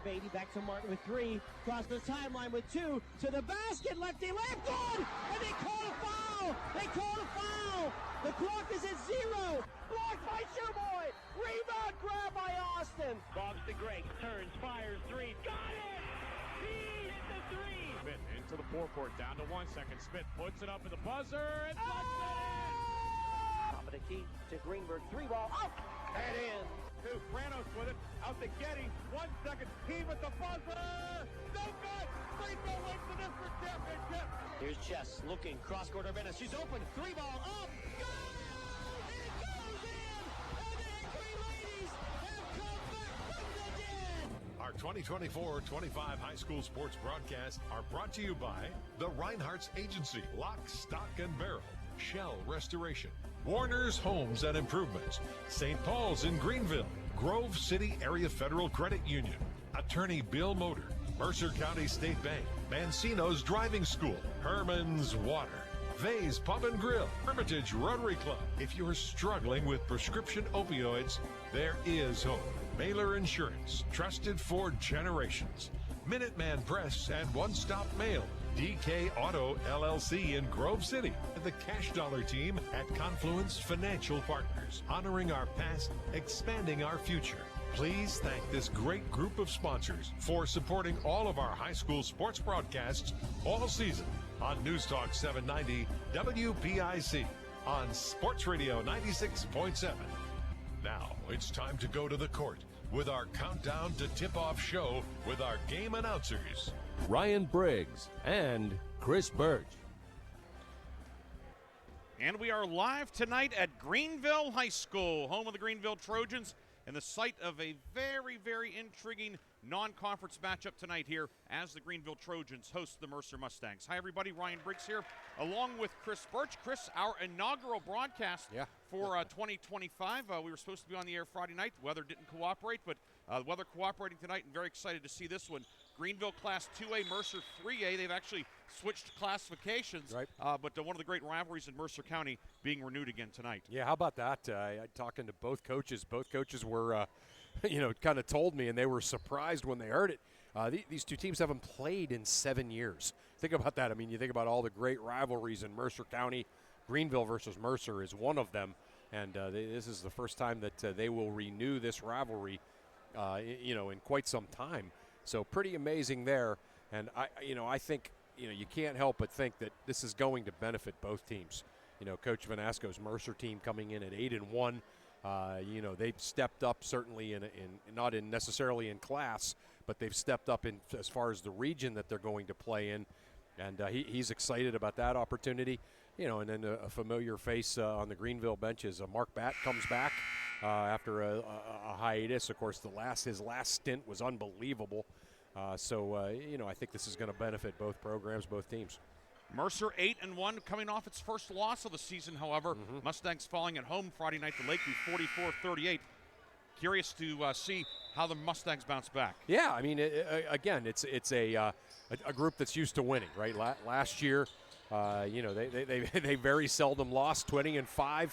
to Beatty, back to Martin with 3, across the timeline with 2, to the basket, lefty left, good! And they call a foul! They call a foul! The clock is at 0! Blocked by Shoeboy! Rebound grab by Austin! Bobs to Greg, turns, fires, 3, got it! He hit the 3! Smith into the forecourt, down to 1 second. Smith puts it up at the buzzer and puts it in! Top of the key to Greenberg, 3-ball, up and in! Two, Pranos with it, out to Getty, 1 second, heave at the buzzer! No good! Greenville wins the district championship! Here's Jess looking, cross-court Urbana, she's open, 3-ball, up! Go! It goes in! And the Angry Ladies have come back from the dead! Our 2024-25 high school sports broadcasts are brought to you by the Reinhardt's Agency, Lock, Stock, and Barrel, Shell Restoration, Warner's Homes and Improvements, St. Paul's in Greenville, Grove City Area Federal Credit Union, Attorney Bill Motor, Mercer County State Bank, Mancino's Driving School, Herman's Water, Vay's Pub and Grill, Hermitage Rotary Club. If you're struggling with prescription opioids, there is hope. Mailer Insurance, trusted for generations. Minuteman Press and One Stop Mail. DK Auto LLC in Grove City. The Cash Dollar team at Confluence Financial Partners. Honoring our past, expanding our future. Please thank this great group of sponsors for supporting all of our high school sports broadcasts all season on News Talk 790 WPIC on Sports Radio 96.7. Now it's time to go to the court with our countdown to tip-off show with our game announcers, Ryan Briggs and Chris Burtch. And we are live tonight at Greenville High School, home of the Greenville Trojans, and the site of a very, very intriguing non-conference matchup tonight here as the Greenville Trojans host the Mercer Mustangs. Hi, everybody. Ryan Briggs here, along with Chris Burtch. Chris, our inaugural broadcast for 2025. We were supposed to be on the air Friday night. The weather didn't cooperate, but the weather cooperating tonight, and very excited to see this one. Greenville Class 2A, Mercer 3A. They've actually switched classifications, right. But one of the great rivalries in Mercer County being renewed again tonight. Yeah, how about that? Talking to both coaches were, kind of told me, and they were surprised when they heard it. These two teams haven't played in 7 years. Think about that. I mean, you think about all the great rivalries in Mercer County. Greenville versus Mercer is one of them, and this is the first time that they will renew this rivalry, in quite some time. So pretty amazing there, and I think you can't help but think that this is going to benefit both teams. Coach Vanasco's Mercer team coming in at 8-1. They've stepped up certainly in not in necessarily in class, but they've stepped up in as far as the region that they're going to play in, and he's excited about that opportunity. And then a familiar face on the Greenville bench is Mark Batt comes back after a hiatus. Of course, his last stint was unbelievable. I think this is going to benefit both programs, both teams. Mercer 8-1, coming off its first loss of the season, however. Mustangs falling at home Friday night to Lakeview 44-38. Curious to see how the Mustangs bounce back. Yeah, I mean, it's a group that's used to winning, right? Last year, they very seldom lost, 20-5.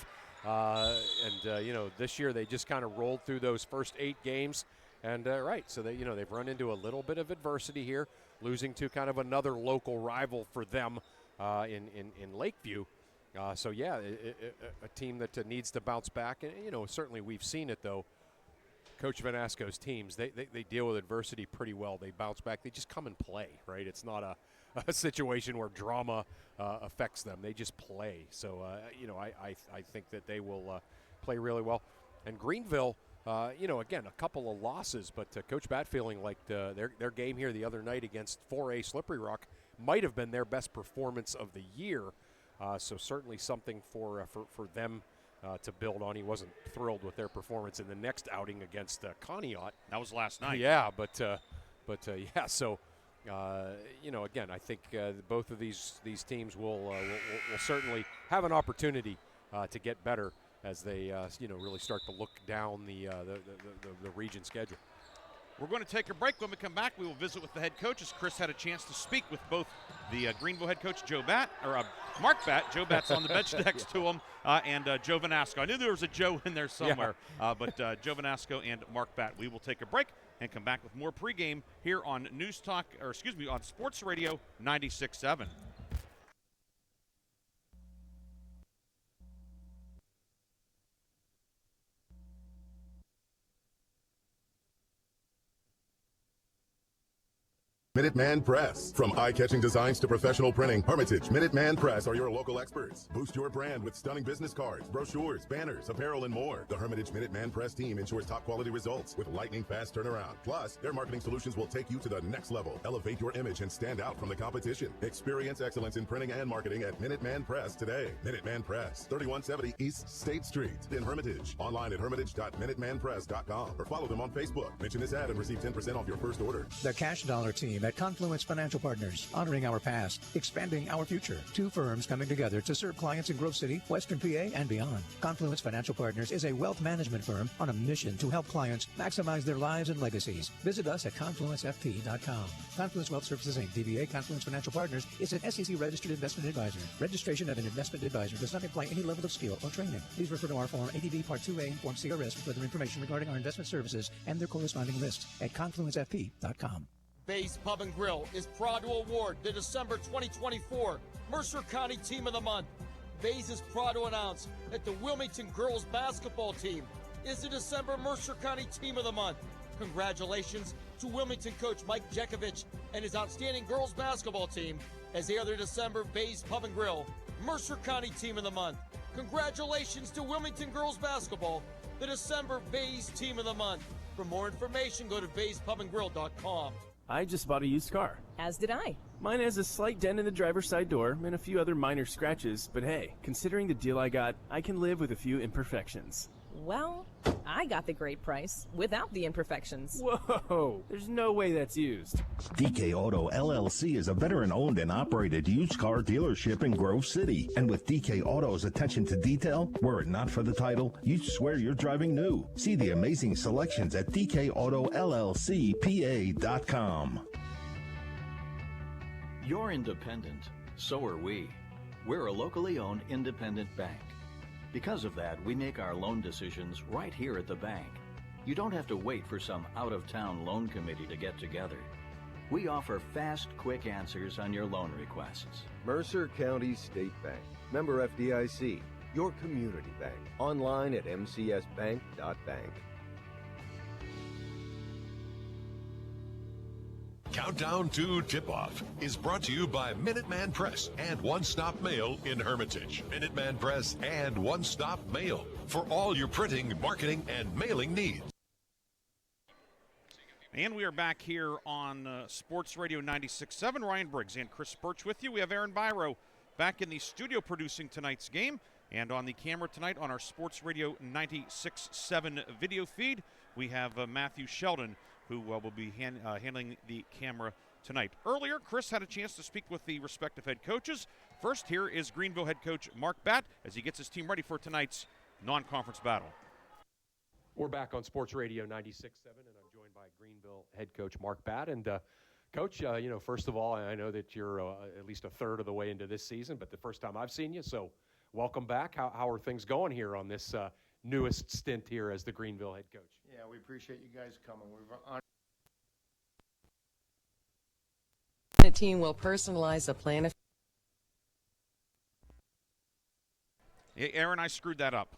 This year they just kind of rolled through those first 8 games. And so they've run into a little bit of adversity here, losing to kind of another local rival for them in Lakeview. A team that needs to bounce back. And certainly we've seen it though. Coach Vanasco's teams, they deal with adversity pretty well. They bounce back. They just come and play, right? It's not a situation where drama affects them. They just play. So I think that they will play really well. And Greenville. Again, a couple of losses, but Coach Batt feeling like their game here the other night against 4A Slippery Rock might have been their best performance of the year. So certainly something for them to build on. He wasn't thrilled with their performance in the next outing against Conneaut. That was last night. Yeah, So again, I think both of these teams will certainly have an opportunity to get better as they really start to look down the region schedule. We're going to take a break. When we come back, we will visit with the head coaches. Chris had a chance to speak with both the Greenville head coach, Mark Batt. Joe Batt's on the bench next to him, and Joe Vanasco. I knew there was a Joe in there somewhere, but Joe Vanasco and Mark Batt. We will take a break. and come back with more pregame here on on Sports Radio 96.7. Minuteman Press. From eye-catching designs to professional printing, Hermitage Minuteman Press are your local experts. Boost your brand with stunning business cards, brochures, banners, apparel, and more. The Hermitage Minuteman Press team ensures top-quality results with lightning-fast turnaround. Plus, their marketing solutions will take you to the next level. Elevate your image and stand out from the competition. Experience excellence in printing and marketing at Minuteman Press today. Minuteman Press, 3170 East State Street in Hermitage. Online at hermitage.minutemanpress.com or follow them on Facebook. Mention this ad and receive 10% off your first order. The Cash Dollar team at Confluence Financial Partners, honoring our past, expanding our future. Two firms coming together to serve clients in Grove City, Western PA, and beyond. Confluence Financial Partners is a wealth management firm on a mission to help clients maximize their lives and legacies. Visit us at confluencefp.com. Confluence Wealth Services Inc., DBA Confluence Financial Partners, is an SEC-registered investment advisor. Registration of an investment advisor does not imply any level of skill or training. Please refer to our Form ADV Part 2A and Form CRS for further information regarding our investment services and their corresponding lists at confluencefp.com. Bay's Pub and Grill is proud to award the December 2024 Mercer County Team of the Month. Bay's is proud to announce that the Wilmington girls basketball team is the December Mercer County Team of the Month. Congratulations to Wilmington coach Mike Jekovich and his outstanding girls basketball team as they are the December Bay's Pub and Grill Mercer County Team of the Month. Congratulations to Wilmington girls basketball, the December Bay's Team of the Month. For more information, go to bayspubandgrill.com. I just bought a used car. As did I. Mine has a slight dent in the driver's side door and a few other minor scratches, but hey, considering the deal I got, I can live with a few imperfections. Well, I got the great price without the imperfections. Whoa, there's no way that's used. DK Auto LLC is a veteran-owned and operated used car dealership in Grove City. And with DK Auto's attention to detail, were it not for the title, you'd swear you're driving new. See the amazing selections at DKAutoLLCPA.com. You're independent. So are we. We're a locally owned independent bank. Because of that, we make our loan decisions right here at the bank. You don't have to wait for some out-of-town loan committee to get together. We offer fast, quick answers on your loan requests. Mercer County State Bank. Member FDIC. Your community bank. Online at mcsbank.bank. Countdown to Tip-Off is brought to you by Minuteman Press and One Stop Mail in Hermitage. Minuteman Press and One Stop Mail for all your printing, marketing, and mailing needs. And we are back here on Sports Radio 96.7. Ryan Briggs and Chris Burtch with you. We have Aaron Byro back in the studio producing tonight's game. And on the camera tonight on our Sports Radio 96.7 video feed, we have Matthew Sheldon, who will be handling the camera tonight. Earlier, Chris had a chance to speak with the respective head coaches. First, here is Greenville head coach Mark Batt as he gets his team ready for tonight's non-conference battle. We're back on Sports Radio 96.7, and I'm joined by Greenville head coach Mark Batt. And Coach, first of all, I know that you're at least a third of the way into this season, but the first time I've seen you, so welcome back. How are things going here on this newest stint here as the Greenville head coach? Yeah, we appreciate you guys coming. The team will personalize a plan of. Hey, Aaron, I screwed that up.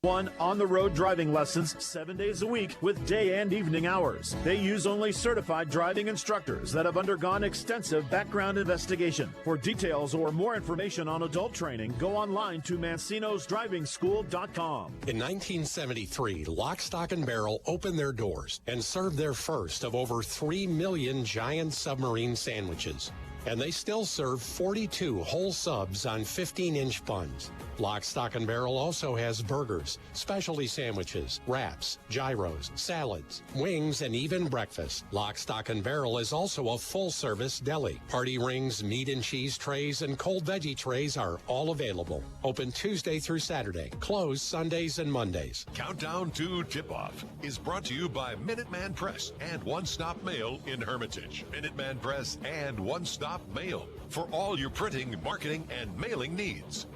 On-the-road driving lessons 7 days a week with day and evening hours. They use only certified driving instructors that have undergone extensive background investigation. For details or more information on adult training, go online to mancinosdrivingschool.com. In 1973, Lock, Stock, and Barrel opened their doors and served their first of over 3 million giant submarine sandwiches. And they still serve 42 whole subs on 15-inch buns. Lock, Stock, and Barrel also has burgers, specialty sandwiches, wraps, gyros, salads, wings, and even breakfast. Lock, Stock, and Barrel is also a full-service deli. Party rings, meat and cheese trays, and cold veggie trays are all available. Open Tuesday through Saturday. Closed Sundays and Mondays. Countdown to Tip-Off is brought to you by Minuteman Press and One Stop Mail in Hermitage. Minuteman Press and One Stop Mail for all your printing, marketing, and mailing needs.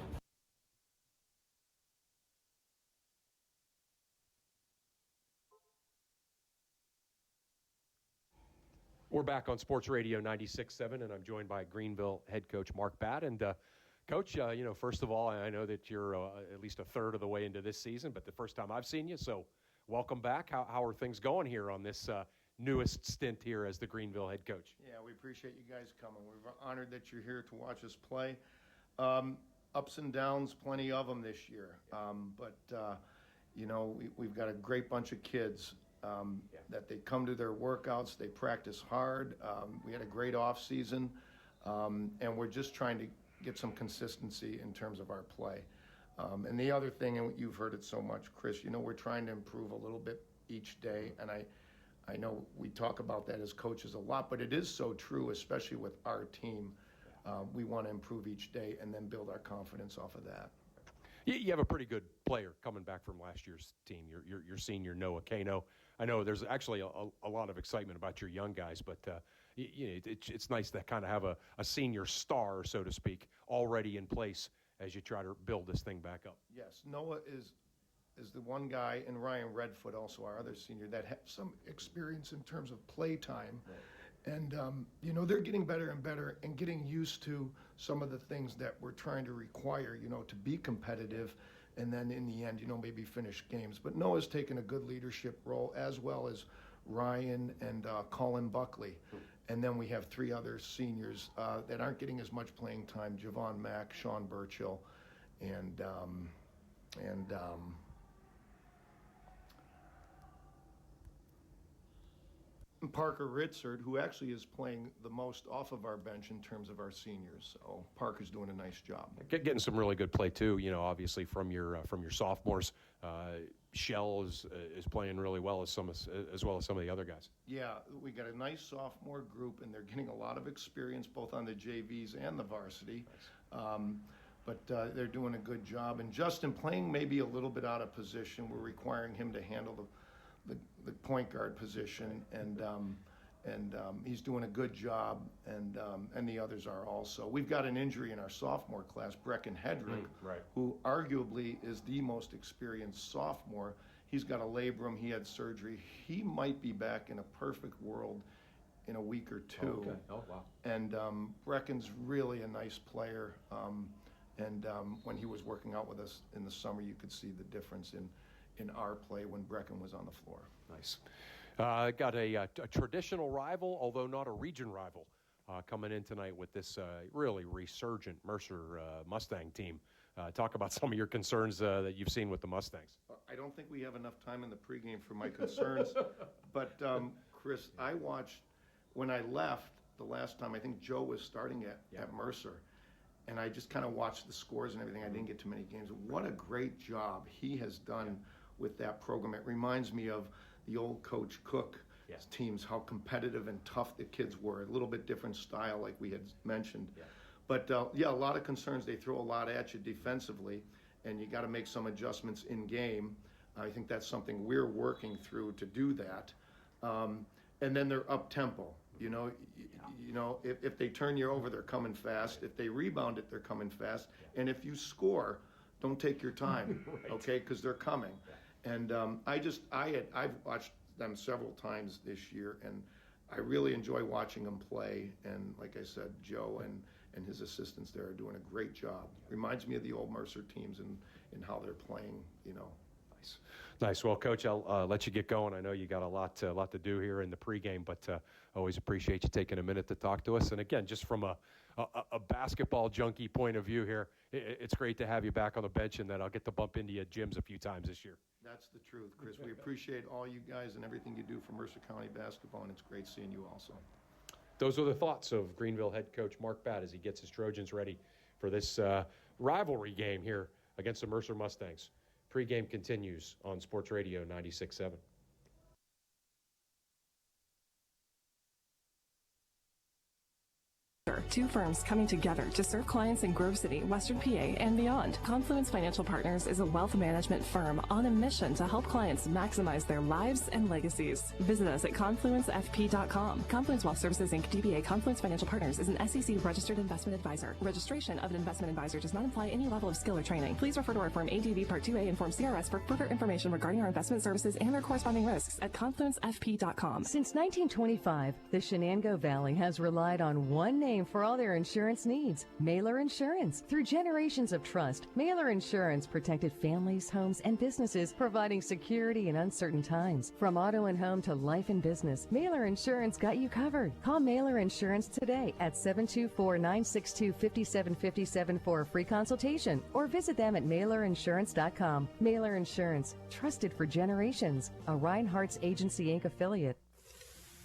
We're back on Sports Radio 96.7, and I'm joined by Greenville head coach Mark Batt. And, Coach, first of all, I know that you're at least a third of the way into this season, but the first time I've seen you, so welcome back. How are things going here on this newest stint here as the Greenville head coach? Yeah, we appreciate you guys coming. We're honored that you're here to watch us play. Ups and downs, plenty of them this year. We've got a great bunch of kids that they come to their workouts, they practice hard. We had a great off season, and we're just trying to get some consistency in terms of our play. And the other thing, and you've heard it so much, Chris, we're trying to improve a little bit each day, and I know we talk about that as coaches a lot, but it is so true, especially with our team. We want to improve each day and then build our confidence off of that. You have a pretty good player coming back from last year's team, your senior Noah Kano. I know there's actually a lot of excitement about your young guys, but it's nice to kind of have a senior star, so to speak, already in place as you try to build this thing back up. Yes, Noah is the one guy, and Ryan Redfoot, also our other senior, that have some experience in terms of play time. Right. And, they're getting better and better and getting used to some of the things that we're trying to require, to be competitive and then in the end, maybe finish games. But Noah's taken a good leadership role, as well as Ryan and Colin Buckley. And then we have 3 other seniors that aren't getting as much playing time: Javon Mack, Sean Burchill, and Parker Ritzard, who actually is playing the most off of our bench in terms of our seniors. So Parker's doing a nice job. Getting some really good play too. Obviously from your sophomores. Shell is playing really well as well as some of the other guys. Yeah, we got a nice sophomore group, and they're getting a lot of experience both on the JVs and the varsity. Nice. But they're doing a good job. And Justin playing maybe a little bit out of position. We're requiring him to handle the point guard position, and he's doing a good job, and the others are also. We've got an injury in our sophomore class, Brecken Hedrick, who arguably is the most experienced sophomore. He's got a labrum, he had surgery. He might be back in a perfect world in a week or two. Okay. Oh, wow. And Brecken's really a nice player, and when he was working out with us in the summer, you could see the difference in our play when Brecken was on the floor. Nice. Got a traditional rival, although not a region rival, coming in tonight with this really resurgent Mercer Mustang team. Talk about some of your concerns that you've seen with the Mustangs. I don't think we have enough time in the pregame for my concerns, but Chris, I watched when I left the last time. I think Joe was starting at Mercer, and I just kind of watched the scores and everything. I didn't get too many games. What a great job he has done with that program. It reminds me of the old Coach Cook teams, how competitive and tough the kids were. A little bit different style, like we had mentioned. Yeah. But a lot of concerns. They throw a lot at you defensively, and you got to make some adjustments in game. I think that's something we're working through to do that. And then they're up tempo. If they turn you over, they're coming fast. If they rebound it, they're coming fast. And if you score, don't take your time, okay? Because they're coming. And I've watched them several times this year, and I really enjoy watching them play. And like I said, Joe and his assistants there are doing a great job. Reminds me of the old Mercer teams and how they're playing, Nice. Well, Coach, I'll let you get going. I know you got a lot to do here in the pregame, but always appreciate you taking a minute to talk to us. And again, just from a basketball junkie point of view here, it's great to have you back on the bench, and that I'll get to bump into you at gyms a few times this year. That's the truth, Chris. We appreciate all you guys and everything you do for Mercer County basketball, and it's great seeing you also. Those are the thoughts of Greenville head coach Mark Batt as he gets his Trojans ready for this rivalry game here against the Mercer Mustangs. Pre-game continues on Sports Radio 96.7. Two firms coming together to serve clients in Grove City, Western PA, and beyond. Confluence Financial Partners is a wealth management firm on a mission to help clients maximize their lives and legacies. Visit us at confluencefp.com. Confluence Wealth Services, Inc., DBA Confluence Financial Partners is an SEC registered investment advisor. Registration of an investment advisor does not imply any level of skill or training. Please refer to our Form ADV Part 2A and Form CRS for further information regarding our investment services and their corresponding risks at confluencefp.com. Since 1925, the Shenango Valley has relied on one name for all their insurance needs, Mailer Insurance. Through generations of trust, Mailer Insurance protected families, homes, and businesses, providing security in uncertain times. From auto and home to life and business, Mailer Insurance got you covered. Call Mailer Insurance today at 724-962-5757 for a free consultation, or visit them at mailerinsurance.com. Mailer Insurance, trusted for generations. A Reinhardt's Agency Inc. affiliate.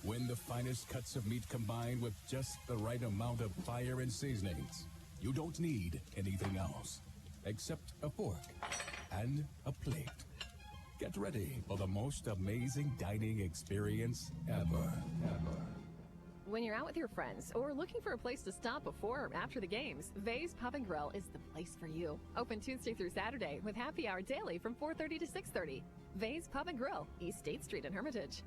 When the finest cuts of meat combine with just the right amount of fire and seasonings, you don't need anything else except a fork and a plate. Get ready for the most amazing dining experience ever. When you're out with your friends or looking for a place to stop before or after the games, Vay's Pub and Grill is the place for you. Open Tuesday through Saturday with happy hour daily from 4:30 to 6:30. Vay's Pub and Grill, East State Street in Hermitage.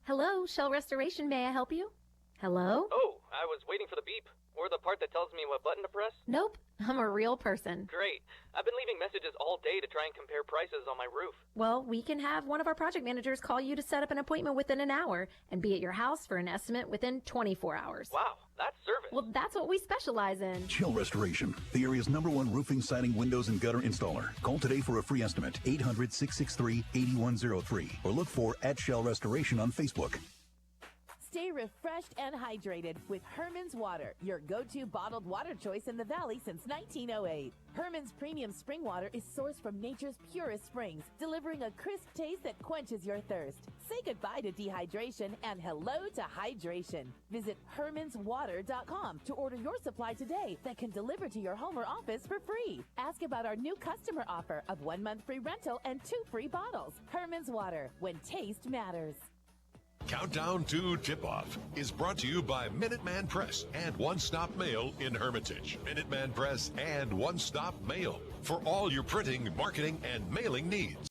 Hello, Shell Restoration, may I help you? Hello? Oh, I was waiting for the beep, or the part that tells me what button to press. Nope, I'm a real person. Great. I've been leaving messages all day to try and compare prices on my roof. Well, we can have one of our project managers call you to set up an appointment within an hour and be at your house for an estimate within 24 hours. Wow, that's service. Well, that's what we specialize in. Shell Restoration, the area's #1 roofing, siding, windows, and gutter installer. Call today for a free estimate, 800-663-8103, or look for @Shell Restoration on Facebook. Stay refreshed and hydrated with Herman's Water, your go-to bottled water choice in the Valley since 1908. Herman's premium spring water is sourced from nature's purest springs, delivering a crisp taste that quenches your thirst. Say goodbye to dehydration and hello to hydration. Visit hermanswater.com to order your supply today that can deliver to your home or office for free. Ask about our new customer offer of 1 month free rental and 2 free bottles. Herman's Water, when taste matters. Countdown to Tip-Off is brought to you by Minuteman Press and One Stop Mail in Hermitage. Minuteman Press and One Stop Mail for all your printing, marketing, and mailing needs.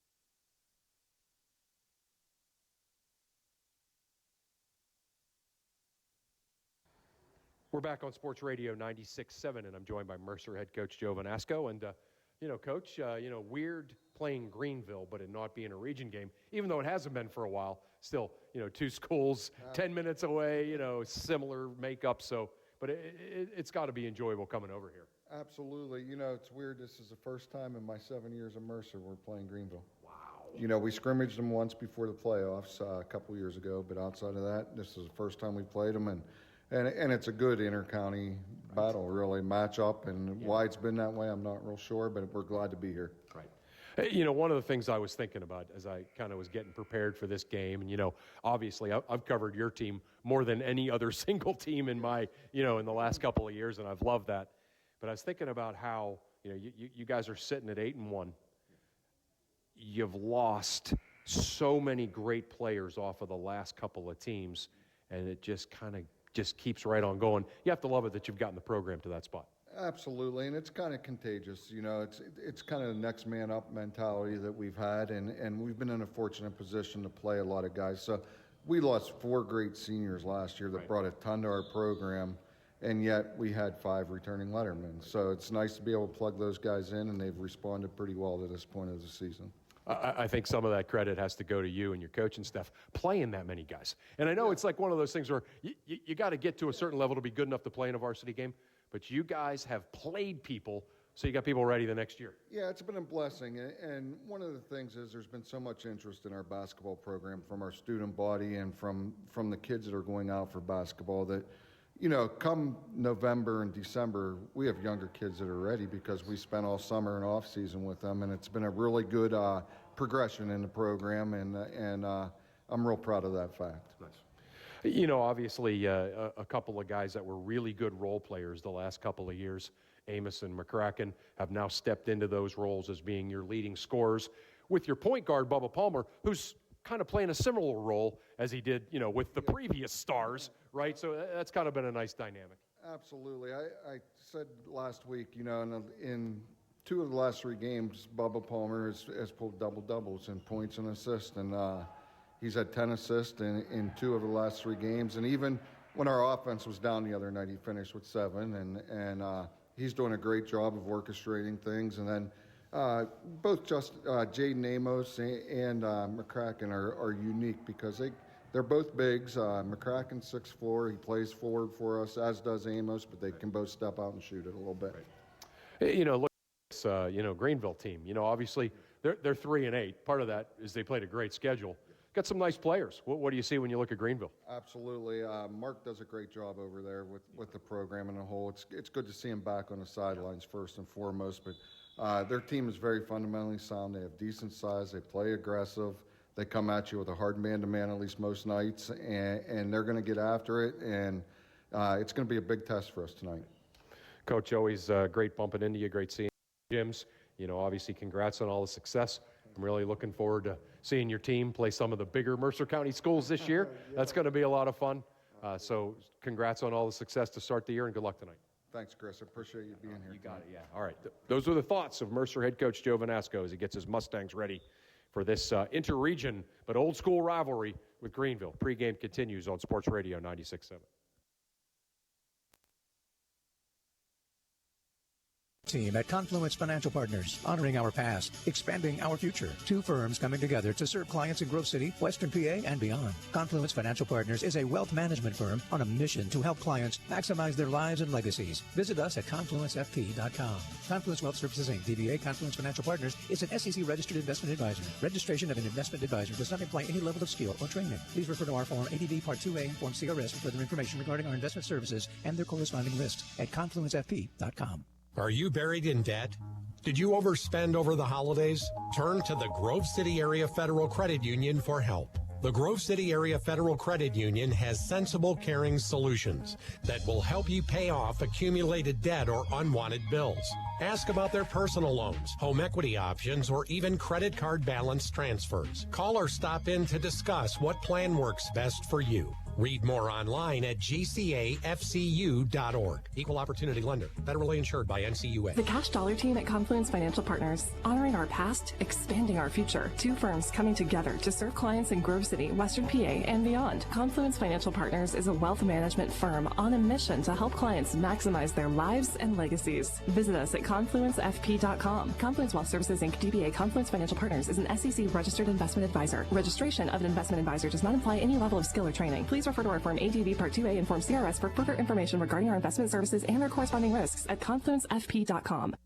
We're back on Sports Radio 96.7, and I'm joined by Mercer head coach Joe Vanasco. And, Coach, weird playing Greenville, but it not being a region game, even though it hasn't been for a while. Still, 2 schools, 10 minutes away, similar makeup. So, but it's got to be enjoyable coming over here. Absolutely. It's weird. This is the first time in my 7 years of Mercer we're playing Greenville. Wow. We scrimmaged them once before the playoffs a couple years ago, but outside of that, this is the first time we played them, and it's a good inter-county battle, really, matchup, and why it's been that way, I'm not real sure, but we're glad to be here. Right. One of the things I was thinking about as I kind of was getting prepared for this game, and, obviously I've covered your team more than any other single team in my, in the last couple of years, and I've loved that. But I was thinking about how, you guys are sitting at 8-1. You've lost so many great players off of the last couple of teams, and it just kind of keeps right on going. You have to love it that you've gotten the program to that spot. Absolutely, and it's kind of contagious. It's kind of the next man up mentality that we've had, and we've been in a fortunate position to play a lot of guys. So we lost 4 great seniors last year that brought a ton to our program, and yet we had 5 returning lettermen. So it's nice to be able to plug those guys in, and they've responded pretty well to this point of the season. I think some of that credit has to go to you and your coaching staff playing that many guys. And I know it's like one of those things where you got to get to a certain level to be good enough to play in a varsity game, but you guys have played people so you got people ready the next year. Yeah, it's been a blessing. And one of the things is there's been so much interest in our basketball program from our student body and from the kids that are going out for basketball that, come November and December, we have younger kids that are ready because we spent all summer and off season with them, and it's been a really good progression in the program, and I'm real proud of that fact. Nice. Obviously, a couple of guys that were really good role players the last couple of years, Amos and McCracken, have now stepped into those roles as being your leading scorers, with your point guard, Bubba Palmer, who's kind of playing a similar role as he did, with the previous stars, right? So that's kind of been a nice dynamic. Absolutely. I said last week, in 2 of the last 3 games, Bubba Palmer has pulled double-doubles in points and assists, and he's had 10 assists in 2 of the last 3 games. And even when our offense was down the other night, he finished with 7, and he's doing a great job of orchestrating things. And then both Jaden Amos and McCracken are unique because they're both bigs. McCracken's 6'4". He plays forward for us, as does Amos, but they can both step out and shoot it a little bit. Look at this, Greenville team. Obviously they're 3-8. Part of that is they played a great schedule. Got some nice players. What do you see when you look at Greenville? Absolutely. Mark does a great job over there with the program in a whole. It's good to see him back on the sidelines first and foremost, but their team is very fundamentally sound. They have decent size. They play aggressive. They come at you with a hard man-to-man at least most nights, and they're going to get after it, and it's going to be a big test for us tonight. Coach, always great bumping into you, great seeing you, Jims. Obviously, congrats on all the success. I'm really looking forward to seeing your team play some of the bigger Mercer County schools this year. That's going to be a lot of fun. So congrats on all the success to start the year, and good luck tonight. Thanks, Chris. I appreciate you being here. You got it, yeah. All right. Those are the thoughts of Mercer head coach Joe Vanasco as he gets his Mustangs ready for this inter-region but old-school rivalry with Greenville. Pre-game continues on Sports Radio 96.7. Team at Confluence Financial Partners, honoring our past, expanding our future. 2 firms coming together to serve clients in Grove City, Western PA, and beyond. Confluence Financial Partners is a wealth management firm on a mission to help clients maximize their lives and legacies. Visit us at confluencefp.com. Confluence Wealth Services Inc., DBA Confluence Financial Partners, is an SEC-registered investment advisor. Registration of an investment advisor does not imply any level of skill or training. Please refer to our Form ADV Part 2A and Form CRS for further information regarding our investment services and their corresponding risks at confluencefp.com. Are you buried in debt? Did you overspend over the holidays? Turn to the Grove City Area Federal Credit Union for help. The Grove City Area Federal Credit Union has sensible, caring solutions that will help you pay off accumulated debt or unwanted bills. Ask about their personal loans, home equity options, or even credit card balance transfers. Call or stop in to discuss what plan works best for you. Read more online at gcafcu.org. Equal Opportunity Lender. Federally insured by NCUA. The Cash Dollar Team at Confluence Financial Partners. Honoring our past, expanding our future. 2 firms coming together to serve clients in Grove City, Western PA, and beyond. Confluence Financial Partners is a wealth management firm on a mission to help clients maximize their lives and legacies. Visit us at confluencefp.com. Confluence Wealth Services Inc. DBA Confluence Financial Partners is an SEC-registered investment advisor. Registration of an investment advisor does not imply any level of skill or training. Please refer to our Form ADV Part 2A and Form CRS for further information regarding our investment services and their corresponding risks at confluencefp.com.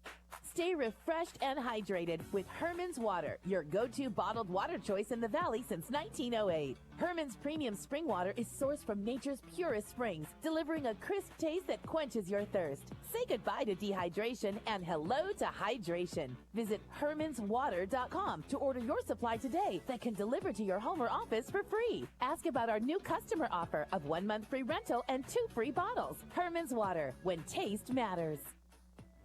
Stay refreshed and hydrated with Herman's Water, your go-to bottled water choice in the Valley since 1908. Herman's premium spring water is sourced from nature's purest springs, delivering a crisp taste that quenches your thirst. Say goodbye to dehydration and hello to hydration. Visit hermanswater.com to order your supply today that can deliver to your home or office for free. Ask about our new customer offer of 1 month free rental and 2 free bottles. Herman's Water, when taste matters.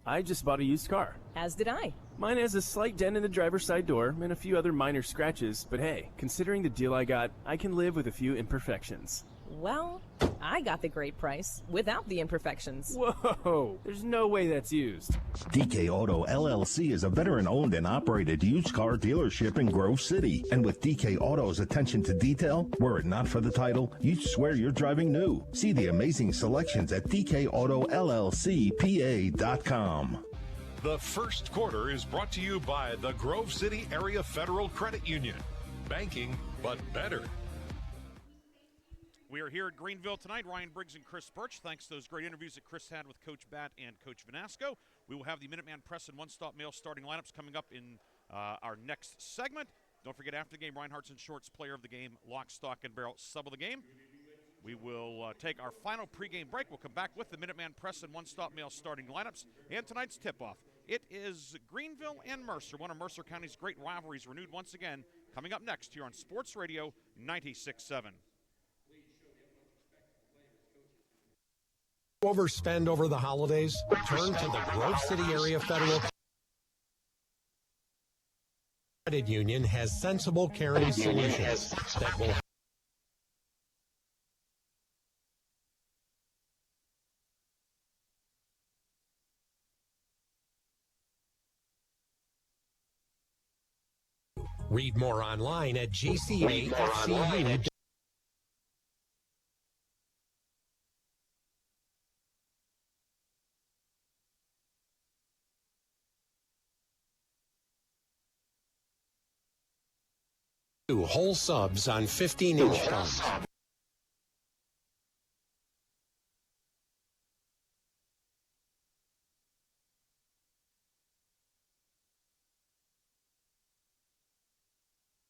I just bought a used car. As did I. Mine has a slight dent in the driver's side door and a few other minor scratches, but hey, considering the deal I got, I can live with a few imperfections. Well, I got the great price without the imperfections. Whoa, there's no way that's used. DK Auto LLC is a veteran-owned and operated used car dealership in Grove City. And with DK Auto's attention to detail, were it not for the title, you'd swear you're driving new. See the amazing selections at DKAutoLLCPA.com. The first quarter is brought to you by the Grove City Area Federal Credit Union. Banking, but better. We are here at Greenville tonight. Ryan Briggs and Chris Burtch. Thanks to those great interviews that Chris had with Coach Batt and Coach Vanasco. We will have the Minuteman Press and one-stop mail starting lineups coming up in our next segment. Don't forget, after the game, Reinhardt's and Shorts player of the game, lock, stock, and barrel sub of the game. We will take our final pregame break. We'll come back with the Minuteman Press and one-stop mail starting lineups and tonight's tip-off. It is Greenville and Mercer, one of Mercer County's great rivalries renewed once again, coming up next here on Sports Radio 96.7. Overspend over the holidays? Turn to the Grove City Area Federal Credit Union has sensible, caring solutions that will read more online at gcafcu.com. Whole subs on 15-inch tubs.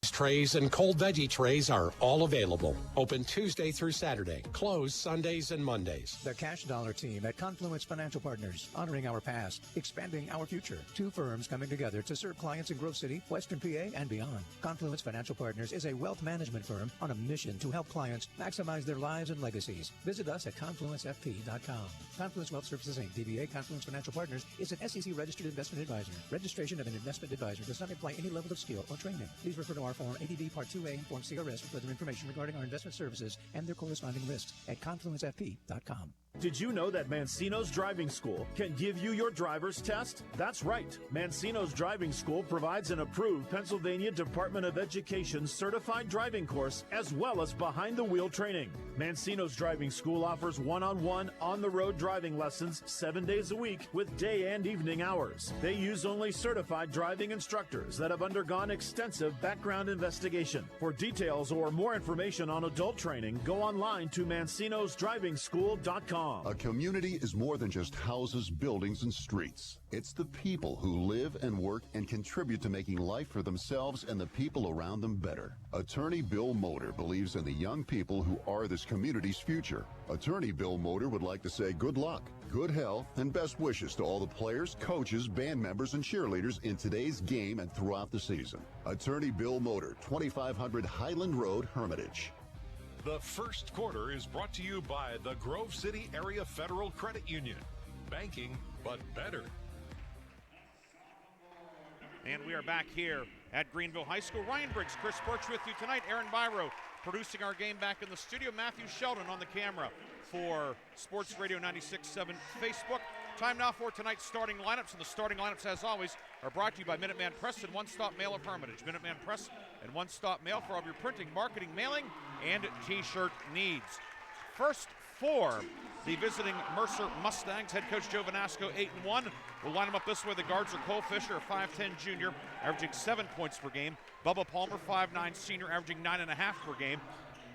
Trays and cold veggie trays are all available. Open Tuesday through Saturday. Closed Sundays and Mondays. The Cash Dollar team at Confluence Financial Partners, honoring our past, expanding our future. Two firms coming together to serve clients in Grove City, Western PA, and beyond. Confluence Financial Partners is a wealth management firm on a mission to help clients maximize their lives and legacies. Visit us at confluencefp.com. Confluence Wealth Services Inc., DBA Confluence Financial Partners, is an SEC registered investment advisor. Registration of an investment advisor does not imply any level of skill or training. Please refer to our Form ADV Part 2A and Form CRS for further information regarding our investment services and their corresponding risks at confluencefp.com. Did you know that Mancino's Driving School can give you your driver's test? That's right. Mancino's Driving School provides an approved Pennsylvania Department of Education certified driving course as well as behind-the-wheel training. Mancino's Driving School offers one-on-one, on-the-road driving lessons 7 days a week with day and evening hours. They use only certified driving instructors that have undergone extensive background investigation. For details or more information on adult training, go online to mancinosdrivingschool.com. A community is more than just houses, buildings, and streets. It's the people who live and work and contribute to making life for themselves and the people around them better. Attorney Bill Motor believes in the young people who are this community's future. Attorney Bill Motor would like to say good luck, good health, and best wishes to all the players, coaches, band members, and cheerleaders in today's game and throughout the season. Attorney Bill Motor, 2500 Highland Road, Hermitage. The first quarter is brought to you by the Grove City Area Federal Credit Union. Banking, but better. And we are back here at Greenville High School. Ryan Briggs, Chris Burtch with you tonight. Aaron Byro producing our game back in the studio. Matthew Sheldon on the camera for Sports Radio 96.7 Facebook. Time now for tonight's starting lineups, and the starting lineups, as always, are brought to you by Minuteman Press and One Stop Mail of Hermitage. Minuteman Press and One Stop Mail for all of your printing, marketing, mailing, and t-shirt needs. First for the visiting Mercer Mustangs, head coach Joe Vanasco, 8-1. We'll line them up this way. The guards are Cole Fisher, a 5'10 junior, averaging 7 points per game. Bubba Palmer, 5'9 senior, averaging 9.5 per game.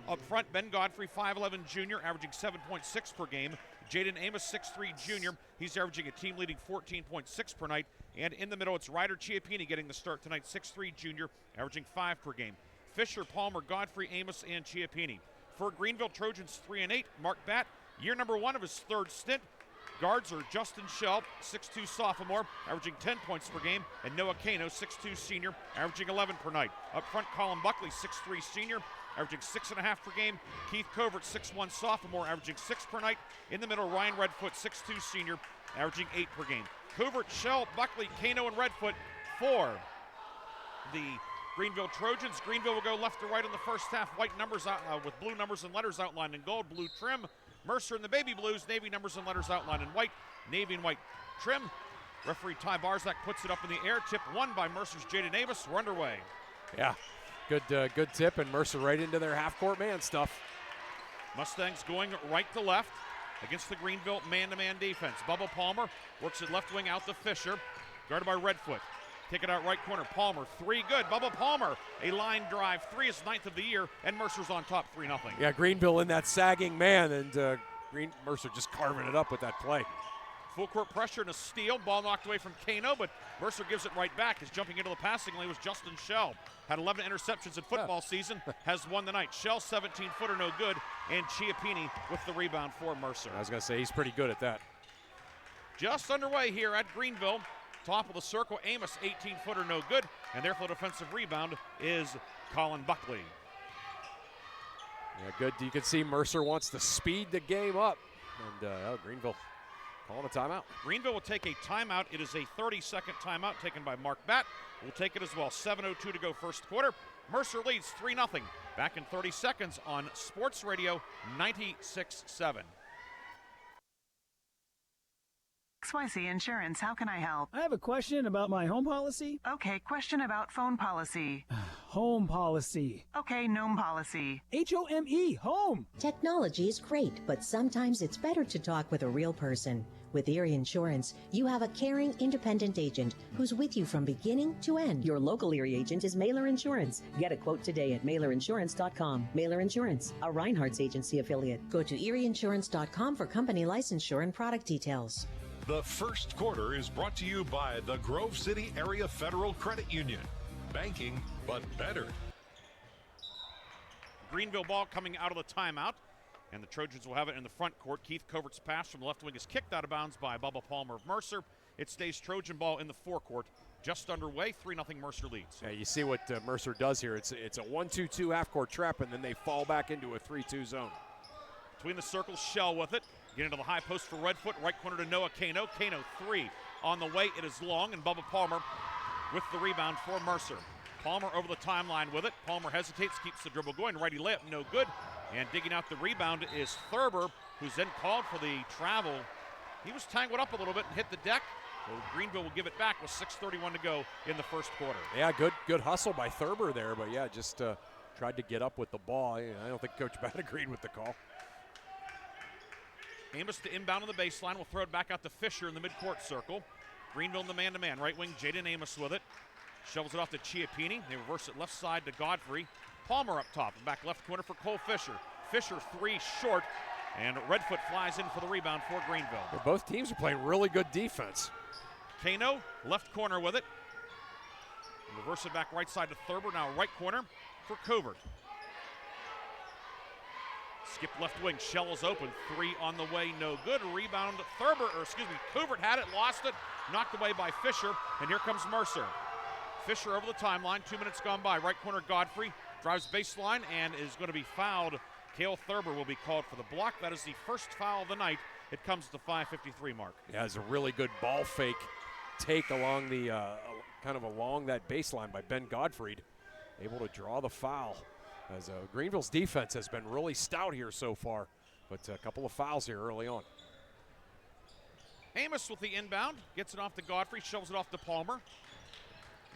Up front, Ben Godfrey, 5'11 junior, averaging 7.6 per game. Jaden Amos, 6'3 junior. He's averaging a team-leading 14.6 per night. And in the middle, it's Ryder Chiappini getting the start tonight, 6'3 junior, averaging 5 per game. Fisher, Palmer, Godfrey, Amos, and Chiappini. For Greenville Trojans, 3-8, Mark Batt, year number 1 of his third stint. Guards are Justin Shell, 6'2 sophomore, averaging 10 points per game, and Noah Kano, 6'2 senior, averaging 11 per night. Up front, Colin Buckley, 6'3 senior, averaging 6.5 per game. Keith Covert, 6'1 sophomore, averaging 6 per night. In the middle, Ryan Redfoot, 6'2 senior, averaging 8 per game. Covert, Shell, Buckley, Kano, and Redfoot for the Greenville Trojans. Greenville will go left to right in the first half. White numbers with blue numbers and letters outlined in gold. Blue trim. Mercer in the baby blues. Navy numbers and letters outlined in white. Navy and white trim. Referee Ty Barzak puts it up in the air. Tip won by Mercer's Jaden Davis. We're underway. Yeah, good tip, and Mercer right into their half-court man stuff. Mustangs going right to left against the Greenville man-to-man defense. Bubba Palmer works at left wing out to Fisher, guarded by Redfoot. Kick it out right corner. Palmer, 3 good. Bubba Palmer, a line drive, 3 is 9th of the year, and Mercer's on top 3-0. Yeah, Greenville in that sagging man, and Mercer just carving it up with that play. Full court pressure and a steal. Ball knocked away from Kano, but Mercer gives it right back. His jumping into the passing lane was Justin Shell. Had 11 interceptions in football season, has won the night. Shell, 17-footer, no good, and Chiappini with the rebound for Mercer. I was going to say, he's pretty good at that. Just underway here at Greenville. Top of the circle, Amos, 18-footer, no good, and therefore defensive rebound is Colin Buckley. Yeah, good. You can see Mercer wants to speed the game up, and Greenville calling a timeout. Greenville will take a timeout. It is a 30-second timeout taken by Mark Batt. We'll take it as well. 7:02 to go first quarter. Mercer leads 3-0. Back in 30 seconds on Sports Radio 96.7. XYZ Insurance, how can I help? I have a question about my home policy. Okay, question about phone policy. Home policy. Okay, gnome policy. H-O-M-E, home. Technology is great, but sometimes it's better to talk with a real person. With Erie Insurance, you have a caring, independent agent who's with you from beginning to end. Your local Erie agent is Mailer Insurance. Get a quote today at MailerInsurance.com. Mailer Insurance, a Reinhardt's agency affiliate. Go to ErieInsurance.com for company licensure and product details. The first quarter is brought to you by the Grove City Area Federal Credit Union. Banking, but better. Greenville ball coming out of the timeout, and the Trojans will have it in the front court. Keith Covert's pass from the left wing is kicked out of bounds by Bubba Palmer of Mercer. It stays Trojan ball in the forecourt. Just underway, 3-0 Mercer leads. Yeah, you see what Mercer does here. It's a 1-2-2 half-court trap, and then they fall back into a 3-2 zone. Between the circles, Shell with it. Get into the high post for Redfoot. Right corner to Noah Kano. Kano, 3 on the way. It is long, and Bubba Palmer with the rebound for Mercer. Palmer over the timeline with it. Palmer hesitates, keeps the dribble going. Righty layup, no good. And digging out the rebound is Thurber, who's then called for the travel. He was tangled up a little bit and hit the deck. So Greenville will give it back with 6:31 to go in the first quarter. Yeah, good hustle by Thurber there, but yeah, just tried to get up with the ball. I don't think Coach Batt agreed with the call. Amos to inbound on the baseline. We'll throw it back out to Fisher in the midcourt circle. Greenville in the man-to-man. Right wing, Jaden Amos with it. Shovels it off to Chiappini. They reverse it left side to Godfrey. Palmer up top and back left corner for Cole Fisher. Fisher 3 short, and Redfoot flies in for the rebound for Greenville. Well, both teams are playing really good defense. Kano, left corner with it. Reverse it back right side to Thurber. Now right corner for Covert. Skip left wing, Shell is open, 3 on the way, no good. Rebound, Covert had it, lost it, knocked away by Fisher, and here comes Mercer. Fisher over the timeline, 2 minutes gone by. Right corner, Godfrey drives baseline and is going to be fouled. Cale Thurber will be called for the block. That is the first foul of the night. It comes to the 5:53 mark. Yeah, it's a really good ball fake take along the along that baseline by Ben Gottfried, able to draw the foul. As Greenville's defense has been really stout here so far, but a couple of fouls here early on. Amos with the inbound, gets it off to Godfrey, shovels it off to Palmer.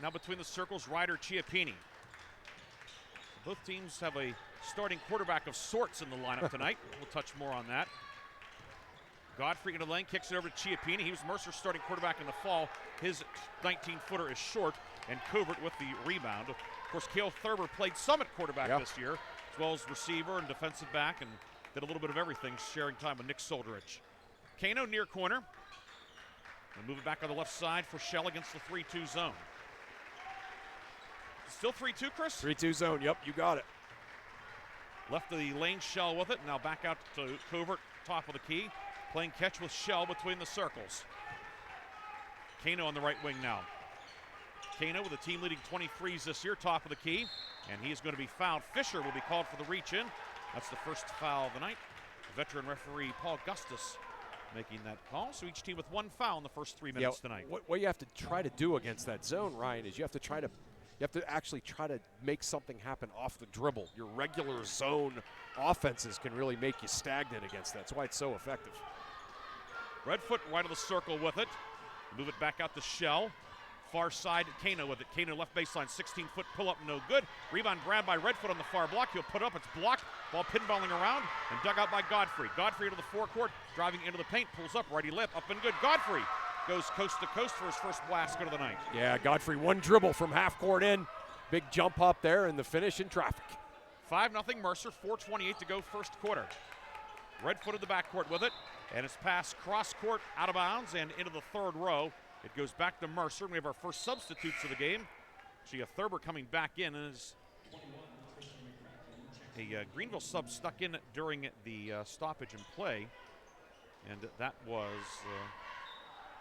Now between the circles, Ryder Chiappini. Both teams have a starting quarterback of sorts in the lineup tonight. We'll touch more on that. Godfrey into the lane, kicks it over to Chiappini. He was Mercer's starting quarterback in the fall. His 19-footer is short, and Covert with the rebound. Of course, Cale Thurber played Summit quarterback this year, as well as receiver and defensive back, and did a little bit of everything, sharing time with Nick Soldrich. Kano near corner. And move it back on the left side for Shell against the 3-2 zone. Still 3-2, Chris? 3-2 zone, yep, you got it. Left of the lane, Shell with it. Now back out to Covert, top of the key. Playing catch with Shell between the circles. Kano on the right wing now. Kano with a team leading 23s this year, top of the key. And he is going to be fouled. Fisher will be called for the reach in. That's the first foul of the night. Veteran referee Paul Gustus making that call. So each team with 1 foul in the first 3 minutes tonight. What you have to try to do against that zone, Ryan, is you have to actually try to make something happen off the dribble. Your regular zone offenses can really make you stagnant against that. That's why it's so effective. Redfoot right of the circle with it. Move it back out to Shell. Far side, Kano with it. Kano left baseline, 16-foot pull-up, no good. Rebound grabbed by Redfoot on the far block. He'll put up, it's blocked. Ball pinballing around and dug out by Godfrey. Godfrey into the forecourt, driving into the paint, pulls up, righty lip, up and good. Godfrey goes coast to coast for his first blast go to the night. Yeah, Godfrey, one dribble from half court in. Big jump up there and the finish in traffic. 5-0 Mercer, 4:28 to go first quarter. Redfoot in the backcourt with it, and it's passed cross court out of bounds and into the third row. It goes back to Mercer, and we have our first substitutes of the game. Gia Thurber coming back in as a Greenville sub stuck in during the stoppage and play, and that was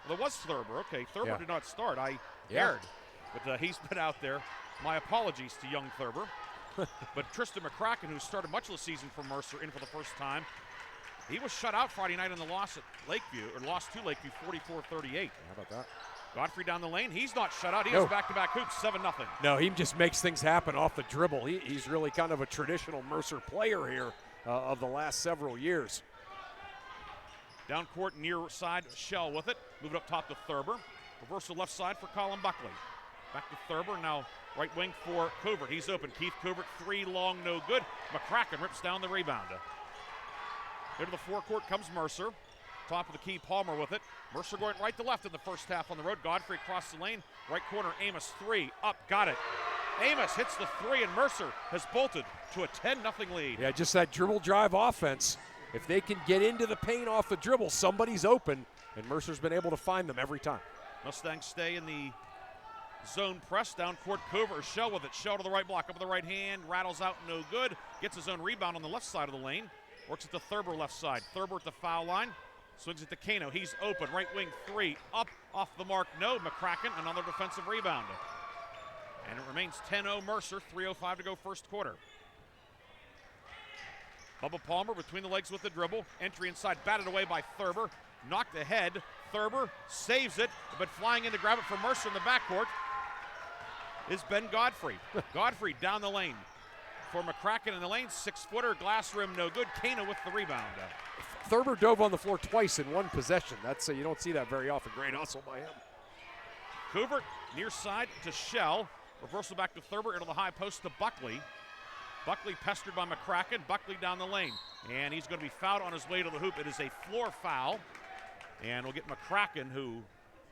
well, it was Thurber. Okay, Thurber did not start. I erred, but he's been out there. My apologies to young Thurber. But Tristan McCracken, who started much of the season for Mercer, in for the first time. He was shut out Friday night in the loss at Lakeview, or lost to Lakeview 44-38. How about that? Godfrey down the lane. He's not shut out. He has back-to-back hoops, 7-0. No, he just makes things happen off the dribble. He's really kind of a traditional Mercer player here of the last several years. Down court, near side, Shell with it. Move it up top to Thurber. Reversal left side for Colin Buckley. Back to Thurber, now right wing for Covert. He's open. Keith Covert, 3 long, no good. McCracken rips down the rebound. Into the forecourt comes Mercer. Top of the key, Palmer with it. Mercer going right to left in the first half on the road. Godfrey across the lane. Right corner, Amos, 3. Up, got it. Amos hits the 3, and Mercer has bolted to a 10-0 lead. Yeah, just that dribble drive offense. If they can get into the paint off the dribble, somebody's open, and Mercer's been able to find them every time. Mustangs stay in the zone press. Down court, Covert, Shell with it. Shell to the right block, up with the right hand. Rattles out, no good. Gets his own rebound on the left side of the lane. Works it to Thurber left side. Thurber at the foul line. Swings it to Kano. He's open. Right wing 3. Up off the mark. No. McCracken, another defensive rebound. And it remains 10-0 Mercer. 3:05 to go first quarter. Bubba Palmer between the legs with the dribble. Entry inside. Batted away by Thurber. Knocked ahead. Thurber saves it. But flying in to grab it for Mercer in the backcourt is Ben Godfrey. Godfrey down the lane. For McCracken in the lane, 6-footer, glass rim, no good. Kano with the rebound. Thurber dove on the floor twice in one possession. That's you don't see that very often. Great hustle by him. Covert near side to Shell. Reversal back to Thurber into the high post to Buckley. Buckley pestered by McCracken. Buckley down the lane. And he's going to be fouled on his way to the hoop. It is a floor foul. And we'll get McCracken, who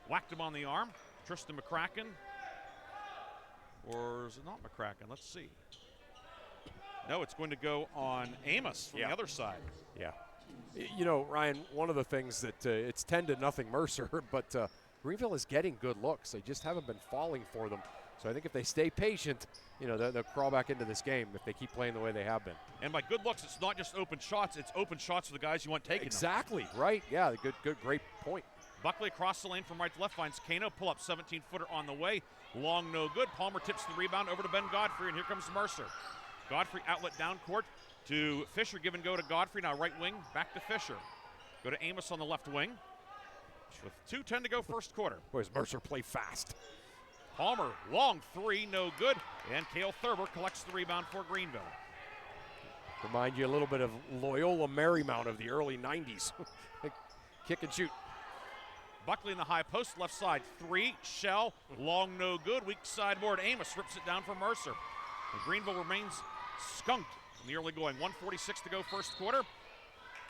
whacked him on the arm. Tristan McCracken. Or is it not McCracken? Let's see. No, it's going to go on Amos from the other side. Yeah. You know, Ryan, one of the things that it's 10-0 Mercer, but Greenville is getting good looks. They just haven't been falling for them. So I think if they stay patient, you know, they'll crawl back into this game if they keep playing the way they have been. And by good looks, it's not just open shots. It's open shots for the guys you want taking Exactly, right. Yeah, great point. Buckley across the lane from right to left finds Kano. Pull up 17-footer on the way. Long, no good. Palmer tips the rebound over to Ben Godfrey, and here comes Mercer. Godfrey outlet down court to Fisher. Give and go to Godfrey. Now right wing, back to Fisher. Go to Amos on the left wing. With 2:10 to go first quarter. Boys, Mercer play fast. Palmer, long 3, no good. And Cale Thurber collects the rebound for Greenville. Remind you a little bit of Loyola Marymount of the early 90s. Kick and shoot. Buckley in the high post, left side 3. Shell, long, no good. Weak sideboard. Amos rips it down for Mercer. And Greenville remains skunked in the early going. 1:46 to go first quarter.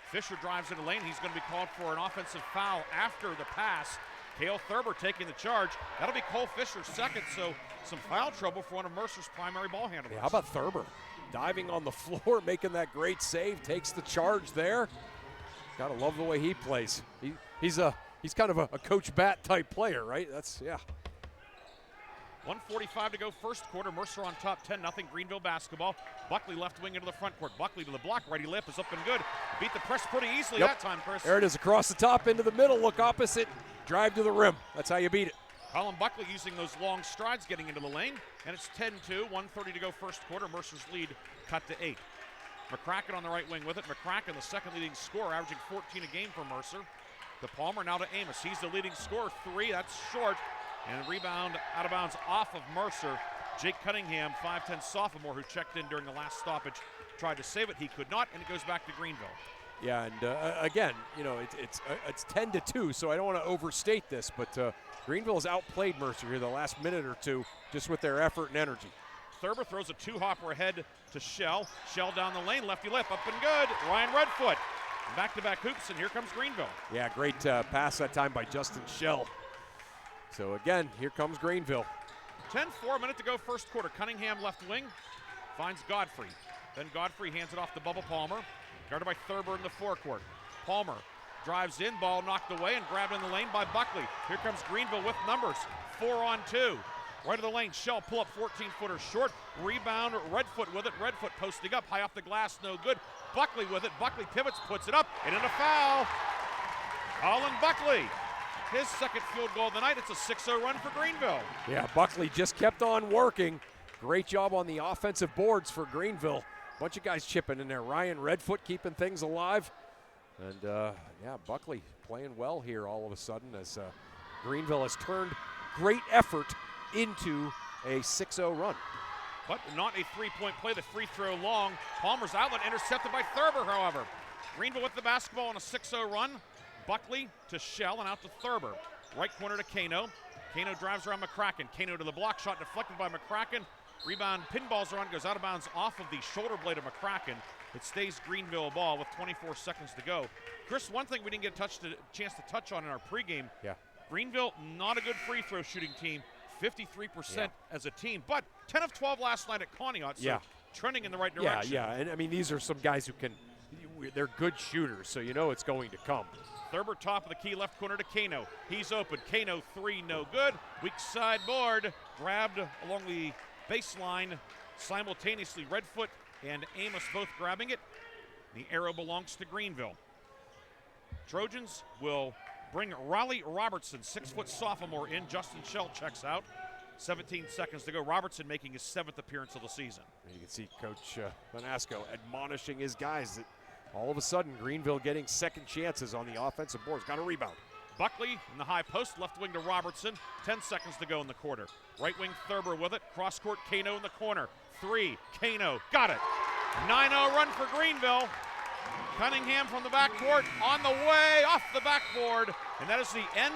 Fisher drives into the lane. He's going to be called for an offensive foul after the pass. Cale Thurber taking the charge. That'll be Cole Fisher's second, so some foul trouble for one of Mercer's primary ball handlers. Yeah, how about Thurber? Diving on the floor, making that great save, takes the charge there. Gotta love the way he plays. He's kind of a Coach Bat type player, right? That's, yeah. 1:45 to go first quarter. Mercer on top, 10-0 Greenville basketball. Buckley left wing into the front court. Buckley to the block. Righty lip is up and good. Beat the press pretty easily that time, Chris. There it is, across the top, into the middle. Look opposite. Drive to the rim. That's how you beat it. Colin Buckley using those long strides getting into the lane. And it's 10-2. 1:30 to go first quarter. Mercer's lead cut to 8. McCracken on the right wing with it. McCracken, the second leading scorer, averaging 14 a game for Mercer. To Palmer, now to Amos. He's the leading scorer. 3, that's short. And a rebound out of bounds off of Mercer. Jake Cunningham, 5'10 sophomore, who checked in during the last stoppage, tried to save it. He could not, and it goes back to Greenville. Yeah, and again, you know, it's 10-2, so I don't want to overstate this, but Greenville has outplayed Mercer here the last minute or two just with their effort and energy. Thurber throws a 2-hopper ahead to Shell. Shell down the lane, lefty lip, up and good. Ryan Redfoot. Back-to-back hoops, and here comes Greenville. Yeah, great pass that time by Justin Schell. So again, here comes Greenville. 10-4, minute to go, first quarter. Cunningham left wing, finds Godfrey. Then Godfrey hands it off to Bubba Palmer, guarded by Thurber in the forecourt. Palmer drives in, ball knocked away and grabbed in the lane by Buckley. Here comes Greenville with numbers, 4-on-2. Right of the lane, Shell pull up 14-footer short. Rebound, Redfoot with it. Redfoot posting up, high off the glass, no good. Buckley with it. Buckley pivots, puts it up, and in a foul. Colin Buckley, his second field goal of the night. It's a 6-0 run for Greenville. Yeah, Buckley just kept on working. Great job on the offensive boards for Greenville. Bunch of guys chipping in there. Ryan Redfoot keeping things alive. And yeah, Buckley playing well here all of a sudden as Greenville has turned great effort into a 6-0 run. But not a three-point play, the free throw long. Palmer's outlet intercepted by Thurber, however. Greenville with the basketball on a 6-0 run. Buckley to Shell and out to Thurber. Right corner to Kano. Kano drives around McCracken. Kano to the block shot deflected by McCracken. Rebound, pinballs around, goes out of bounds off of the shoulder blade of McCracken. It stays Greenville ball with 24 seconds to go. Chris, one thing we didn't get a chance to touch on in our pregame. Yeah. Greenville, not a good free throw shooting team. 53% as a team, but 10 of 12 last night at Conneaut, so trending in the right direction. Yeah, and I mean, these are some guys who they're good shooters, so you know it's going to come. Thurber top of the key, left corner to Kano. He's open. Kano 3, no good. Weak side board, grabbed along the baseline simultaneously. Redfoot and Amos both grabbing it. The arrow belongs to Greenville. Trojans will bring Raleigh Robertson, 6-foot sophomore, in. Justin Schell checks out. 17 seconds to go. Robertson making his 7th appearance of the season. You can see Coach Manasco admonishing his guys that all of a sudden Greenville getting second chances on the offensive boards. Got a rebound. Buckley in the high post, left wing to Robertson. 10 seconds to go in the quarter. Right wing Thurber with it. Cross court Kano in the corner. 3, Kano, got it. 9-0 run for Greenville. Cunningham from the backcourt on the way off the backboard, and that is the end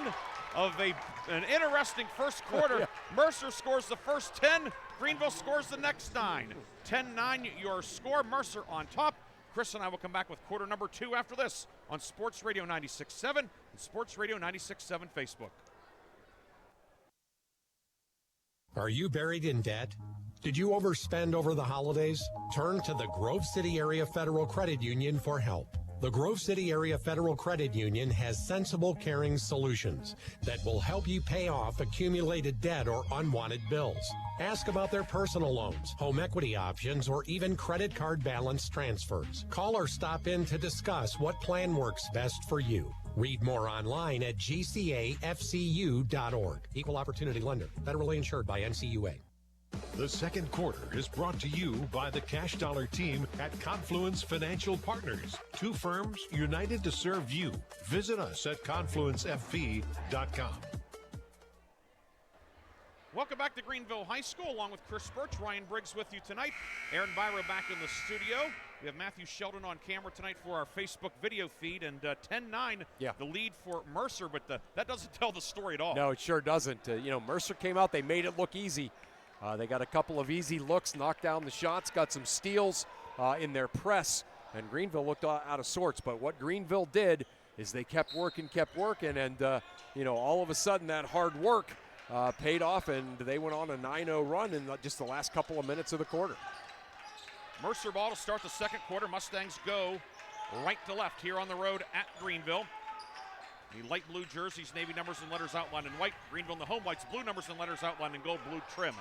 of an interesting first quarter. Mercer scores the first 10, Greenville scores the next 9. 10-9 your score, Mercer on top. Chris and I will come back with quarter number 2 after this on Sports Radio 96.7 and Sports Radio 96.7 Facebook. Are you buried in debt? Did you overspend over the holidays? Turn to the Grove City Area Federal Credit Union for help. The Grove City Area Federal Credit Union has sensible, caring solutions that will help you pay off accumulated debt or unwanted bills. Ask about their personal loans, home equity options, or even credit card balance transfers. Call or stop in to discuss what plan works best for you. Read more online at gcafcu.org. Equal Opportunity Lender. Federally insured by NCUA. The second quarter is brought to you by the Cash Dollar team at Confluence Financial Partners. 2 firms united to serve you. Visit us at confluencefp.com. Welcome back to Greenville High School, along with Chris Burtch, Ryan Briggs with you tonight. Aaron Byra back in the studio. We have Matthew Sheldon on camera tonight for our Facebook video feed, and 10-9, the lead for Mercer, but that doesn't tell the story at all. No, it sure doesn't. Mercer came out, they made it look easy. They got a couple of easy looks, knocked down the shots, got some steals in their press, and Greenville looked out of sorts. But what Greenville did is they kept working, and all of a sudden that hard work paid off, and they went on a 9-0 run in just the last couple of minutes of the quarter. Mercer ball to start the second quarter. Mustangs go right to left here on the road at Greenville. The light blue jerseys, navy numbers and letters outlined in white. Greenville in the home whites, blue numbers and letters outlined in gold, blue trim.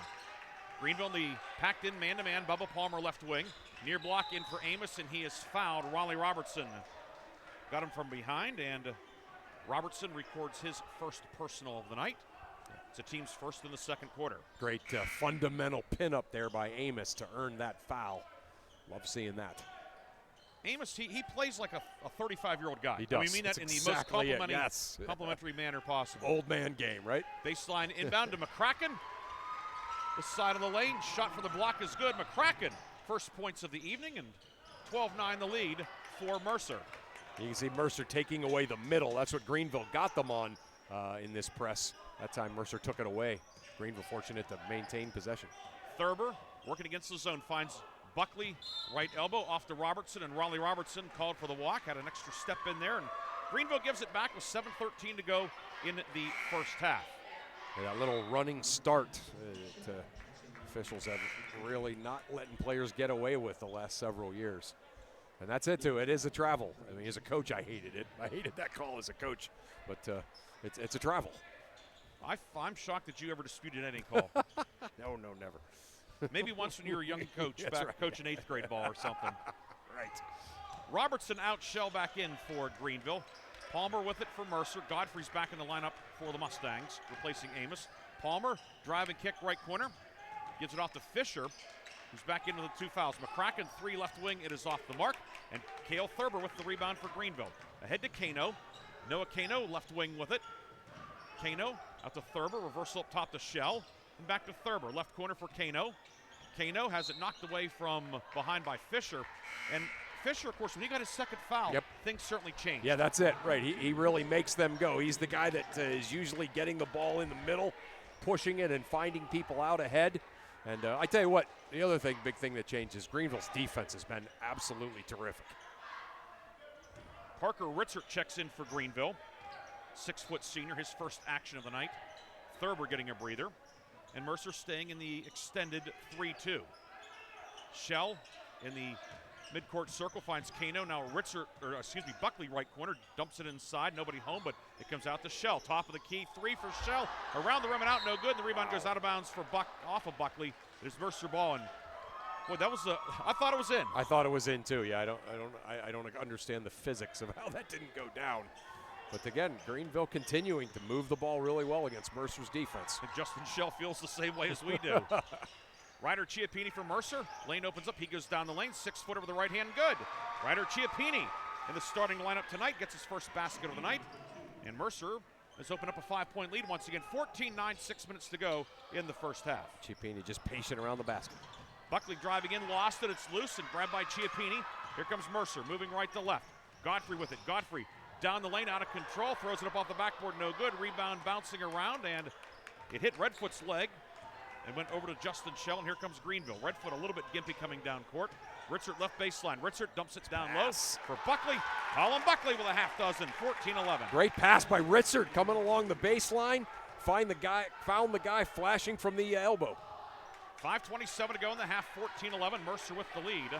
Greenville in the packed-in man-to-man. Bubba Palmer left wing. Near block in for Amos, and he is fouled. Raleigh Robertson got him from behind, and Robertson records his first personal of the night. It's the team's first in the second quarter. Great fundamental pin up there by Amos to earn that foul. Love seeing that. Amos, he plays like a 35-year-old guy. He does. We mean that in the most complimentary manner possible. Old man game, right? Baseline inbound to McCracken. This side of the lane, shot for the block is good. McCracken, first points of the evening, and 12-9 the lead for Mercer. You can see Mercer taking away the middle. That's what Greenville got them on in this press. That time Mercer took it away. Greenville fortunate to maintain possession. Thurber working against the zone, finds Buckley, right elbow off to Robertson, and Raleigh Robertson called for the walk, had an extra step in there, and Greenville gives it back with 7:13 to go in the first half. Yeah, that little running start officials have really not letting players get away with the last several years. And that's it, too. It is a travel. I mean, as a coach, I hated it. I hated that call as a coach, but it's a travel. I'm shocked that you ever disputed any call. No, never. Maybe once when you were a young coach, coaching 8th grade ball or something. Right. Robertson out, Shell back in for Greenville. Palmer with it for Mercer. Godfrey's back in the lineup for the Mustangs, replacing Amos. Palmer, drive and kick right corner. Gives it off to Fisher, who's back into the 2 fouls. McCracken, 3 left wing. It is off the mark. And Cale Thurber with the rebound for Greenville. Ahead to Kano. Noah Kano, left wing with it. Kano out to Thurber. Reversal up top to Shell. And back to Thurber. Left corner for Kano. Kano has it knocked away from behind by Fisher. And Fisher, of course, when he got his second foul, things certainly changed. Yeah, that's it. Right. He really makes them go. He's the guy that is usually getting the ball in the middle, pushing it and finding people out ahead. And I tell you what, the other big thing that changes, Greenville's defense has been absolutely terrific. Parker Ritzert checks in for Greenville. 6-foot senior, his first action of the night. Thurber getting a breather. And Mercer staying in the extended 3-2. Shell in the midcourt circle finds Kano. Now Buckley right corner, dumps it inside. Nobody home, but it comes out to Shell. Top of the key, 3 for Shell. Around the rim and out, no good. And the rebound goes out of bounds for off of Buckley. It is Mercer ball, and boy, that was I thought it was in. I thought it was in too. Yeah, I don't understand the physics of how that didn't go down. But again, Greenville continuing to move the ball really well against Mercer's defense. And Justin Shell feels the same way as we do. Ryder Chiappini for Mercer. Lane opens up. He goes down the lane. 6-footer with the right hand. Good. Ryder Chiappini in the starting lineup tonight gets his first basket of the night. And Mercer has opened up a 5-point lead once again. 14-9, 6 minutes to go in the first half. Chiappini just patient around the basket. Buckley driving in, lost it. It's loose and grabbed by Chiappini. Here comes Mercer moving right to left. Godfrey with it. Godfrey down the lane, out of control. Throws it up off the backboard. No good. Rebound bouncing around, and it hit Redfoot's leg and went over to Justin Shell, and here comes Greenville. Redfoot a little bit gimpy coming down court. Ritzert left baseline. Ritzert dumps it down low for Buckley. Colin Buckley with a half dozen, 14-11. Great pass by Ritzert coming along the baseline. Found the guy flashing from the elbow. 5:27 to go in the half, 14-11. Mercer with the lead.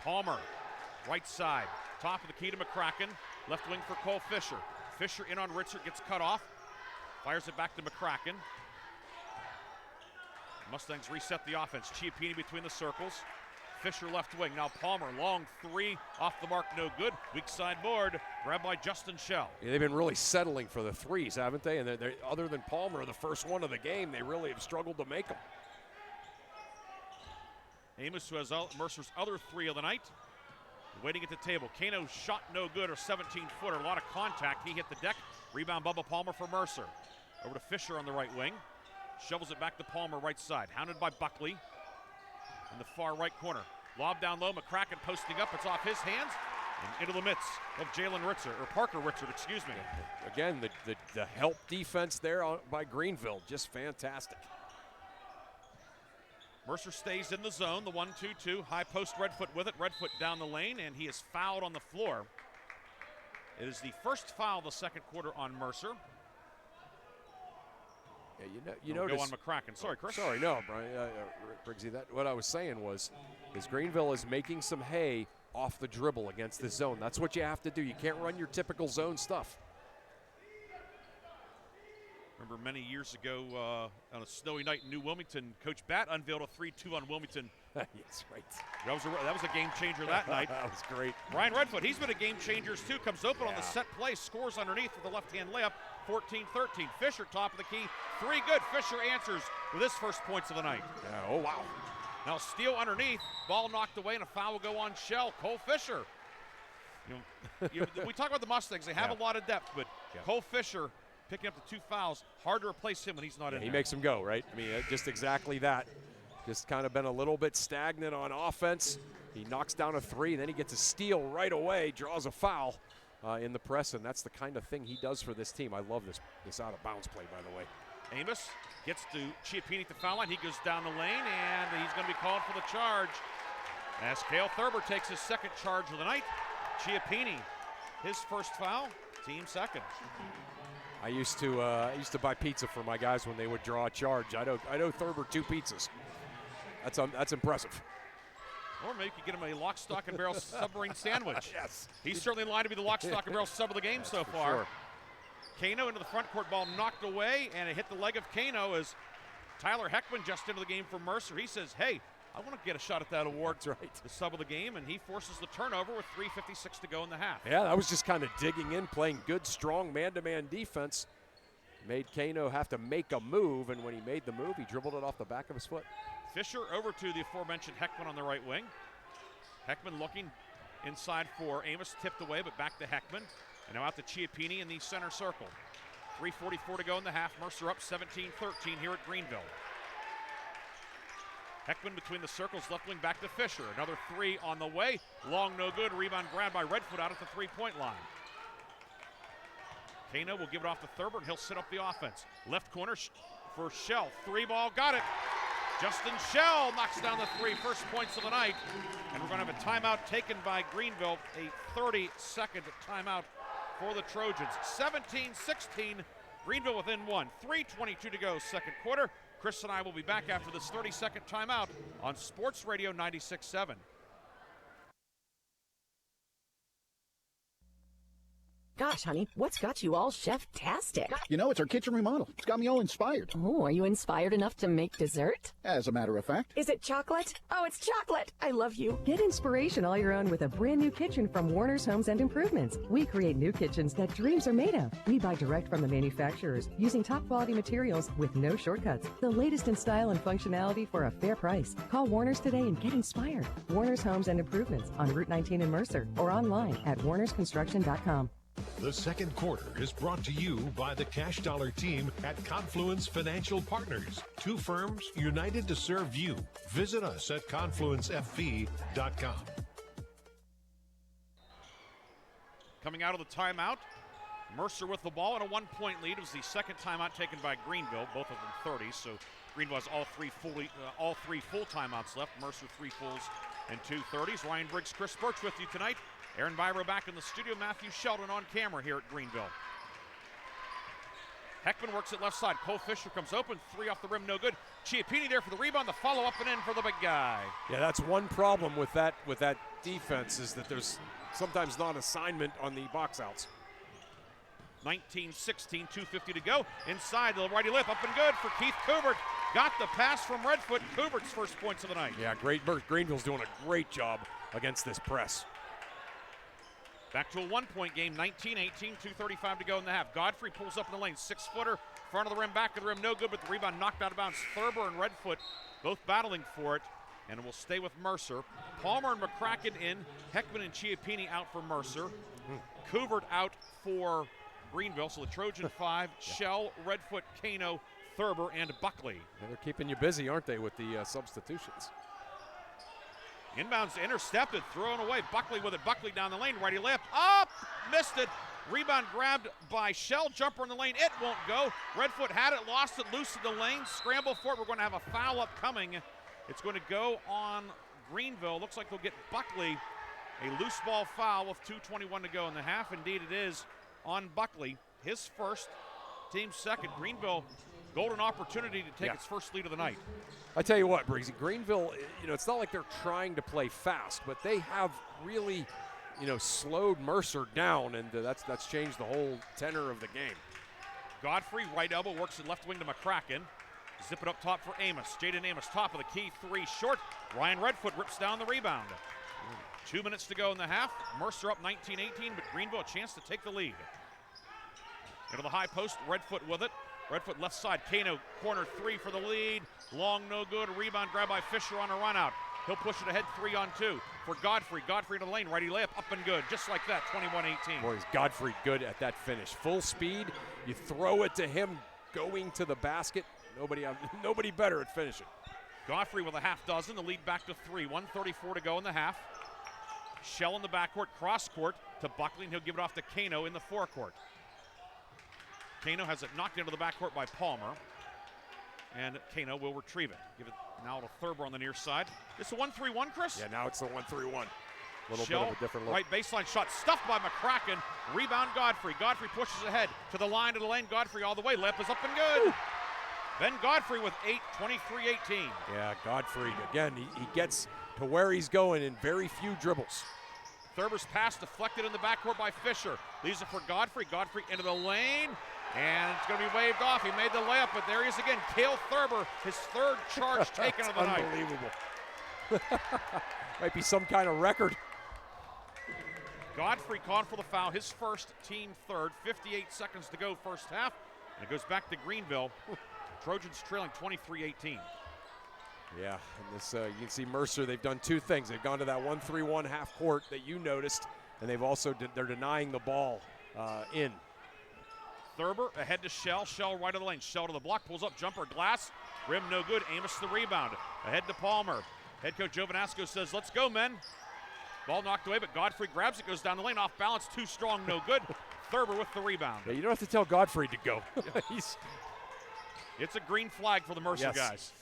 Palmer, right side. Top of the key to McCracken. Left wing for Cole Fisher. Fisher in on Ritzert, gets cut off. Fires it back to McCracken. Mustangs reset the offense. Chiappini between the circles. Fisher left wing. Now Palmer, long 3 off the mark, no good. Weak side board, grabbed by Justin Shell. Yeah, they've been really settling for the threes, haven't they? And they're, other than Palmer, the first one of the game, they really have struggled to make them. Amos, who has Mercer's other 3 of the night, waiting at the table. Kano's shot no good, or 17-footer. A lot of contact. He hit the deck. Rebound Bubba Palmer for Mercer. Over to Fisher on the right wing. Shovels it back to Palmer right side. Hounded by Buckley in the far right corner. Lob down low. McCracken posting up. It's off his hands and into the midst of Parker Ritzert, excuse me. Again, the help defense there by Greenville, just fantastic. Mercer stays in the zone, the 1-2-2. High post, Redfoot with it. Redfoot down the lane, and he is fouled on the floor. It is the first foul of the second quarter on Mercer. Yeah, you notice. Go on McCracken. Sorry, Chris. Sorry, no, Brian, Briggsy. What I was saying was Greenville is making some hay off the dribble against the zone. That's what you have to do. You can't run your typical zone stuff. Remember many years ago on a snowy night in New Wilmington, Coach Batt unveiled a 3-2 on Wilmington. That's right. That was a game changer that night. That was great. Ryan Redfoot, he's been a game changer too. Comes open on the set play, scores underneath with a left-hand layup, 14-13. Fisher, top of the key, 3 good. Fisher answers with his first points of the night. Yeah, oh, wow. Now steal underneath, ball knocked away, and a foul will go on Shell. Cole Fisher. We talk about the Mustangs. They have a lot of depth, but Cole Fisher picking up the 2 fouls. Hard to replace him when he's not in there. He makes them go, right? I mean, just exactly that. Just kind of been a little bit stagnant on offense. He knocks down a 3, and then he gets a steal right away, draws a foul in the press, and that's the kind of thing he does for this team. I love this out-of-bounds play, by the way. Amos gets to Chiappini at the foul line. He goes down the lane, and he's going to be called for the charge as Cale Thurber takes his second charge of the night. Chiappini, his first foul, team second. I used to buy pizza for my guys when they would draw a charge. I know Thurber 2 pizzas. That's impressive. Or maybe you could get him a lock, stock, and barrel submarine sandwich. Yes. He's certainly in line to be the lock, stock, and barrel sub of the game so far. Sure. Kano into the front court, ball knocked away, and it hit the leg of Kano as Tyler Heckman just into the game for Mercer. He says, hey, I want to get a shot at that award. That's right. The sub of the game, and he forces the turnover with 3:56 to go in the half. Yeah, I was just kind of digging in, playing good, strong man-to-man defense. Made Kano have to make a move, and when he made the move, he dribbled it off the back of his foot. Fisher over to the aforementioned Heckman on the right wing. Heckman looking inside for Amos, tipped away, but back to Heckman. And now out to Chiappini in the center circle. 3:44 to go in the half. Mercer up 17-13 here at Greenville. Heckman between the circles, left wing back to Fisher. Another 3 on the way. Long, no good. Rebound grabbed by Redfoot out at the three-point line. Kano will give it off to Thurber, and he'll set up the offense. Left corner for Shell. 3-ball, got it. Justin Shell knocks down the 3, first points of the night. And we're going to have a timeout taken by Greenville, a 30-second timeout for the Trojans. 17-16, Greenville within 1. 3:22 to go, second quarter. Chris and I will be back after this 30-second timeout on Sports Radio 96.7. Gosh, honey, what's got you all chef-tastic? You know, it's our kitchen remodel. It's got me all inspired. Oh, are you inspired enough to make dessert? As a matter of fact. Is it chocolate? Oh, it's chocolate! I love you. Get inspiration all your own with a brand new kitchen from Warner's Homes and Improvements. We create new kitchens that dreams are made of. We buy direct from the manufacturers using top quality materials with no shortcuts. The latest in style and functionality for a fair price. Call Warner's today and get inspired. Warner's Homes and Improvements on Route 19 in Mercer or online at warnersconstruction.com. The second quarter is brought to you by the Cash Dollar team at Confluence Financial Partners. 2 firms united to serve you. Visit us at confluencefv.com. Coming out of the timeout, Mercer with the ball and a 1-point lead. It was the second timeout taken by Greenville, both of them 30. So Greenville has all three full timeouts left. Mercer 3 fulls and 2 30s. Ryan Briggs, Chris Burtch with you tonight. Aaron Byro back in the studio. Matthew Sheldon on camera here at Greenville. Heckman works it left side. Cole Fisher comes open. 3 off the rim, no good. Chiappini there for the rebound. The follow up and in for the big guy. Yeah, that's one problem with that defense is that there's sometimes not assignment on the box outs. 19-16, 2:50 to go. Inside, the righty lip, up and good for Keith Kubert. Got the pass from Redfoot. Kubert's first points of the night. Yeah, great. Greenville's doing a great job against this press. Back to a 1-point game, 19-18, 2:35 to go in the half. Godfrey pulls up in the lane, 6-footer, front of the rim, back of the rim, no good, but the rebound knocked out of bounds. Thurber and Redfoot both battling for it, and will stay with Mercer. Palmer and McCracken in, Heckman and Chiappini out for Mercer. Kubert out for Greenville, so the Trojan 5, Shell, Redfoot, Kano, Thurber, and Buckley. Yeah, they're keeping you busy, aren't they, with the substitutions? Inbounds intercepted, thrown away. Buckley with it. Buckley down the lane. Righty left. Up! Missed it. Rebound grabbed by Shell. Jumper in the lane. It won't go. Redfoot had it, lost it, loose in the lane. Scramble for it. We're going to have a foul upcoming. It's going to go on Greenville. Looks like they'll get Buckley a loose ball foul with 2:21 to go in the half. Indeed, it is on Buckley. His first, team second. Greenville, golden opportunity to take its first lead of the night. I tell you what, Briggsy, Greenville, it's not like they're trying to play fast, but they have really, slowed Mercer down, and that's changed the whole tenor of the game. Godfrey, right elbow, works it left wing to McCracken. Zip it up top for Amos. Jaden Amos, top of the key, 3 short. Ryan Redfoot rips down the rebound. 2 minutes to go in the half. Mercer up 19-18, but Greenville a chance to take the lead. Into the high post, Redfoot with it. Redfoot left side, Kano, corner 3 for the lead. Long, no good. Rebound grab by Fisher on a run out. He'll push it ahead 3-on-2 for Godfrey. Godfrey to the lane, righty layup, up and good. Just like that, 21-18. Boy, is Godfrey good at that finish. Full speed, you throw it to him going to the basket. Nobody better at finishing. Godfrey with a half dozen, the lead back to 3. 1:34 to go in the half. Shell in the backcourt, cross court to Buckley, and he'll give it off to Kano in the forecourt. Kano has it knocked into the backcourt by Palmer. and Kano will retrieve it. Give it now to Thurber on the near side. It's a 1-3-1, Chris? Yeah, now it's the 1-3-1. Little Shell, bit of a different look. Right baseline shot stuffed by McCracken. Rebound Godfrey. Godfrey pushes ahead to the line of the lane. Godfrey all the way. Layup is up and good. Ben Godfrey with 8, 23-18. Yeah, Godfrey, again, he gets to where he's going in very few dribbles. Thurber's pass deflected in the backcourt by Fisher. Leaves it for Godfrey. Godfrey into the lane. And it's going to be waved off. He made the layup, but there he is again. Cale Thurber, his third charge taken of the night. Unbelievable. Might be some kind of record. Godfrey called for the foul, his first, team third. 58 seconds to go first half. And it goes back to Greenville. Trojans trailing 23-18. Yeah, and this you can see Mercer, they've done two things. They've gone to that 1-3-1 half court that you noticed, and they've also they're denying the ball in. Thurber ahead to Shell. Shell right of the lane. Shell to the block, pulls up, jumper, glass. Rim no good. Amos the rebound. Ahead to Palmer. Head coach Joe Vanasco says, let's go, men. Ball knocked away, but Godfrey grabs it, goes down the lane, off balance, too strong, no good. Thurber with the rebound. Yeah, you don't have to tell Godfrey to go. It's a green flag for the Mercer guys.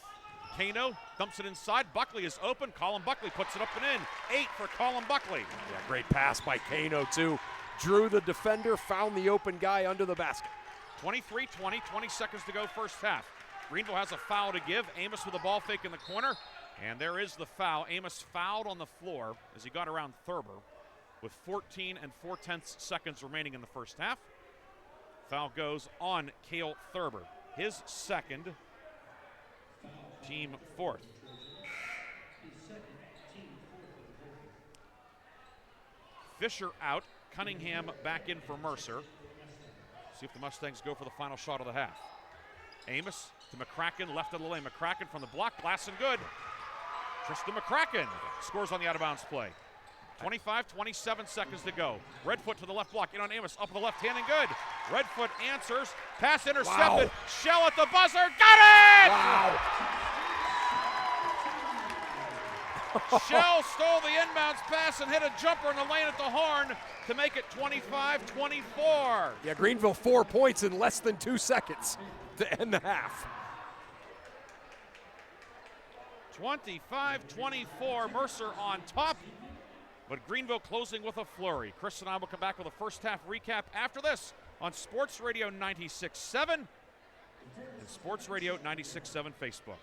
Kano dumps it inside. Buckley is open. Colin Buckley puts it up and in. 8 for Colin Buckley. Yeah, great pass by Kano, too. Drew the defender, found the open guy under the basket. 23-20, 20 seconds to go first half. Greenville has a foul to give. Amos with a ball fake in the corner. And there is the foul. Amos fouled on the floor as he got around Thurber with 14 4/10 seconds remaining in the first half. Foul goes on Cale Thurber. His second, team fourth. Fisher out. Cunningham back in for Mercer. See if the Mustangs go for the final shot of the half. Amos to McCracken, left of the lane. McCracken from the block, glass and good. Tristan McCracken scores on the out-of-bounds play. 27 seconds to go. Redfoot to the left block, in on Amos, up with the left hand and good. Redfoot answers, pass intercepted. Wow. Shell at the buzzer, got it! Wow. Shell stole the inbounds pass and hit a jumper in the lane at the horn to make it 25-24. Yeah, Greenville 4 points in less than 2 seconds to end the half. 25-24, Mercer on top, but Greenville closing with a flurry. Chris and I will come back with a first half recap after this on Sports Radio 96.7 and Sports Radio 96.7 Facebook.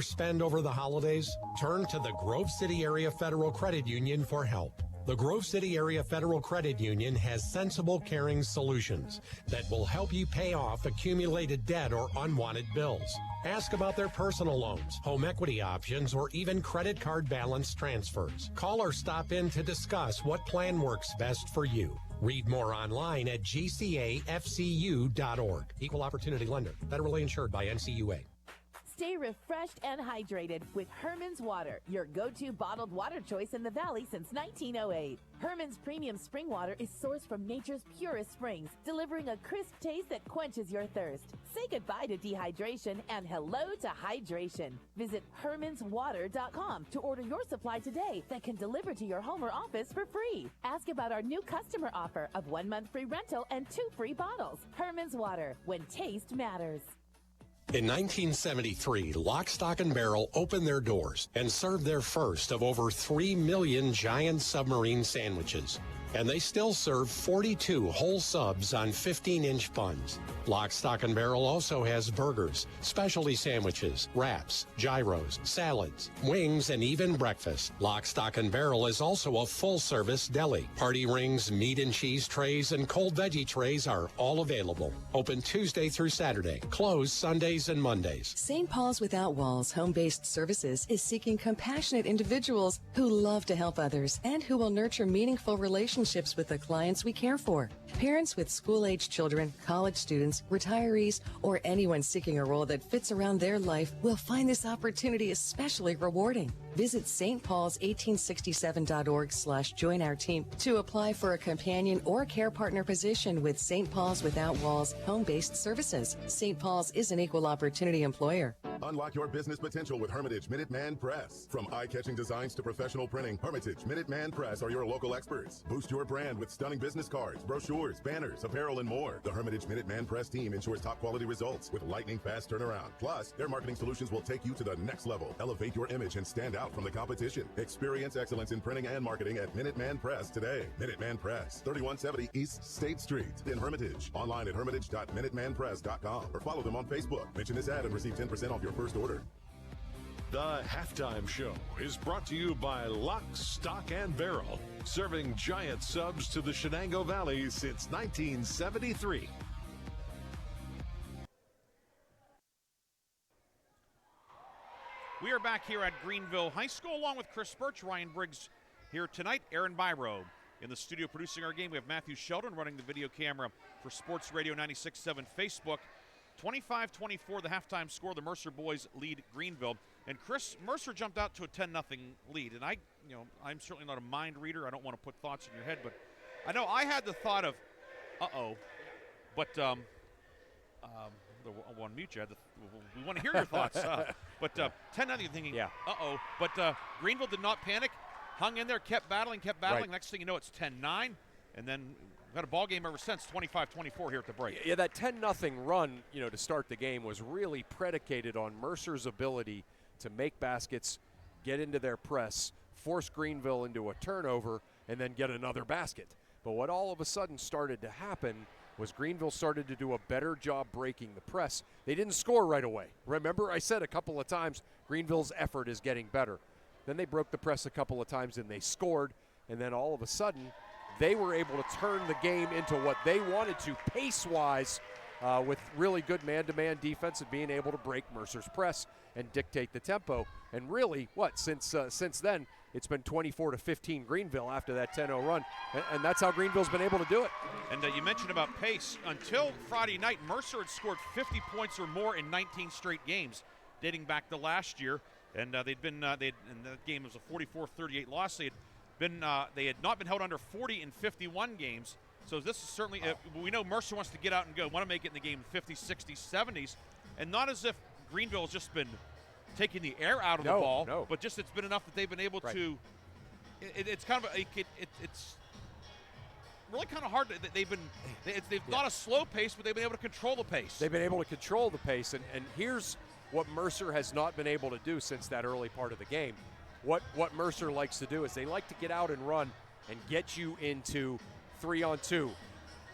Spend over the holidays? Turn to the Grove City Area Federal Credit Union for help. The Grove City Area Federal Credit Union has sensible, caring solutions that will help you pay off accumulated debt or unwanted bills. Ask about their personal loans, home equity options, or even credit card balance transfers. Call or stop in to discuss what plan works best for you. Read more online at gcafcu.org. Equal Opportunity Lender. Federally insured by NCUA. Stay refreshed and hydrated with Herman's Water, your go-to bottled water choice in the Valley since 1908. Herman's premium spring water is sourced from nature's purest springs, delivering a crisp taste that quenches your thirst. Say goodbye to dehydration and hello to hydration. Visit hermanswater.com to order your supply today that can deliver to your home or office for free. Ask about our new customer offer of 1 month free rental and 2 free bottles. Herman's Water, when taste matters. In 1973, Lock, Stock, and Barrel opened their doors and served their first of over 3 million giant submarine sandwiches. And they still serve 42 whole subs on 15-inch buns. Lock, Stock, and Barrel also has burgers, specialty sandwiches, wraps, gyros, salads, wings, and even breakfast. Lock, Stock, and Barrel is also a full-service deli. Party rings, meat and cheese trays, and cold veggie trays are all available. Open Tuesday through Saturday. Closed Sundays and Mondays. St. Paul's Without Walls Home-Based Services is seeking compassionate individuals who love to help others and who will nurture meaningful relationships with the clients we care for. Parents with school-age children, college students, retirees, or anyone seeking a role that fits around their life will find this opportunity especially rewarding. Visit stpaul's1867.org/join our team to apply for a companion or care partner position with St. Paul's Without Walls Home-Based Services. St. Paul's is an equal opportunity employer. Unlock your business potential with Hermitage Minuteman Press. From eye-catching designs to professional printing, Hermitage Minuteman Press are your local experts. Boost your brand with stunning business cards, brochures, banners, apparel, and more. The Hermitage Minuteman Press team ensures top-quality results with lightning-fast turnaround. Plus, their marketing solutions will take you to the next level. Elevate your image and stand out from the competition. Experience excellence in printing and marketing at Minuteman Press today. Minuteman Press, 3170 East State Street in Hermitage. Online at hermitage.minutemanpress.com or follow them on Facebook. Mention this ad and receive 10% off your first order. The Halftime Show is brought to you by Lock, Stock, and Barrel, serving giant subs to the Shenango Valley since 1973. We are back here at Greenville High School along with Chris Burtch, Ryan Briggs here tonight, Aaron Byro in the studio producing our game. We have Matthew Sheldon running the video camera for Sports Radio 96.7 Facebook. 25-24, the halftime score. The Mercer boys lead Greenville. And Chris, Mercer jumped out to a 10-0 lead. And I'm certainly not a mind reader. I don't want to put thoughts in your head, but I know I had the thought of, but I want to mute you. We want to hear your thoughts. But 10-0, you're thinking, But Greenville did not panic, hung in there, kept battling. Right. Next thing you know, it's 10-9, and then we've had a ball game ever since, 25-24 here at the break. Yeah, that 10-0 run, to start the game was really predicated on Mercer's ability to make baskets, get into their press, force Greenville into a turnover, and then get another basket. But what all of a sudden started to happen was Greenville started to do a better job breaking the press. They didn't score right away. Remember, I said a couple of times, Greenville's effort is getting better. Then they broke the press a couple of times and they scored, and then all of a sudden, they were able to turn the game into what they wanted to pace-wise with really good man-to-man defense and being able to break Mercer's press and dictate the tempo. And really, since then, it's been 24-15 Greenville after that 10-0 run, and that's how Greenville's been able to do it. And you mentioned about pace. Until Friday night, Mercer had scored 50 points or more in 19 straight games, dating back to last year. And and that game was a 44-38 loss. They had not been held under 40 in 51 games. So this is certainly, we know Mercer wants to get out and go, want to make it in the game in 50s, 60s, 70s, and not as if Greenville has just been taking the air out of the ball, but just it's been enough that they've been able to. It's kind of it's really kind of hard. They've not a slow pace, but they've been able to control the pace. They've been able to control the pace, and here's what Mercer has not been able to do since that early part of the game. What Mercer likes to do is they like to get out and run and get you into 3-on-2,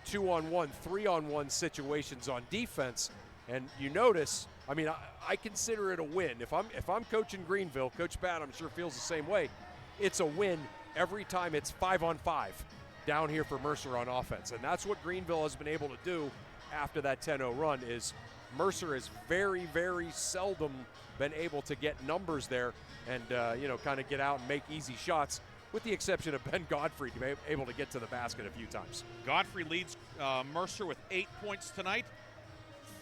2-on-1, 3-on-1 situations on defense. And you notice, I consider it a win. If I'm coaching Greenville, Coach Pat, I'm sure feels the same way. It's a win every time it's 5-on-5 down here for Mercer on offense. And that's what Greenville has been able to do after that 10-0 run is Mercer has very, very seldom been able to get numbers there and, kind of get out and make easy shots, with the exception of Ben Godfrey, to be able to get to the basket a few times. Godfrey leads Mercer with 8 points tonight,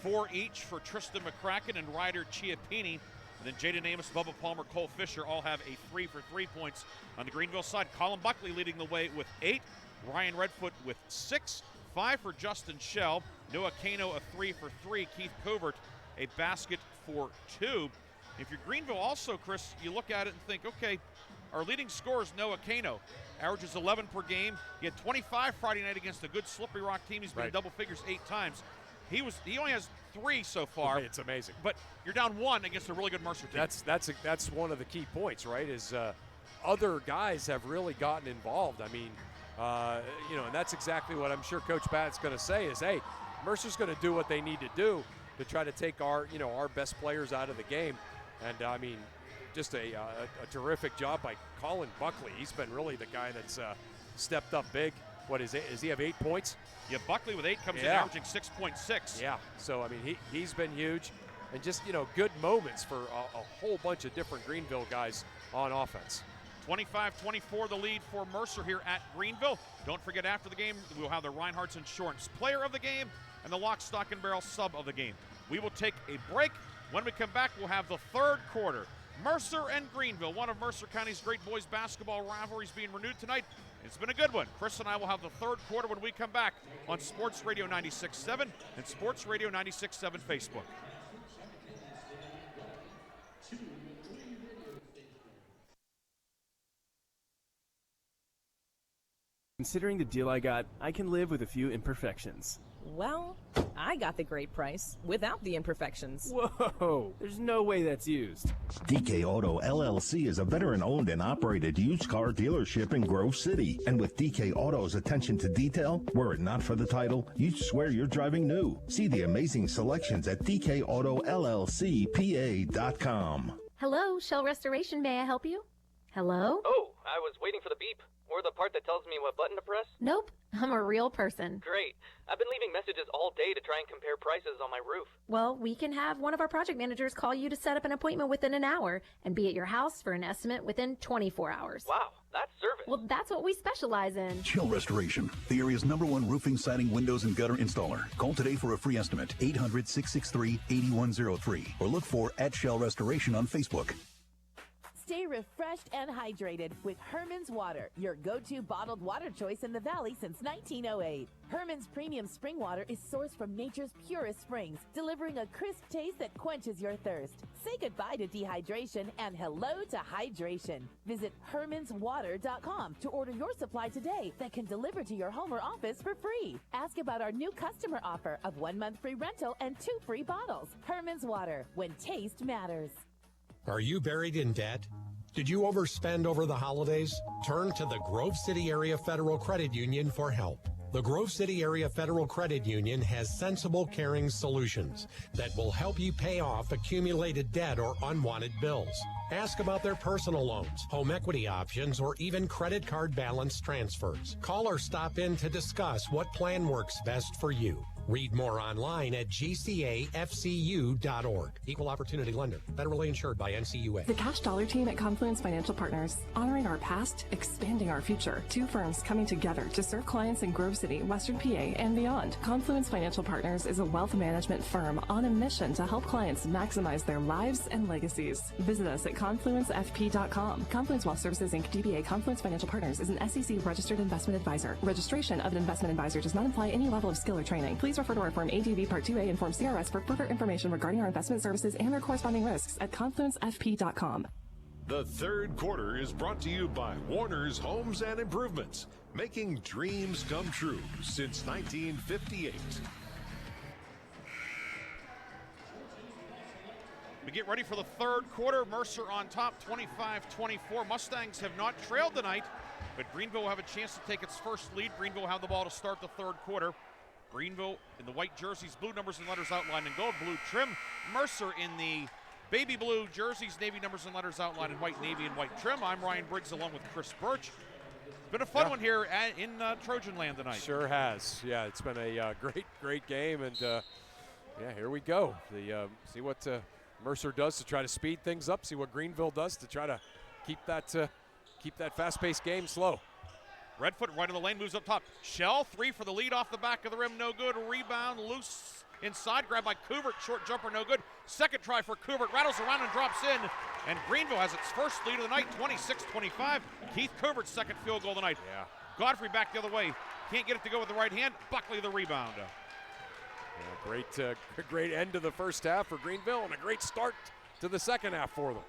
4 each for Tristan McCracken and Ryder Chiappini. And then Jaden Amos, Bubba Palmer, Cole Fisher all have a 3 for 3 points on the Greenville side. Colin Buckley leading the way with 8. Ryan Redfoot with 6. 5 for Justin Shell. Noah Kano a 3 for 3. Keith Covert a basket for 2. If you're Greenville also, Chris, you look at it and think, okay, our leading scorer is Noah Kano. Averages 11 per game. He had 25 Friday night against a good Slippery Rock team. He's been in double figures 8 times. He only has 3 so far. It's amazing. But you're down 1 against a really good Mercer team. That's one of the key points, right? Is other guys have really gotten involved. And that's exactly what I'm sure Coach Pat's going to say is, hey, Mercer's going to do what they need to do to try to take our best players out of the game. And just a terrific job by Colin Buckley. He's been really the guy that's stepped up big. What is it? Does he have 8 points? Yeah, Buckley with 8 comes in averaging 6.6. Yeah, so he's been huge, and just good moments for a whole bunch of different Greenville guys on offense. 25-24 the lead for Mercer here at Greenville. Don't forget, after the game, we'll have the Reinhardt's Insurance Player of the Game and the Lock, Stock, and Barrel Sub of the Game. We will take a break. When we come back, we'll have the third quarter. Mercer and Greenville, one of Mercer County's great boys basketball rivalries being renewed tonight. It's been a good one. Chris and I will have the third quarter when we come back on Sports Radio 96.7 and Sports Radio 96.7 Facebook. Considering the deal I got, I can live with a few imperfections. Well, I got the great price without the imperfections. Whoa, there's no way that's used. DK Auto LLC is a veteran-owned and operated used car dealership in Grove City. And with DK Auto's attention to detail, were it not for the title, you'd swear you're driving new. See the amazing selections at DKAutoLLCPA.com. Hello, Shell Restoration. May I help you? Hello? Oh, I was waiting for the beep. Or the part that tells me what button to press? Nope, I'm a real person. Great. I've been leaving messages all day to try and compare prices on my roof. Well, we can have one of our project managers call you to set up an appointment within an hour and be at your house for an estimate within 24 hours. Wow, that's service. Well, that's what we specialize in. Shell Restoration, the area's #1 roofing, siding, windows, and gutter installer. Call today for a free estimate, 800-663-8103, or look for @Shell Restoration on Facebook. Stay refreshed and hydrated with Herman's Water, your go-to bottled water choice in the Valley since 1908. Herman's premium spring water is sourced from nature's purest springs, delivering a crisp taste that quenches your thirst. Say goodbye to dehydration and hello to hydration. Visit hermanswater.com to order your supply today that can deliver to your home or office for free. Ask about our new customer offer of 1 month free rental and 2 free bottles. Herman's Water, when taste matters. Are you buried in debt? Did you overspend over the holidays? Turn to the Grove City Area Federal Credit Union for help. The Grove City Area Federal Credit Union has sensible, caring solutions that will help you pay off accumulated debt or unwanted bills. Ask about their personal loans, home equity options, or even credit card balance transfers. Call or stop in to discuss what plan works best for you. Read more online at gcafcu.org. Equal Opportunity Lender. Federally insured by NCUA. The Cash Dollar team at Confluence Financial Partners. Honoring our past, expanding our future. 2 firms coming together to serve clients in Grove City, Western PA, and beyond. Confluence Financial Partners is a wealth management firm on a mission to help clients maximize their lives and legacies. Visit us at confluencefp.com. Confluence Wealth Services, Inc., DBA Confluence Financial Partners is an SEC registered investment advisor. Registration of an investment advisor does not imply any level of skill or training. Please refer to our Form ADV Part 2A and Form CRS for further information regarding our investment services and their corresponding risks at confluencefp.com. The third quarter is brought to you by Warner's Homes and Improvements, making dreams come true since 1958. We get ready for the third quarter. Mercer on top, 25-24. Mustangs have not trailed tonight, but Greenville will have a chance to take its first lead. Greenville will have the ball to start the third quarter. Greenville in the white jerseys, blue numbers and letters outlined in gold, blue trim. Mercer in the baby blue jerseys, navy numbers and letters outlined in white, navy, and white trim. I'm Ryan Briggs along with Chris Burtch. It's been a fun one here in Trojan Land tonight. Sure has. Yeah, it's been a great game, and yeah, here we go. See what Mercer does to try to speed things up. See what Greenville does to try to keep that fast-paced game slow. Redfoot right of the lane, moves up top. Shell, 3 for the lead off the back of the rim, no good. Rebound, loose inside, grabbed by Couvert, short jumper, no good. Second try for Couvert, rattles around and drops in. And Greenville has its first lead of the night, 26-25. Keith Couvert's second field goal of the night. Yeah. Godfrey back the other way. Can't get it to go with the right hand. Buckley the rebound. Yeah, great end to the first half for Greenville and a great start to the second half for them.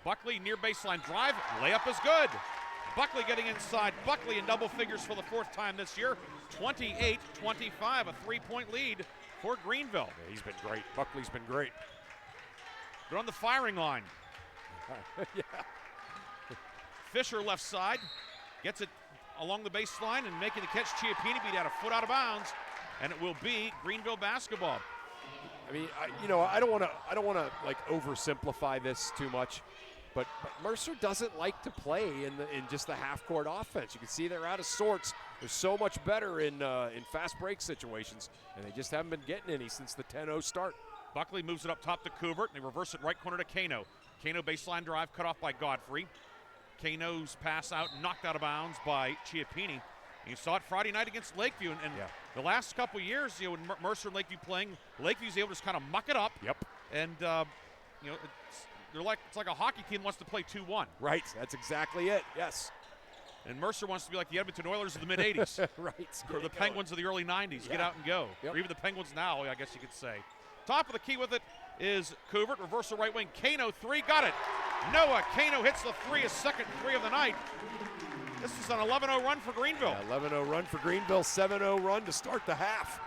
Buckley near baseline drive, layup is good. Buckley getting inside. Buckley in double figures for the 4th time this year. 28-25, a 3-point lead for Greenville. Yeah, he's been great. Buckley's been great. They're on the firing line. Yeah. Fisher left side, gets it along the baseline and making the catch. Chiappini beat out a foot out of bounds, and it will be Greenville basketball. I mean, I don't want to like oversimplify this too much. But Mercer doesn't like to play in just the half-court offense. You can see they're out of sorts. They're so much better in fast break situations, and they just haven't been getting any since the 10-0 start. Buckley moves it up top to Couvert, and they reverse it right corner to Kano. Kano baseline drive cut off by Godfrey. Kano's pass out, knocked out of bounds by Chiappini. You saw it Friday night against Lakeview, and the last couple of years, when Mercer and Lakeview playing, Lakeview's able to just kind of muck it up. Yep. And it's like a hockey team wants to play 2-1. Right, that's exactly it, yes. And Mercer wants to be like the Edmonton Oilers of the mid-'80s. Right. Or the Penguins of the early 90s, get out and go. Yep. Or even the Penguins now, I guess you could say. Top of the key with it is Couvert, reversal right wing. Kano 3, got it. Noah Kano hits the 3, his second 3 of the night. This is an 11-0 run for Greenville. Yeah, 11-0 run for Greenville, 7-0 run to start the half.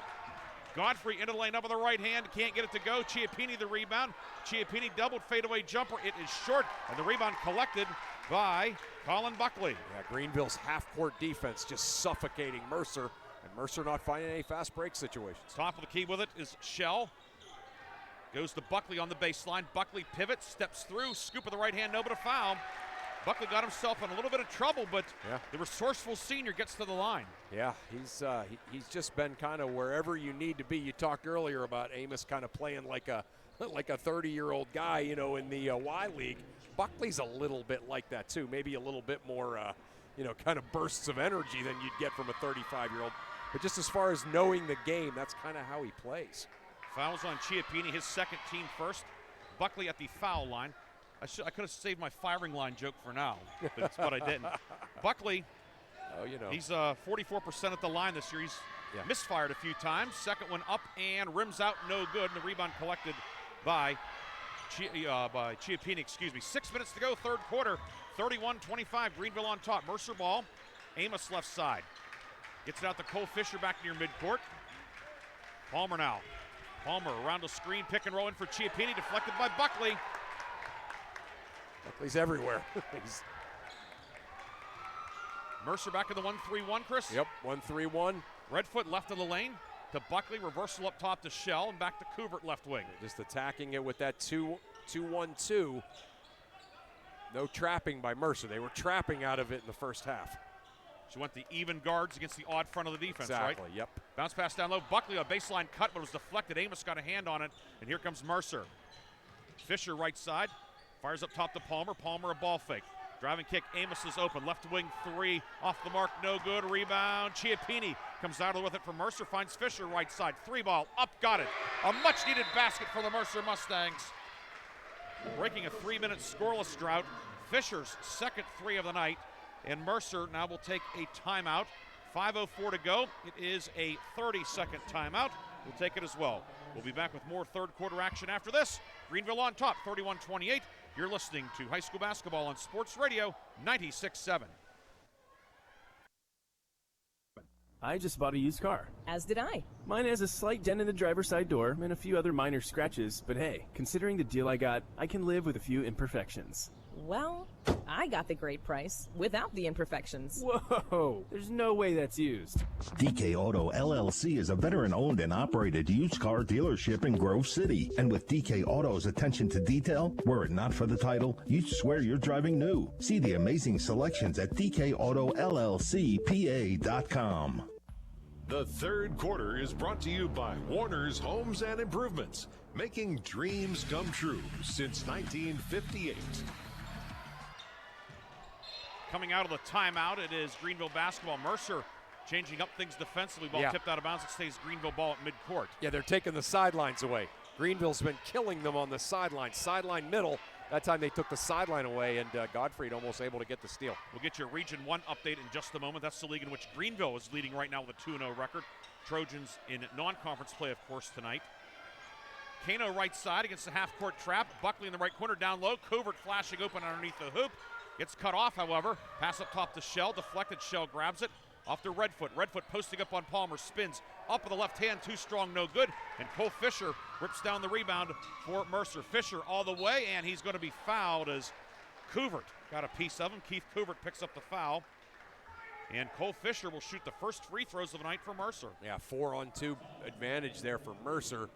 Godfrey into the lane up with the right hand, can't get it to go. Chiappini the rebound. Chiappini doubled fadeaway jumper. It is short, and the rebound collected by Colin Buckley. Yeah, Greenville's half-court defense just suffocating Mercer, and Mercer not finding any fast break situations. Top of the key with it is Shell. Goes to Buckley on the baseline. Buckley pivots, steps through, scoop of the right hand, no, but a foul. Buckley got himself in a little bit of trouble, but the resourceful senior gets to the line. Yeah, he's just been kind of wherever you need to be. You talked earlier about Amos kind of playing like a 30-year-old guy, you know, in the Y League. Buckley's a little bit like that too, maybe a little bit more, kind of bursts of energy than you'd get from a 35-year-old. But just as far as knowing the game, that's kind of how he plays. Fouls on Chiappini, his second, team first. Buckley at the foul line. I could have saved my firing line joke for now, but I didn't. Buckley, he's 44% at the line this year. He's misfired a few times. Second one up and rims out, no good. And the rebound collected by Chiappini, 6 minutes to go, third quarter, 31-25, Greenville on top. Mercer ball, Amos left side. Gets it out to Cole Fisher back near midcourt. Palmer now. Palmer around the screen, pick and roll in for Chiappini, deflected by Buckley. Buckley's everywhere. Mercer back in the 1-3-1, Chris? Yep, 1-3-1. Redfoot left of the lane to Buckley, reversal up top to Shell, and back to Couvert left wing. Just attacking it with that 2-1-2. No trapping by Mercer. They were trapping out of it in the first half. She went the even guards against the odd front of the defense, exactly, right? Yep. Bounce pass down low. Buckley, a baseline cut, but it was deflected. Amos got a hand on it, and here comes Mercer. Fisher right side. Fires up top to Palmer. Palmer a ball fake. Driving kick. Amos is open. Left wing three. Off the mark. No good. Rebound. Chiappini comes out with it for Mercer. Finds Fisher right side. Three ball. Up. Got it. A much needed basket for the Mercer Mustangs. Breaking a 3-minute scoreless drought. Fisher's second three of the night. And Mercer now will take a timeout. 5:04 to go. It is a 30-second timeout. We'll take it as well. We'll be back with more third quarter action after this. Greenville on top, 31-28. You're listening to high school basketball on Sports Radio 96.7. I just bought a used car. As did I. Mine has a slight dent in the driver's side door and a few other minor scratches, but hey, considering the deal I got, I can live with a few imperfections. Well, I got the great price without the imperfections. Whoa, there's no way that's used. DK Auto LLC is a veteran-owned and operated used car dealership in Grove City. And with DK Auto's attention to detail, were it not for the title, you'd swear you're driving new. See the amazing selections at DKAutoLLCPA.com. The third quarter is brought to you by Warner's Homes and Improvements, making dreams come true since 1958. Coming out of the timeout, it is Greenville basketball. Mercer changing up things defensively. Ball tipped out of bounds. It stays Greenville ball at midcourt. Yeah, they're taking the sidelines away. Greenville's been killing them on the sideline. Sideline middle. That time they took the sideline away, and Godfrey almost able to get the steal. We'll get your Region 1 update in just a moment. That's the league in which Greenville is leading right now with a 2-0 record. Trojans in non-conference play, of course, tonight. Kano right side against the half-court trap. Buckley in the right corner down low. Covert flashing open underneath the hoop. Gets cut off, however. Pass up top to Shell. Deflected. Shell grabs it. Off to Redfoot. Redfoot posting up on Palmer. Spins up with the left hand. Too strong, no good. And Cole Fisher rips down the rebound for Mercer. Fisher all the way, and he's going to be fouled as Couvert got a piece of him. Keith Couvert picks up the foul. And Cole Fisher will shoot the first free throws of the night for Mercer. Yeah, 4-on-2 advantage there for Mercer.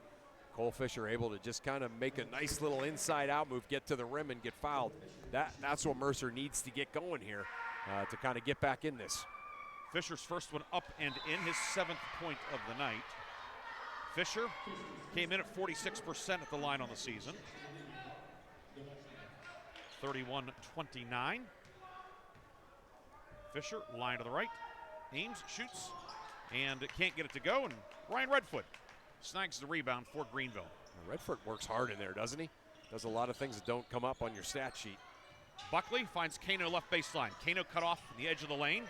Cole Fisher able to just kind of make a nice little inside-out move, get to the rim, and get fouled. That's what Mercer needs to get going here to kind of get back in this. Fisher's first one up and in, his 7th point of the night. Fisher came in at 46% at the line on the season. 31-29. Fisher, line to the right. Ames, shoots, and can't get it to go, and Ryan Redfoot snags the rebound for Greenville. Redfoot works hard in there, doesn't he? Does a lot of things that don't come up on your stat sheet. Buckley finds Kano left baseline. Kano cut off the edge of the lane.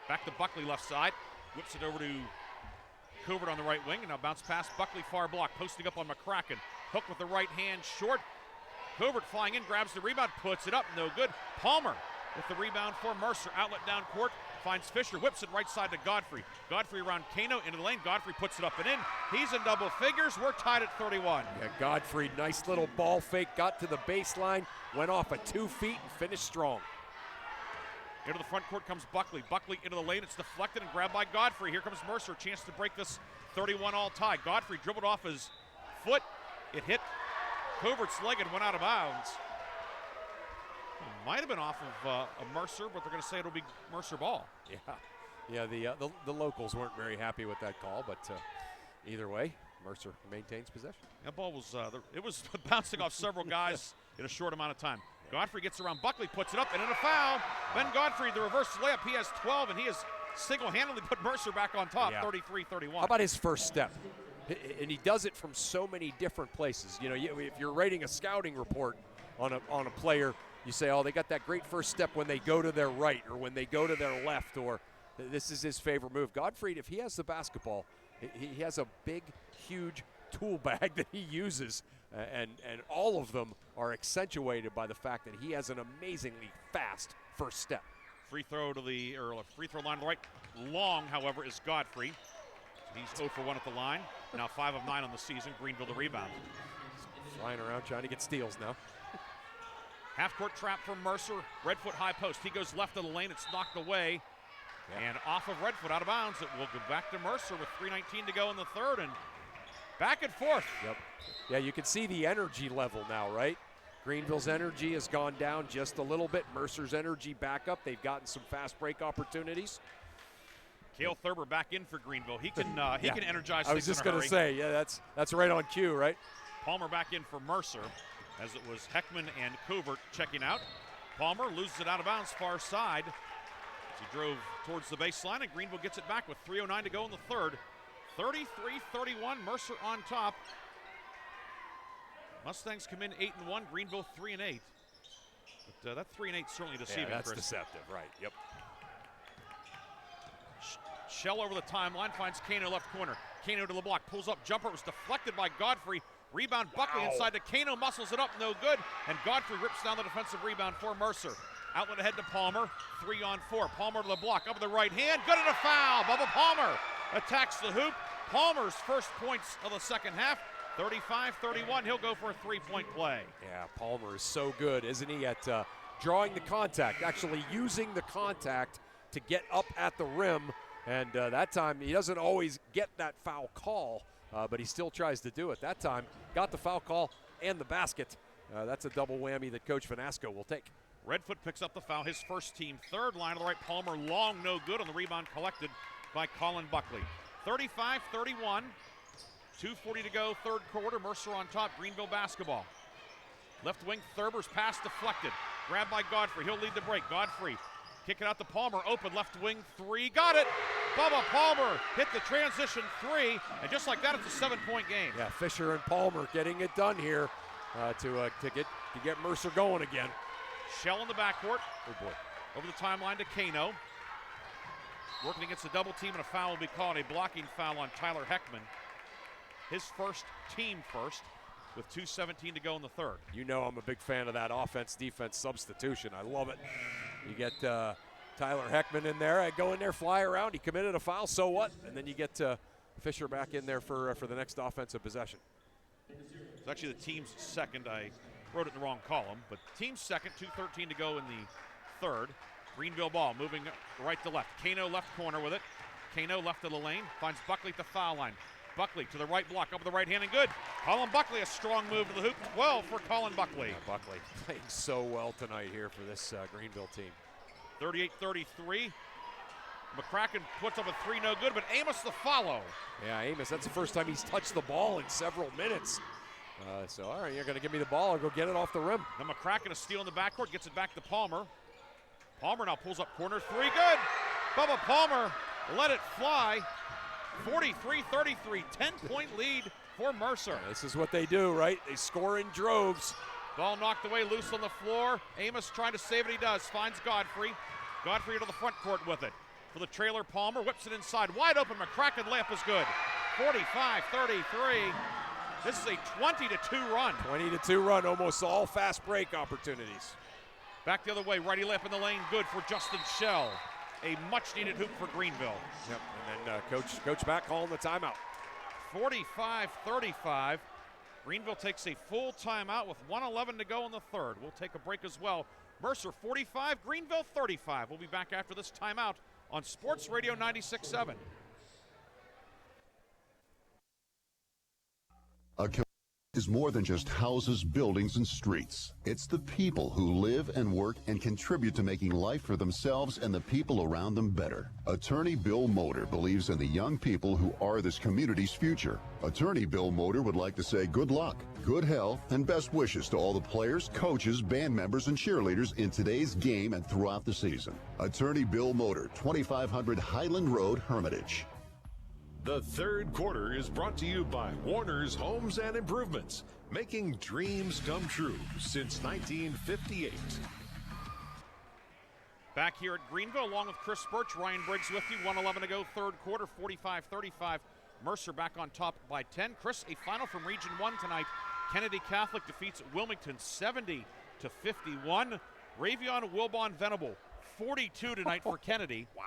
Back to Buckley left side. Whips it over to Couvert on the right wing. And now bounce pass. Buckley far block. Posting up on McCracken. Hook with the right hand short. Couvert flying in, grabs the rebound, puts it up. No good. Palmer with the rebound for Mercer. Outlet down court, finds Fisher, whips it right side to Godfrey. Godfrey around Kano into the lane. Godfrey puts it up and in. He's in double figures. We're tied at 31. Yeah, Godfrey, nice little ball fake, got to the baseline, went off at 2 feet and finished strong. Into the front court comes Buckley. Buckley into the lane. It's deflected and grabbed by Godfrey. Here comes Mercer. Chance to break this 31-all tie. Godfrey dribbled off his foot. It hit Covert's leg and went out of bounds. It might have been off of a Mercer, but they're going to say it'll be Mercer ball. Yeah, the locals weren't very happy with that call, but either way, Mercer maintains possession. That ball was it was bouncing off several guys in a short amount of time. Godfrey gets around Buckley, puts it up, and in a foul. Ben Godfrey, the reverse layup, he has 12, and he has single-handedly put Mercer back on top, 33-31. How about his first step? And he does it from so many different places. You know, if you're writing a scouting report on a player, you say, oh, they got that great first step when they go to their right or when they go to their left, or this is his favorite move. Godfrey, if he has the basketball, he has a big, huge tool bag that he uses, and all of them are accentuated by the fact that he has an amazingly fast first step. Free throw free throw line to the right. Long, however, is Godfrey. He's 0 for 1 at the line. Now 5 of 9 on the season. Greenville the rebound. Flying around trying to get steals now. Half-court trap for Mercer. Redfoot high post. He goes left of the lane. It's knocked away. Yeah. And off of Redfoot, out of bounds. It will go back to Mercer with 3:19 to go in the third. And back and forth. Yep. Yeah, you can see the energy level now, right? Greenville's energy has gone down just a little bit. Mercer's energy back up. They've gotten some fast break opportunities. Cale Thurber back in for Greenville. He can can energize. I was just going to say, yeah, that's right on cue, right? Palmer back in for Mercer, as it was Heckman and Covert checking out. Palmer loses it out of bounds far side as he drove towards the baseline, and Greenville gets it back with 3:09 to go in the third. 33-31, Mercer on top. Mustangs come in 8-1, Greenville 3-8. But that 3-8 certainly deceiving. Yeah, that's Chris. deceptive, right? Yep. Shell over the timeline, finds Kano left corner. Kano to the block, pulls up, jumper, was deflected by Godfrey. Rebound, Buckley inside to Kano, muscles it up, no good. And Godfrey rips down the defensive rebound for Mercer. Outlet ahead to Palmer, 3-on-4. Palmer to the block, up with the right hand, good and a foul. Bubba Palmer attacks the hoop. Palmer's first points of the second half. 35-31, he'll go for a three-point play. Yeah, Palmer is so good, isn't he, at drawing the contact, actually using the contact to get up at the rim. And that time, he doesn't always get that foul call, but he still tries to do it. That time, got the foul call and the basket. That's a double whammy that Coach Vanasco will take. Redfoot picks up the foul, his first team. Third line to the right, Palmer long, no good on the rebound collected by Colin Buckley. 35-31, 2:40 to go, third quarter. Mercer on top, Greenville basketball. Left wing, Thurber's pass deflected. Grabbed by Godfrey, he'll lead the break. Godfrey kick it out to Palmer, open left wing three, got it! Bubba Palmer hit the transition three, and just like that, it's a 7-point game. Yeah, Fisher and Palmer getting it done here to get Mercer going again. Shell in the backcourt. Oh boy. Over the timeline to Kano. Working against a double team, and a foul will be called, a blocking foul on Tyler Heckman. His first, team first, with 2:17 to go in the third. You know I'm a big fan of that offense-defense substitution. I love it. You get Tyler Heckman in there. I go in there, fly around. He committed a foul, so what? And then you get Fisher back in there for the next offensive possession. It's actually the team's second. I wrote it in the wrong column, but team's second, 2:13 to go in the third. Greenville ball moving right to left. Kano left corner with it. Kano left of the lane, finds Buckley at the foul line. Buckley to the right block, up with the right hand and good. Colin Buckley, a strong move to the hoop. 12 for Colin Buckley. Yeah, Buckley playing so well tonight here for this Greenville team. 38-33. McCracken puts up a three, no good, but Amos the follow. Yeah, Amos, that's the first time he's touched the ball in several minutes. So, all right, you're going to give me the ball, I'll go get it off the rim. Now McCracken, a steal in the backcourt, gets it back to Palmer. Palmer now pulls up corner three, good. Bubba Palmer let it fly. 43-33, 10-point lead for Mercer. Yeah, this is what they do, right? They score in droves. Ball knocked away, loose on the floor. Amos trying to save it, he does. Finds Godfrey. Godfrey to the front court with it. For the trailer, Palmer whips it inside. Wide open, McCracken layup is good. 45-33. This is a 20-2 run. 20-2 run, almost all fast break opportunities. Back the other way, righty left in the lane, good for Justin Shell. A much-needed hoop for Greenville. Yep, and then Coach Mack calling the timeout. 45-35. Greenville takes a full timeout with 1:11 to go in the third. We'll take a break as well. Mercer 45, Greenville 35. We'll be back after this timeout on Sports Radio 96.7. A community is more than just houses, buildings, and streets. It's the people who live and work and contribute to making life for themselves and the people around them better. Attorney Bill Motor believes in the young people who are this community's future. Attorney Bill Motor would like to say good luck, good health, and best wishes to all the players, coaches, band members, and cheerleaders in today's game and throughout the season. Attorney Bill Motor, 2500 Highland Road, Hermitage. The third quarter is brought to you by Warner's Homes and Improvements, making dreams come true since 1958. Back here at Greenville, along with Chris Burtch, Ryan Briggs with you. 1:11 to go, third quarter, 45-35. Mercer back on top by 10. Chris, a final from Region 1 tonight. Kennedy Catholic defeats Wilmington 70-51. Raytheon Wilbon Venable 42 tonight for Kennedy. Wow.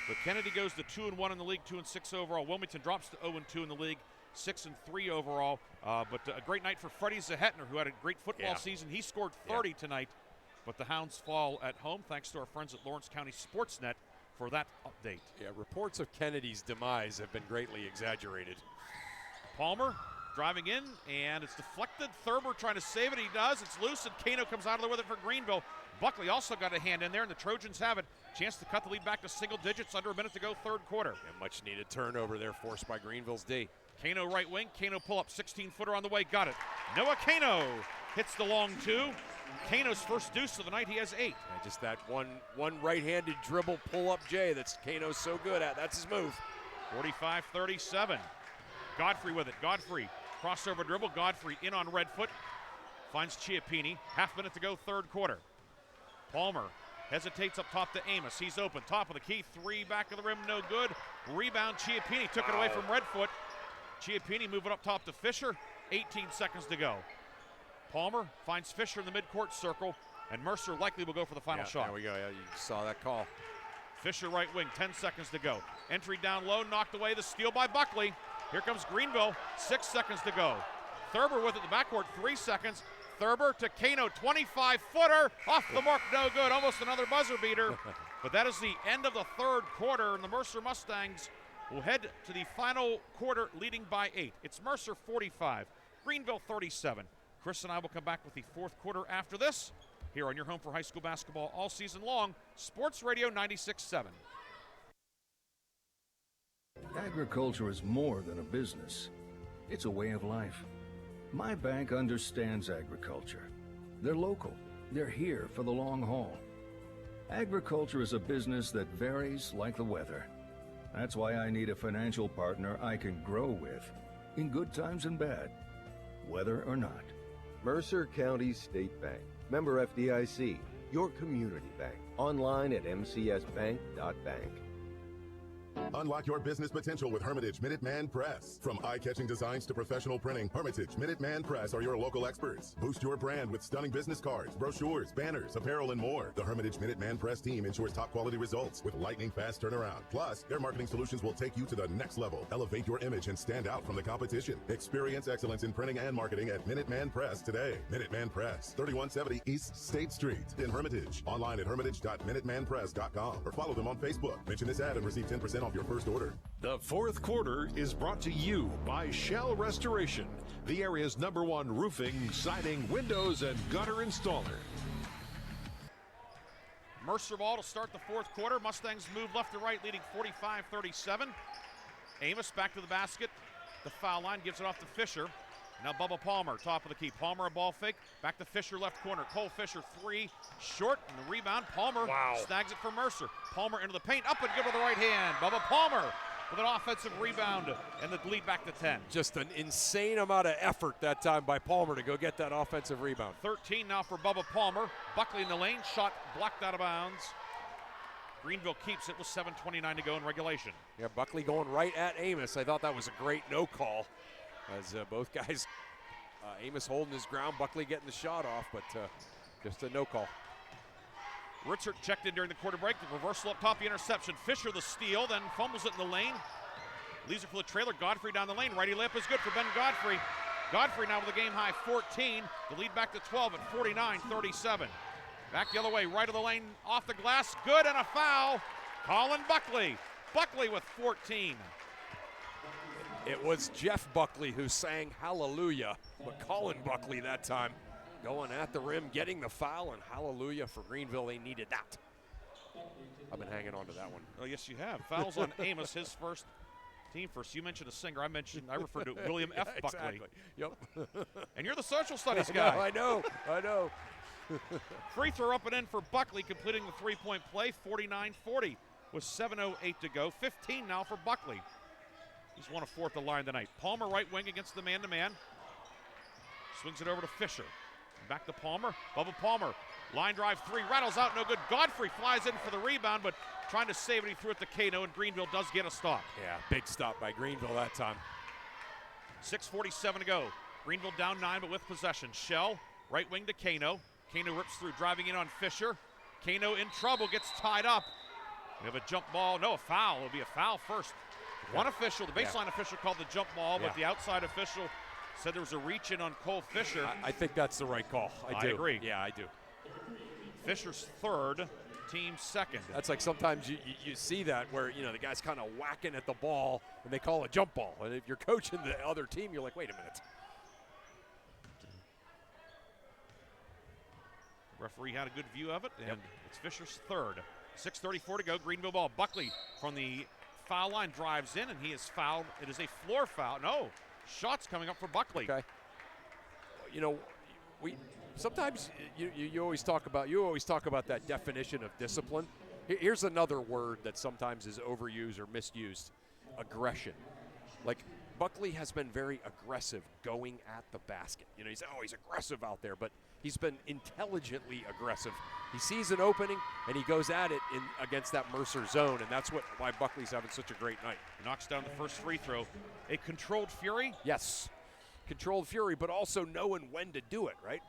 But Kennedy goes to 2-1 in the league, 2-6 overall. Wilmington drops to 0-2 in the league, 6-3 overall. But a great night for Freddie Zahetner, who had a great football season. He scored 30 tonight, but the Hounds fall at home. Thanks to our friends at Lawrence County Sportsnet for that update. Yeah, reports of Kennedy's demise have been greatly exaggerated. Palmer driving in, and it's deflected. Thurber trying to save it. He does. It's loose, and Kano comes out of there with it for Greenville. Buckley also got a hand in there, and the Trojans have it. Chance to cut the lead back to single digits, under a minute to go, third quarter. A much-needed turnover there forced by Greenville's D. Kano right wing, Kano pull up, 16-footer on the way, got it. Noah Kano hits the long two. Kano's first deuce of the night, he has 8. And just that one right-handed dribble pull-up J that's Kano's so good at. That's his move. 45-37. Godfrey with it. Godfrey, crossover dribble. Godfrey in on red foot. Finds Chiappini. Half minute to go, third quarter. Palmer hesitates up top to Amos. He's open. Top of the key. 3 back of the rim. No good. Rebound. Chiappini took it away from Redfoot. Chiappini moving up top to Fisher. 18 seconds to go. Palmer finds Fisher in the midcourt circle, and Mercer likely will go for the final shot. There we go. Yeah, you saw that call. Fisher right wing. 10 seconds to go. Entry down low. Knocked away. The steal by Buckley. Here comes Greenville. 6 seconds to go. Thurber with it in the backcourt. 3 seconds. Thurber to Kano, 25-footer, off the mark, no good, almost another buzzer beater. But that is the end of the third quarter, and the Mercer Mustangs will head to the final quarter leading by 8. It's Mercer 45, Greenville 37. Chris and I will come back with the fourth quarter after this, here on your home for high school basketball all season long, Sports Radio 96.7. Agriculture is more than a business. It's a way of life. My bank understands agriculture. They're local. They're here for the long haul. Agriculture is a business that varies like the weather. That's why I need a financial partner I can grow with, in good times and bad, whether or not. Mercer County State Bank. Member FDIC. Your community bank. Online at mcsbank.bank. Unlock your business potential with Hermitage Minuteman Press. From eye-catching designs to professional printing, Hermitage Minuteman Press are your local experts. Boost your brand with stunning business cards, brochures, banners, apparel, and more. The Hermitage Minuteman Press team ensures top-quality results with lightning-fast turnaround. Plus, their marketing solutions will take you to the next level. Elevate your image and stand out from the competition. Experience excellence in printing and marketing at Minuteman Press today. Minuteman Press, 3170 East State Street in Hermitage. Online at hermitage.minutemanpress.com or follow them on Facebook. Mention this ad and receive 10% off your first order. The fourth quarter is brought to you by Shell Restoration, the area's #1 roofing, siding, windows, and gutter installer. Mercer ball to start the fourth quarter. Mustangs move left to right, leading 45-37. Amos back to the basket. The foul line gives it off to Fisher. Now Bubba Palmer, top of the key. Palmer a ball fake. Back to Fisher, left corner. Cole Fisher, 3, short, and the rebound. Palmer snags it for Mercer. Palmer into the paint, up and good with the right hand. Bubba Palmer with an offensive rebound, and the lead back to 10. Just an insane amount of effort that time by Palmer to go get that offensive rebound. 13 now for Bubba Palmer. Buckley in the lane, shot blocked out of bounds. Greenville keeps it with 7:29 to go in regulation. Yeah, Buckley going right at Amos. I thought that was a great no call. As both guys, Amos holding his ground, Buckley getting the shot off, but just a no call. Ritzert checked in during the quarter break. The reversal up top, the interception. Fisher the steal, then fumbles it in the lane. Leaves it for the trailer. Godfrey down the lane. Righty layup is good for Ben Godfrey. Godfrey now with a game-high 14. The lead back to 12 at 49-37. Back the other way, right of the lane, off the glass. Good, and a foul. Colin Buckley. Buckley with 14. It was Jeff Buckley who sang hallelujah, but Colin Buckley that time going at the rim, getting the foul, and hallelujah for Greenville. They needed that. I've been hanging on to that one. Oh, yes, you have. Fouls on Amos, his first, team first. You mentioned a singer. I referred to William F. Buckley. Exactly. Yep. And you're the social studies guy. I know. Free throw up and in for Buckley, completing the three-point play, 49-40 with 7:08 to go. 15 now for Buckley. He's 1 of 4 at the line tonight. Palmer right wing against the man-to-man. Swings it over to Fisher. Back to Palmer. Bubba Palmer. Line drive 3. Rattles out. No good. Godfrey flies in for the rebound, but trying to save it. He threw it to Kano, and Greenville does get a stop. Yeah, big stop by Greenville that time. 6:47 to go. Greenville down 9, but with possession. Shell, right wing to Kano. Kano rips through, driving in on Fisher. Kano in trouble, gets tied up. We have a jump ball. No, a foul. It'll be a foul first. One official, the baseline official called the jump ball, but the outside official said there was a reach in on Cole Fisher. I think that's the right call. I agree. Yeah, I do. Fisher's third, team second. That's like sometimes you see that where, the guy's kind of whacking at the ball and they call a jump ball. And if you're coaching the other team, you're like, wait a minute. The referee had a good view of it, and it's Fisher's third. 6:34 to go, Greenville ball. Buckley from the foul line drives in, and he is fouled. It is a floor foul. No, shots coming up for Buckley. Okay. We sometimes you always talk about that definition of discipline. Here's another word that sometimes is overused or misused: aggression. Like Buckley has been very aggressive going at the basket. He's aggressive out there, but he's been intelligently aggressive. He sees an opening and he goes at it against that Mercer zone, and that's why Buckley's having such a great night. He knocks down the first free throw. A controlled fury? Yes, controlled fury, but also knowing when to do it, right?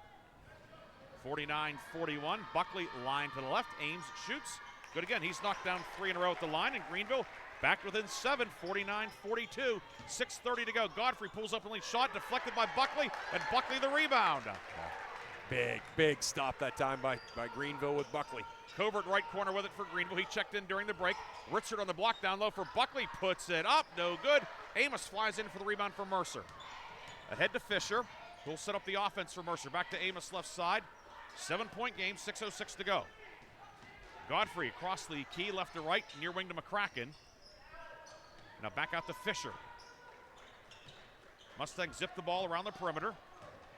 49-41. Buckley line to the left, aims, shoots. Good again. He's knocked down 3 in a row at the line, and Greenville back within 7, 49-42. 6:30 to go. Godfrey pulls up the lead shot, deflected by Buckley, and Buckley the rebound. Big stop that time by Greenville with Buckley. Covert right corner with it for Greenville. He checked in during the break. Ritzert on the block down low for Buckley. Puts it up. No good. Amos flies in for the rebound for Mercer. Ahead to Fisher, who'll set up the offense for Mercer. Back to Amos left side. 7-point game, 6:06 to go. Godfrey across the key, left to right, near wing to McCracken. Now back out to Fisher. Mustangs zip the ball around the perimeter.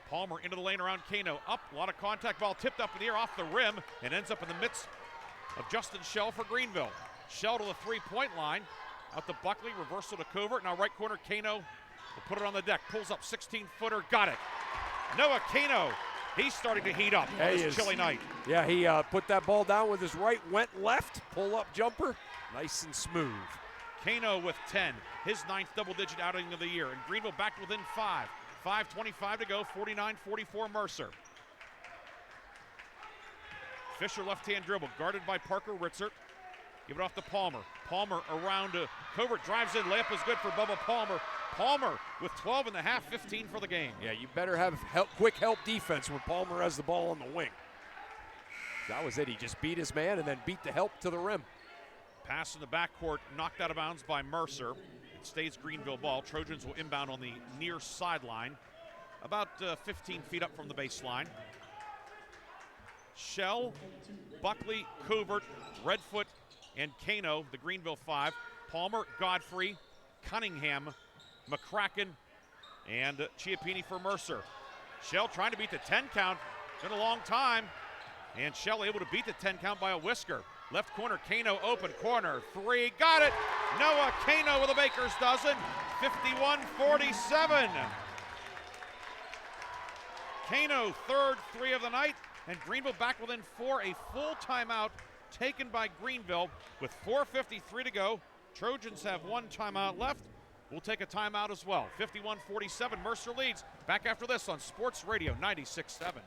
Palmer into the lane around Kano. Up, a lot of contact, ball tipped up in the air off the rim and ends up in the midst of Justin Shell for Greenville. Shell to the three-point line. Out to Buckley, reversal to Covert. Now right corner, Kano will put it on the deck. Pulls up, 16-footer, got it. Noah Kano, he's starting to heat up on this chilly night. Yeah, he put that ball down with his right, went left, pull-up jumper, nice and smooth. Kano with 10, his 9th double-digit outing of the year. And Greenville back within 5. 5:25 to go, 49-44 Mercer. Fisher left-hand dribble, guarded by Parker Ritzert. Give it off to Palmer. Palmer around to Covert, drives in, layup is good for Bubba Palmer. Palmer with 12 and a half, 15 for the game. Yeah, you better have quick help defense when Palmer has the ball on the wing. That was it, he just beat his man and then beat the help to the rim. Pass in the backcourt, knocked out of bounds by Mercer. It stays Greenville ball. Trojans will inbound on the near sideline, about 15 feet up from the baseline. Shell, Buckley, Covert, Redfoot, and Kano, the Greenville 5. Palmer, Godfrey, Cunningham, McCracken, and Chiappini for Mercer. Shell trying to beat the 10 count. Been a long time. And Shell able to beat the 10 count by a whisker. Left corner, Kano open corner, 3, got it! Noah Kano with a baker's dozen, 51-47. Kano, third 3 of the night, and Greenville back within 4, a full timeout taken by Greenville with 4:53 to go. Trojans have 1 timeout left. We'll take a timeout as well. 51-47, Mercer leads. Back after this on Sports Radio 96.7.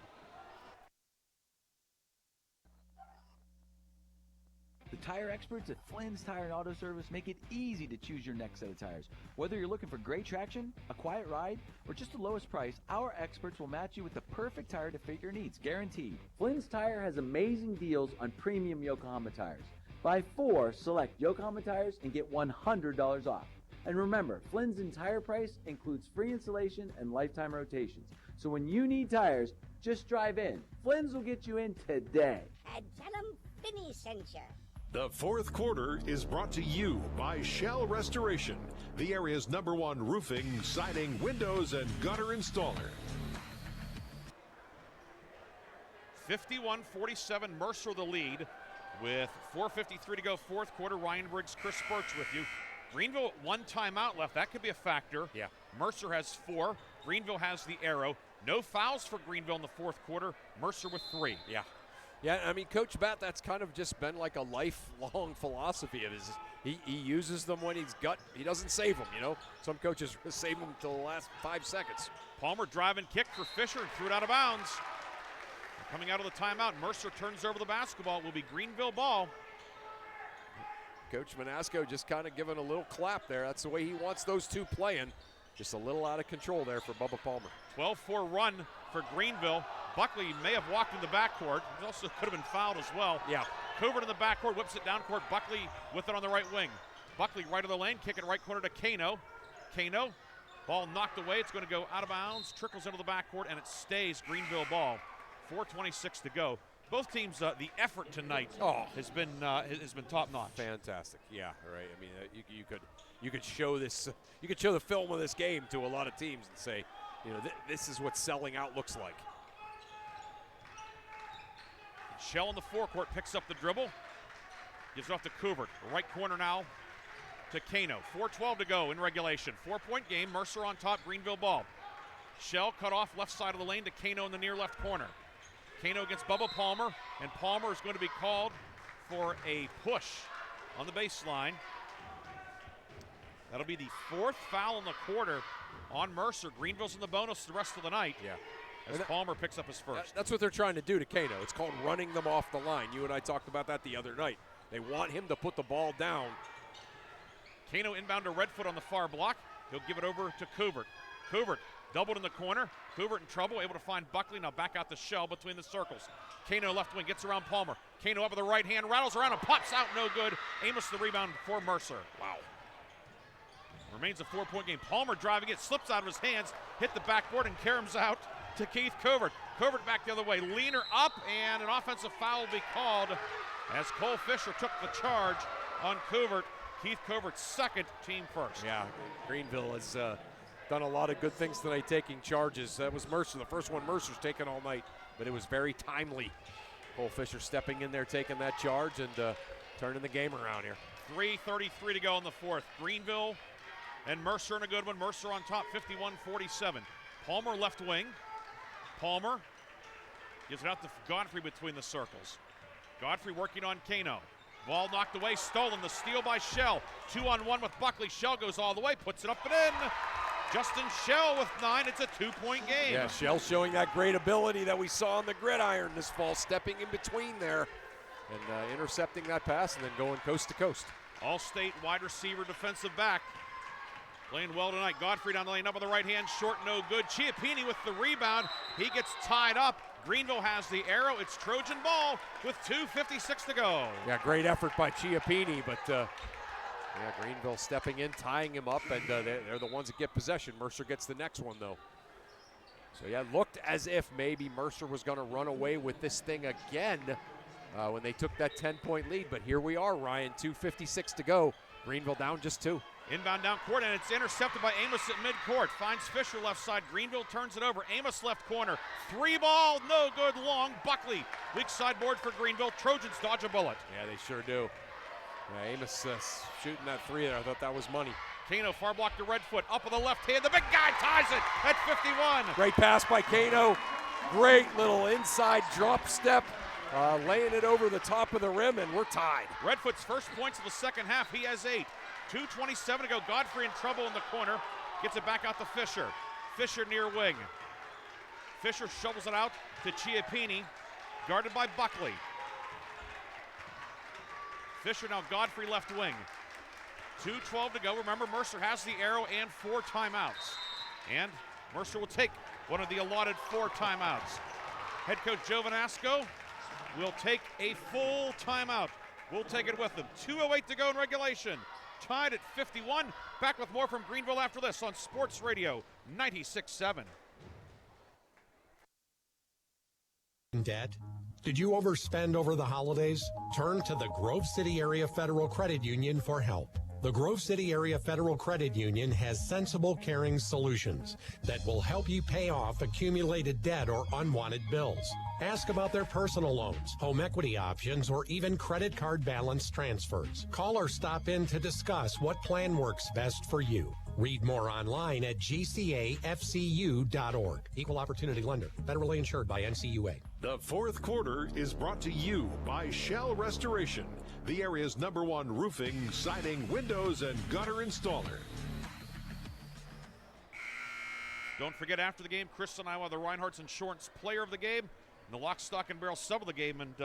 tire experts at Flynn's Tire and Auto Service make it easy to choose your next set of tires. Whether you're looking for great traction, a quiet ride, or just the lowest price, our experts will match you with the perfect tire to fit your needs, guaranteed. Flynn's Tire has amazing deals on premium Yokohama tires. Buy 4 select Yokohama tires and get $100 off. And remember, Flynn's entire price includes free installation and lifetime rotations. So when you need tires, just drive in. Flynn's will get you in today. And tell them Finney sent you. The fourth quarter is brought to you by Shell Restoration, the area's #1 roofing, siding, windows, and gutter installer. 51-47, Mercer the lead with 4:53 to go, fourth quarter. Ryan Briggs, Chris Burtch with you. Greenville, 1 timeout left. That could be a factor. Yeah. Mercer has 4. Greenville has the arrow. No fouls for Greenville in the fourth quarter. Mercer with 3. Yeah. Yeah, I mean, Coach Batt, that's kind of just been like a lifelong philosophy of his. He uses them when he's he doesn't save them, you know. Some coaches save them until the last 5 seconds. Palmer driving kick for Fisher and threw it out of bounds. Coming out of the timeout, Mercer turns over the basketball. It will be Greenville ball. Coach Manasco just kind of giving a little clap there. That's the way he wants those two playing. Just a little out of control there for Bubba Palmer. 12-4 run for Greenville. Buckley may have walked in the backcourt. He also could have been fouled as well. Yeah. Covert in the backcourt, whips it down court. Buckley with it on the right wing. Buckley right of the lane, kick it right corner to Kano. Kano, ball knocked away. It's going to go out of bounds, trickles into the backcourt, and it stays Greenville ball. 4:26 to go. Both teams, the effort tonight has been top notch. Fantastic. Yeah, right. I mean, you could show this. You could show the film of this game to a lot of teams and say, you know, this is what selling out looks like. Shell in the forecourt picks up the dribble, gives it off to Coubert. Right corner now to Kano. 4:12 to go in regulation. 4-point game. Mercer on top. Greenville ball. Shell cut off left side of the lane to Kano in the near left corner. Kano against Bubba Palmer, and Palmer is going to be called for a push on the baseline. That'll be the 4th foul in the quarter on Mercer. Greenville's in the bonus the rest of the night. Yeah. As Palmer picks up his first. That's what they're trying to do to Kano. It's called running them off the line. You and I talked about that the other night. They want him to put the ball down. Kano inbound to Redfoot on the far block. He'll give it over to Coubert. Coubert doubled in the corner. Coubert in trouble, able to find Buckley. Now back out the shell between the circles. Kano left wing, gets around Palmer. Kano up with the right hand, rattles around and pops out, no good. Amos the rebound for Mercer. Wow. Remains a 4-point game. Palmer driving it, slips out of his hands, hit the backboard and caroms out to Keith Coubert. Coubert back the other way, leaner up, and an offensive foul will be called as Cole Fisher took the charge on Coubert. Keith Coubert's second, team first. Yeah, Greenville has done a lot of good things tonight taking charges. That was Mercer, the first one Mercer's taken all night, but it was very timely. Cole Fisher stepping in there, taking that charge and turning the game around here. 3:33 to go in the fourth. Greenville and Mercer in a good one. Mercer on top, 51-47. Palmer left wing. Palmer gives it out to Godfrey between the circles. Godfrey working on Kano. Ball knocked away, stolen. The steal by Shell. 2-on-1 with Buckley. Shell goes all the way, puts it up and in. Justin Shell with 9. It's a 2-point game. Yeah, Shell showing that great ability that we saw on the gridiron this fall, stepping in between there and intercepting that pass and then going coast to coast. All-state wide receiver, defensive back. Playing well tonight. Godfrey down the lane, up on the right hand, short, no good. Chiappini with the rebound. He gets tied up. Greenville has the arrow. It's Trojan ball with 2:56 to go. Yeah, great effort by Chiappini, but Greenville stepping in, tying him up, and they're the ones that get possession. Mercer gets the next one, though. So, yeah, it looked as if maybe Mercer was going to run away with this thing again when they took that 10-point lead, but here we are, Ryan, 2:56 to go. Greenville down just 2. Inbound down court, and it's intercepted by Amos at midcourt. Finds Fisher left side. Greenville turns it over. Amos left corner. 3-ball, no good long. Buckley, weak side board for Greenville. Trojans dodge a bullet. Yeah, they sure do. Yeah, Amos shooting that 3 there. I thought that was money. Kano far block to Redfoot. Up with the left hand. The big guy ties it at 51. Great pass by Kano. Great little inside drop step. Laying it over the top of the rim, and we're tied. Redfoot's first points of the second half. He has 8. 2:27 to go. Godfrey in trouble in the corner. Gets it back out to Fisher. Fisher near wing. Fisher shovels it out to Chiappini. Guarded by Buckley. Fisher now Godfrey left wing. 2:12 to go. Remember, Mercer has the arrow and 4 timeouts. And Mercer will take one of the allotted 4 timeouts. Head coach Joe Vanasco will take a full timeout. We'll take it with him. 2:08 to go in regulation. Tied at 51. Back with more from Greenville after this on Sports Radio 96.7. Debt? Did you overspend over the holidays? Turn to the Grove City Area Federal Credit Union for help. The Grove City Area Federal Credit Union has sensible, caring solutions that will help you pay off accumulated debt or unwanted bills. Ask about their personal loans, home equity options, or even credit card balance transfers. Call or stop in to discuss what plan works best for you. Read more online at gcafcu.org. Equal Opportunity Lender. Federally insured by NCUA. The fourth quarter is brought to you by Shell Restoration, the area's #1 roofing, siding, windows, and gutter installer. Don't forget, after the game, Chris and I are the Reinhardt's Insurance Player of the Game and the Lock, Stock, and Barrel Sub of the Game. And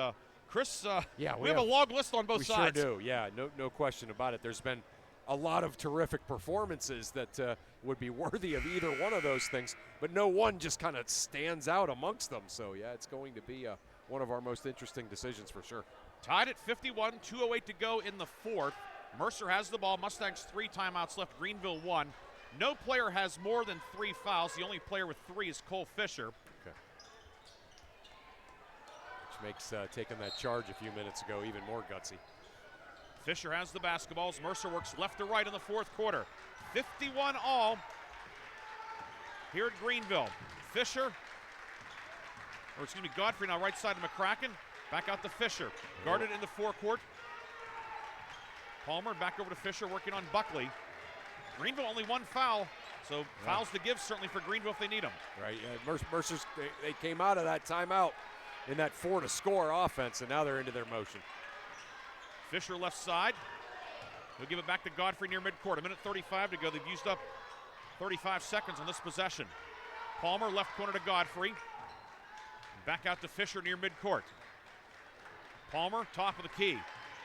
Chris, we have a long list on both sides. We sure do, yeah, no question about it. There's been a lot of terrific performances that would be worthy of either one of those things, but no one just kind of stands out amongst them. So, yeah, it's going to be one of our most interesting decisions for sure. Tied at 51, 2:08 to go in the fourth. Mercer has the ball. Mustangs 3 timeouts left, Greenville 1. No player has more than 3 fouls. The only player with 3 is Cole Fisher. Okay. Which makes taking that charge a few minutes ago even more gutsy. Fisher has the basketballs. Mercer works left to right in the fourth quarter. 51 all here at Greenville. Godfrey now right side of McCracken. Back out to Fisher. Guarded in the forecourt. Palmer back over to Fisher working on Buckley. Greenville only 1 foul, so fouls to give certainly for Greenville if they need them. Right, Mercer's, they came out of that timeout in that 4-to-score offense, and now they're into their motion. Fisher left side. He'll give it back to Godfrey near midcourt. 1:35 to go. They've used up 35 seconds on this possession. Palmer left corner to Godfrey. Back out to Fisher near midcourt. Palmer, top of the key.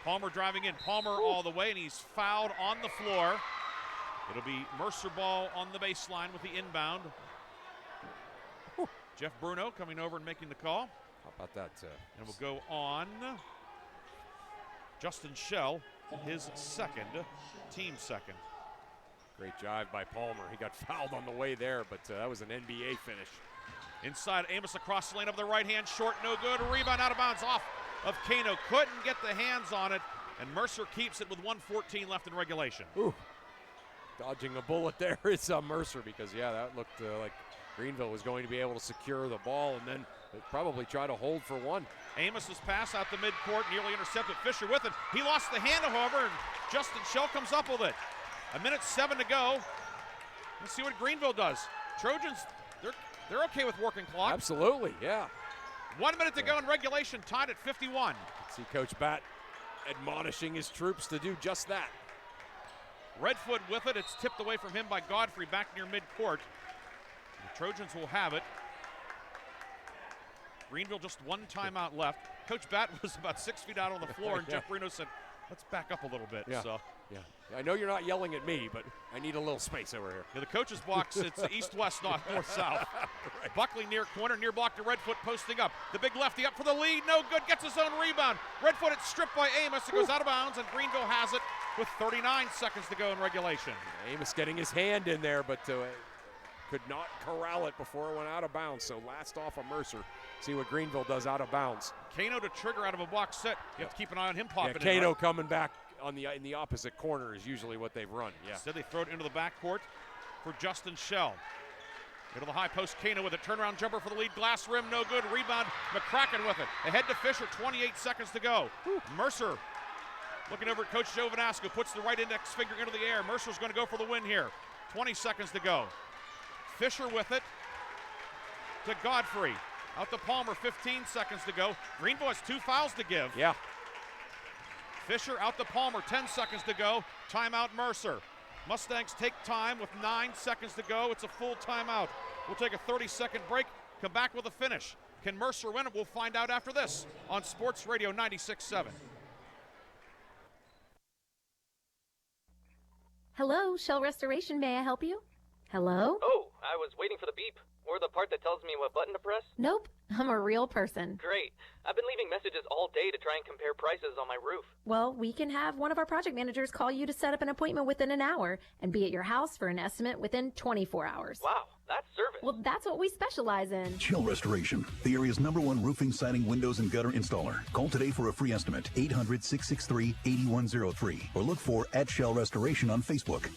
Palmer driving in. Palmer all the way, and he's fouled on the floor. It'll be Mercer ball on the baseline with the inbound. Jeff Bruno coming over and making the call. How about that? And we'll go on Justin Shell, his second, team second. Great jive by Palmer. He got fouled on the way there, but that was an NBA finish. Inside, Amos across the lane of the right hand, short, no good. Rebound out of bounds off of Kano. Couldn't get the hands on it, and Mercer keeps it with 1:14 left in regulation. Ooh. Dodging a bullet there is Mercer because, that looked like Greenville was going to be able to secure the ball and then probably try to hold for one. Amos's pass out the midcourt, nearly intercepted. Fisher with it. He lost the handle, however, and Justin Shell comes up with it. 1:07 to go. Let's see what Greenville does. Trojans, they're okay with working clock. Absolutely, yeah. 1 minute to go in regulation, tied at 51. See Coach Batt admonishing his troops to do just that. Redfoot with it. It's tipped away from him by Godfrey back near midcourt. The Trojans will have it. Greenville just 1 timeout left. Coach Batt was about 6 feet out on the floor, and Jeff Bruno said, let's back up a little bit. Yeah. I know you're not yelling at me, but I need a little space over here. The coach's box, it's east-west, not north-south. Right. Buckley near corner, near block to Redfoot, posting up. The big lefty up for the lead, no good, gets his own rebound. Redfoot, it's stripped by Amos, it goes out of bounds, and Greenville has it with 39 seconds to go in regulation. Amos getting his hand in there, but could not corral it before it went out of bounds, so last off of Mercer. See what Greenville does out of bounds. Kano to trigger out of a box set. You have to keep an eye on him popping in. Kano coming back in the opposite corner is usually what they've run. Yeah. Instead they throw it into the backcourt for Justin Shell. Into the high post, Kano with a turnaround jumper for the lead. Glass rim, no good. Rebound, McCracken with it. Ahead to Fisher, 28 seconds to go. Mercer looking over at Coach Joe Vanasco, puts the right index finger into the air. Mercer's going to go for the win here. 20 seconds to go. Fisher with it to Godfrey. Out to Palmer, 15 seconds to go. Greenville has 2 fouls to give. Yeah. Fisher out to Palmer, 10 seconds to go. Timeout Mercer. Mustangs take time with 9 seconds to go. It's a full timeout. We'll take a 30-second break, come back with a finish. Can Mercer win it? We'll find out after this on Sports Radio 96.7. Hello, Shell Restoration. May I help you? Hello? Oh, I was waiting for the beep. Or the part that tells me what button to press. Nope, I'm a real person. Great. I've been leaving messages all day to try and compare prices on my roof. Well, we can have one of our project managers call you to set up an appointment within an hour and be at your house for an estimate within 24 hours. Wow, that's service. Well, that's what we specialize in. Shell Restoration, the area's #1 roofing, siding, windows, and gutter installer. Call today for a free estimate, 800-663-8103, or look for @Shell Restoration on Facebook.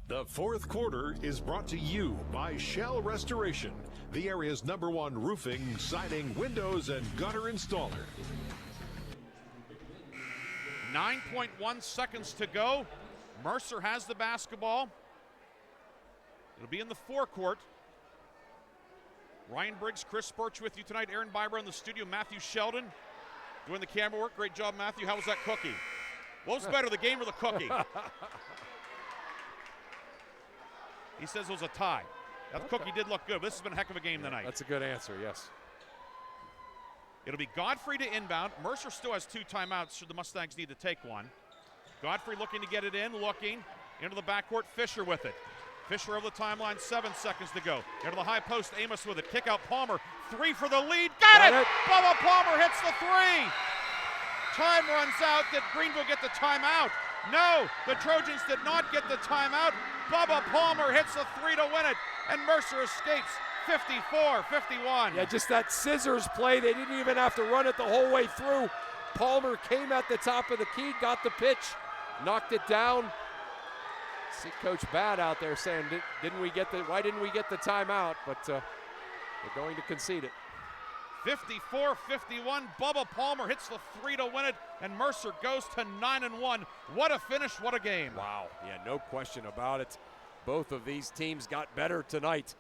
The fourth quarter is brought to you by Shell Restoration, the area's #1 roofing, siding, windows, and gutter installer. 9.1 seconds to go. Mercer has the basketball. It'll be in the forecourt. Ryan Briggs, Chris Burtch with you tonight. Aaron Bybro in the studio. Matthew Sheldon doing the camera work. Great job, Matthew. How was that cookie? What was better, the game or the cookie? He says it was a tie. That cookie did look good. This has been a heck of a game tonight. That's a good answer, yes. It'll be Godfrey to inbound. Mercer still has 2 timeouts should the Mustangs need to take one. Godfrey looking to get it in, looking into the backcourt. Fisher with it. Fisher over the timeline, 7 seconds to go. Into the high post, Amos with it. Kick out Palmer. 3 for the lead. Got it! Bubba Palmer hits the 3. Time runs out. Did Greenville get the timeout? No, the Trojans did not get the timeout. Bubba Palmer hits the 3 to win it, and Mercer escapes 54-51. Yeah, just that scissors play. They didn't even have to run it the whole way through. Palmer came at the top of the key, got the pitch, knocked it down. See Coach Bad out there saying, why didn't we get the timeout? But they're going to concede it. 54-51, Bubba Palmer hits the 3 to win it, and Mercer goes to 9-1. What a finish, what a game. Wow, yeah, no question about it. Both of these teams got better tonight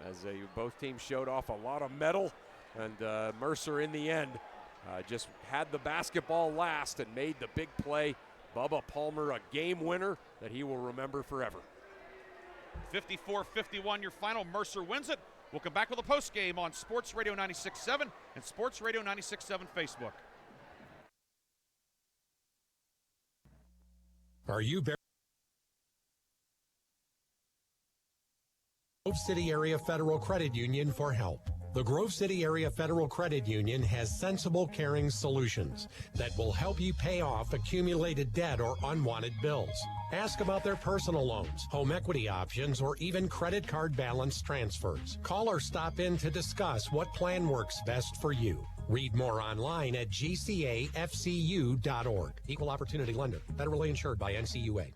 as both teams showed off a lot of mettle, and Mercer in the end just had the basketball last and made the big play. Bubba Palmer, a game winner that he will remember forever. 54-51, your final. Mercer wins it. We'll come back with a post game on Sports Radio 96.7 and Sports Radio 96.7 Facebook. Are you Grove City Area Federal Credit Union for help? The Grove City Area Federal Credit Union has sensible, caring solutions that will help you pay off accumulated debt or unwanted bills. Ask about their personal loans, home equity options, or even credit card balance transfers. Call or stop in to discuss what plan works best for you. Read more online at gcafcu.org. Equal Opportunity Lender. Federally insured by NCUA.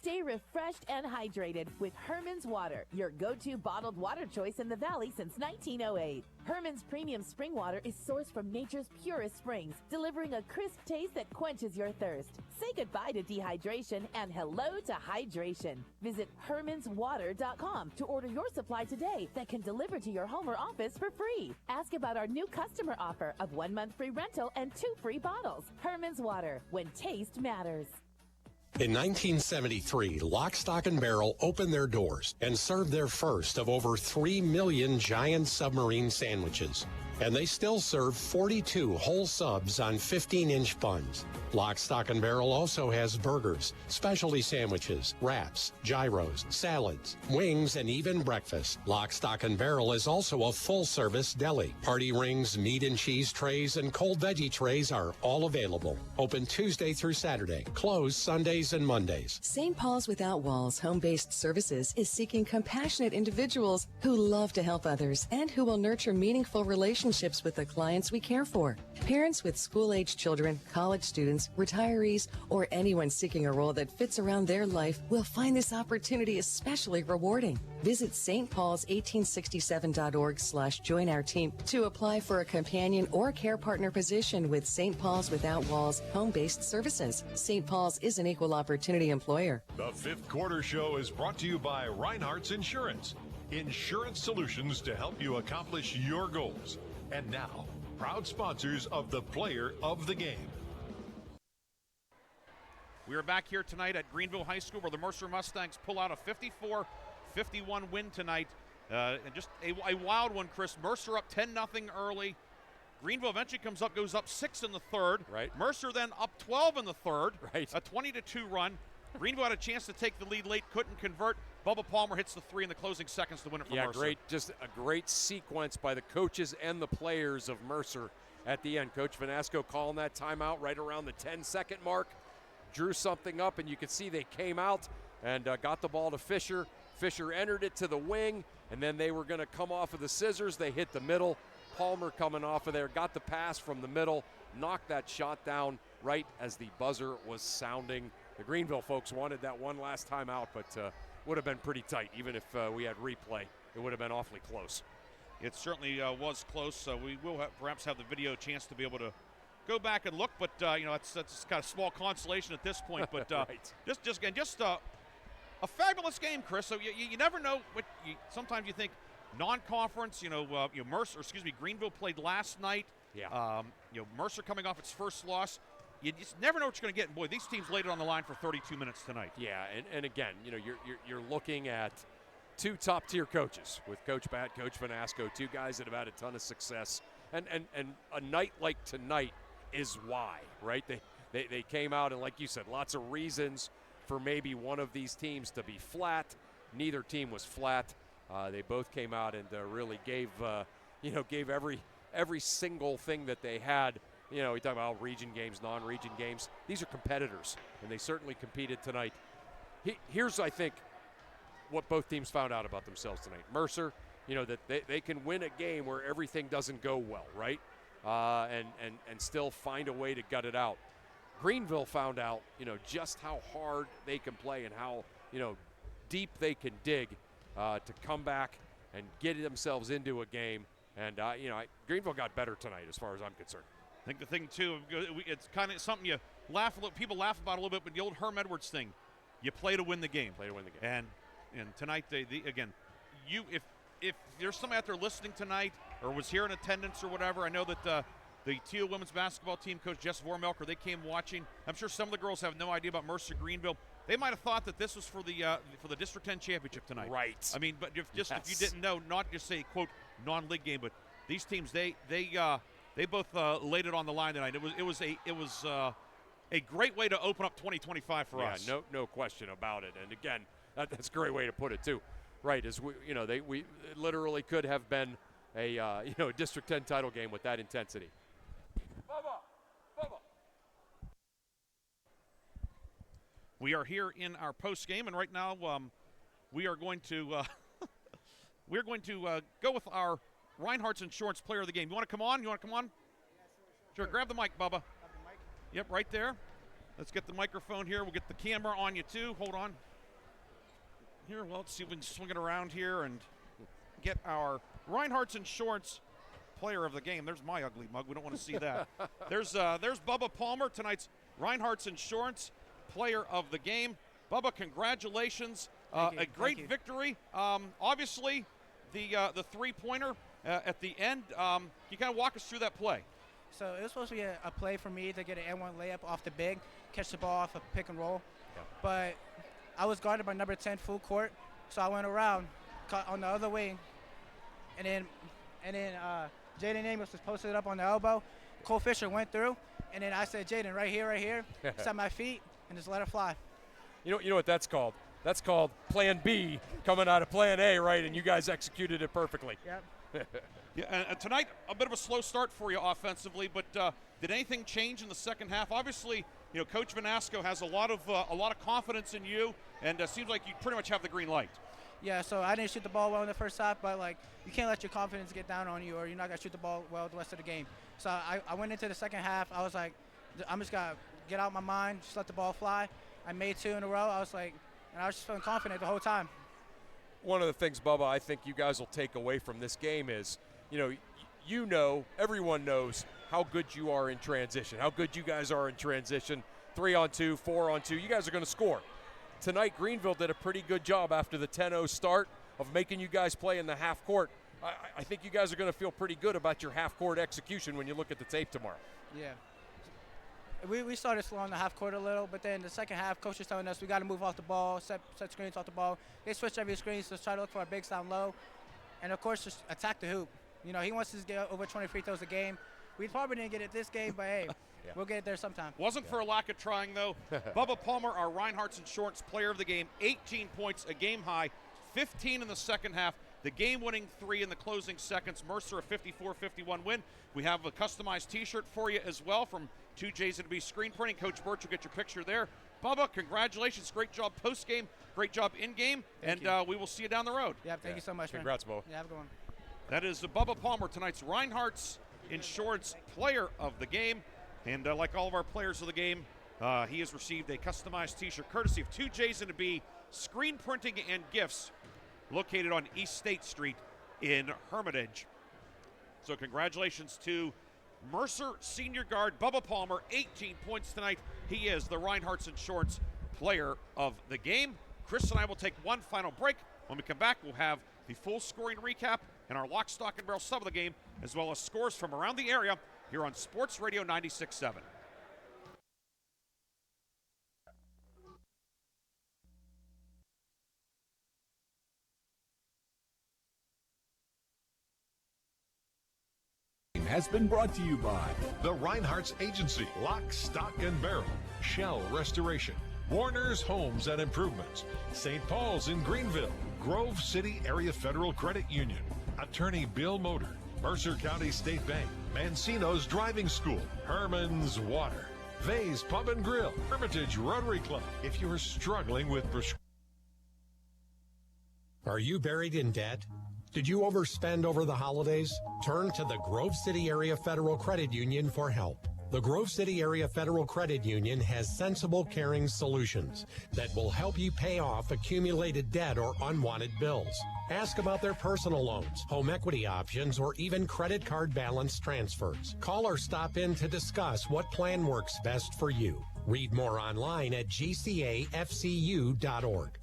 Stay refreshed and hydrated with Herman's Water, your go-to bottled water choice in the Valley since 1908. Herman's premium spring water is sourced from nature's purest springs, delivering a crisp taste that quenches your thirst. Say goodbye to dehydration and hello to hydration. Visit hermanswater.com to order your supply today that can deliver to your home or office for free. Ask about our new customer offer of 1 month free rental and 2 free bottles. Herman's Water, when taste matters. In 1973, Lock, Stock, and Barrel opened their doors and served their first of over 3 million giant submarine sandwiches. And they still serve 42 whole subs on 15-inch buns. Lock, Stock, and Barrel also has burgers, specialty sandwiches, wraps, gyros, salads, wings, and even breakfast. Lock, Stock, and Barrel is also a full-service deli. Party rings, meat and cheese trays, and cold veggie trays are all available. Open Tuesday through Saturday. Closed Sundays and Mondays. St. Paul's Without Walls Home-Based Services is seeking compassionate individuals who love to help others and who will nurture meaningful relationships with the clients we care for. Parents with school-age children, college students, retirees, or anyone seeking a role that fits around their life will find this opportunity especially rewarding. Visit stpaul's1867.org/join our team to apply for a companion or care partner position with St. Paul's Without Walls Home-Based Services. St. Paul's is an equal opportunity employer. The fifth quarter show is brought to you by Reinhardt's Insurance. Insurance solutions to help you accomplish your goals. And now, proud sponsors of the Player of the Game. We are back here tonight at Greenville High School where the Mercer Mustangs pull out a 54-51 win tonight. And just a wild one, Chris. Mercer up 10-0 early. Greenville eventually goes up 6 in the third. Right. Mercer then up 12 in the third. Right. A 20-2 run. Greenville had a chance to take the lead late, couldn't convert. Bubba Palmer hits the 3 in the closing seconds to win it for Mercer. Great, just a great sequence by the coaches and the players of Mercer at the end. Coach Vanasco calling that timeout right around the 10-second mark. Drew something up, and you could see they came out and got the ball to Fisher. Fisher entered it to the wing, and then they were going to come off of the scissors. They hit the middle. Palmer coming off of there, got the pass from the middle, knocked that shot down right as the buzzer was sounding. The Greenville folks wanted that one last time out, but would have been pretty tight. Even if we had replay, it would have been awfully close. It certainly was close, so we will perhaps have the video chance to be able to go back and look, but that's kind of small consolation at this point. But right. just a fabulous game, Chris. So you never know what sometimes you think non-conference. Greenville played last night. Yeah. Mercer coming off its first loss. You just never know what you're going to get. And boy, these teams laid it on the line for 32 minutes tonight. Yeah, and again, you're looking at two top-tier coaches with Coach Bat, Coach Vanasco, two guys that have had a ton of success. And a night like tonight is why, right? They came out, and like you said, lots of reasons for maybe one of these teams to be flat. Neither team was flat. They both came out and really gave every single thing that they had. We talk about region games, non-region games. These are competitors, and they certainly competed tonight. Here's, I think, what both teams found out about themselves tonight. Mercer, that they can win a game where everything doesn't go well, right? And still find a way to gut it out. Greenville found out, just how hard they can play and how, deep they can dig to come back and get themselves into a game. And, Greenville got better tonight as far as I'm concerned. I think the thing, too, it's kind of something people laugh about a little bit, but the old Herm Edwards thing, you play to win the game. Play to win the game. And tonight, if there's somebody out there listening tonight or was here in attendance or whatever, I know that the Teal women's basketball team coach, Jess Vormelker, they came watching. I'm sure some of the girls have no idea about Mercer Greenville. They might have thought that this was for the District 10 championship tonight. Right. I mean, but if you didn't know, not just say, quote, non-league game, but these teams, they both laid it on the line tonight. It was a great way to open up 2025 for us. Yeah, no question about it. And again, that's a great way to put it too. Right, as we literally could have been a District 10 title game with that intensity. Bubba. We are here in our post game, and right now we are going to go with our Reinhardt's Insurance Player of the Game. You want to come on? Yeah, sure. Grab the mic, Bubba. Yep, right there. Let's get the microphone here. We'll get the camera on you too. Hold on. Here, well, let's see if we can swing it around here and get our Reinhardt's Insurance Player of the Game. There's my ugly mug. We don't want to see that. There's Bubba Palmer, tonight's Reinhardt's Insurance Player of the Game. Bubba, congratulations. A great victory. Obviously, the three-pointer at the end. You kind of walk us through that play. So it was supposed to be a play for me to get an N1 layup off the big, catch the ball off a pick and roll. Yeah. But I was guarded by number 10 full court, so I went around, caught on the other wing, and then Jaden Amos was posted up on the elbow. Cole Fisher went through, and then I said, Jaden, right here, set my feet, and just let it fly. You know what that's called? That's called Plan B coming out of Plan A, right? And you guys executed it perfectly. Yep. Yeah, and tonight, a bit of a slow start for you offensively, but did anything change in the second half? Obviously, Coach Vanasco has a lot of confidence in you, and seems like you pretty much have the green light. Yeah, so I didn't shoot the ball well in the first half, but you can't let your confidence get down on you, or you're not gonna shoot the ball well the rest of the game. So I went into the second half. I was like, I'm just gonna get out my mind, just let the ball fly. I made 2 in a row. I was just feeling confident the whole time. One of the things, Bubba, I think you guys will take away from this game is, everyone knows how good you are in transition, how good you guys are in transition, 3-on-2, 4-on-2. You guys are going to score. Tonight, Greenville did a pretty good job after the 10-0 start of making you guys play in the half court. I think you guys are going to feel pretty good about your half court execution when you look at the tape tomorrow. Yeah. We started slowing the half court a little, but then the second half, coach was telling us we got to move off the ball, set screens off the ball. They switched every screen, so try to look for our bigs down low. And, of course, just attack the hoop. He wants us to get over 20 free throws a game. We probably didn't get it this game, but, hey, We'll get there sometime. Wasn't for a lack of trying, though. Bubba Palmer, our Reinhardt's Insurance Player of the Game, 18 points, a game high, 15 in the second half. The game-winning 3 in the closing seconds. Mercer a 54-51 win. We have a customized T-shirt for you as well from 2J's&B Screen Printing. Coach Burtch will get your picture there. Bubba, congratulations. Great job post-game. Great job in-game. And we will see you down the road. Yeah, thank you so much, man. Congrats, Bubba. Yeah, have a good one. That is Bubba Palmer, tonight's Reinhardt's Insurance Player of the Game. And like all of our players of the game, he has received a customized T-shirt courtesy of 2J's&B Screen Printing and Gifts, located on East State Street in Hermitage. So congratulations to Mercer senior guard Bubba Palmer, 18 points tonight. He is the Reinhardt's Insurance Player of the Game. Chris and I will take one final break. When we come back, we'll have the full scoring recap and our lock, stock, and barrel sub of the game, as well as scores from around the area here on Sports Radio 96.7. Has been brought to you by the Reinhardt's Agency, Lock, Stock, and Barrel, Shell Restoration, Warner's Homes and Improvements, St. Paul's in Greenville, Grove City Area Federal Credit Union, Attorney Bill Motor, Mercer County State Bank, Mancino's Driving School, Herman's Water, Vay's Pub and Grill, Hermitage Rotary Club. If you're struggling with Are you buried in debt? Did you overspend over the holidays? Turn to the Grove City Area Federal Credit Union for help. The Grove City Area Federal Credit Union has sensible, caring solutions that will help you pay off accumulated debt or unwanted bills. Ask about their personal loans, home equity options, or even credit card balance transfers. Call or stop in to discuss what plan works best for you. Read more online at gcafcu.org.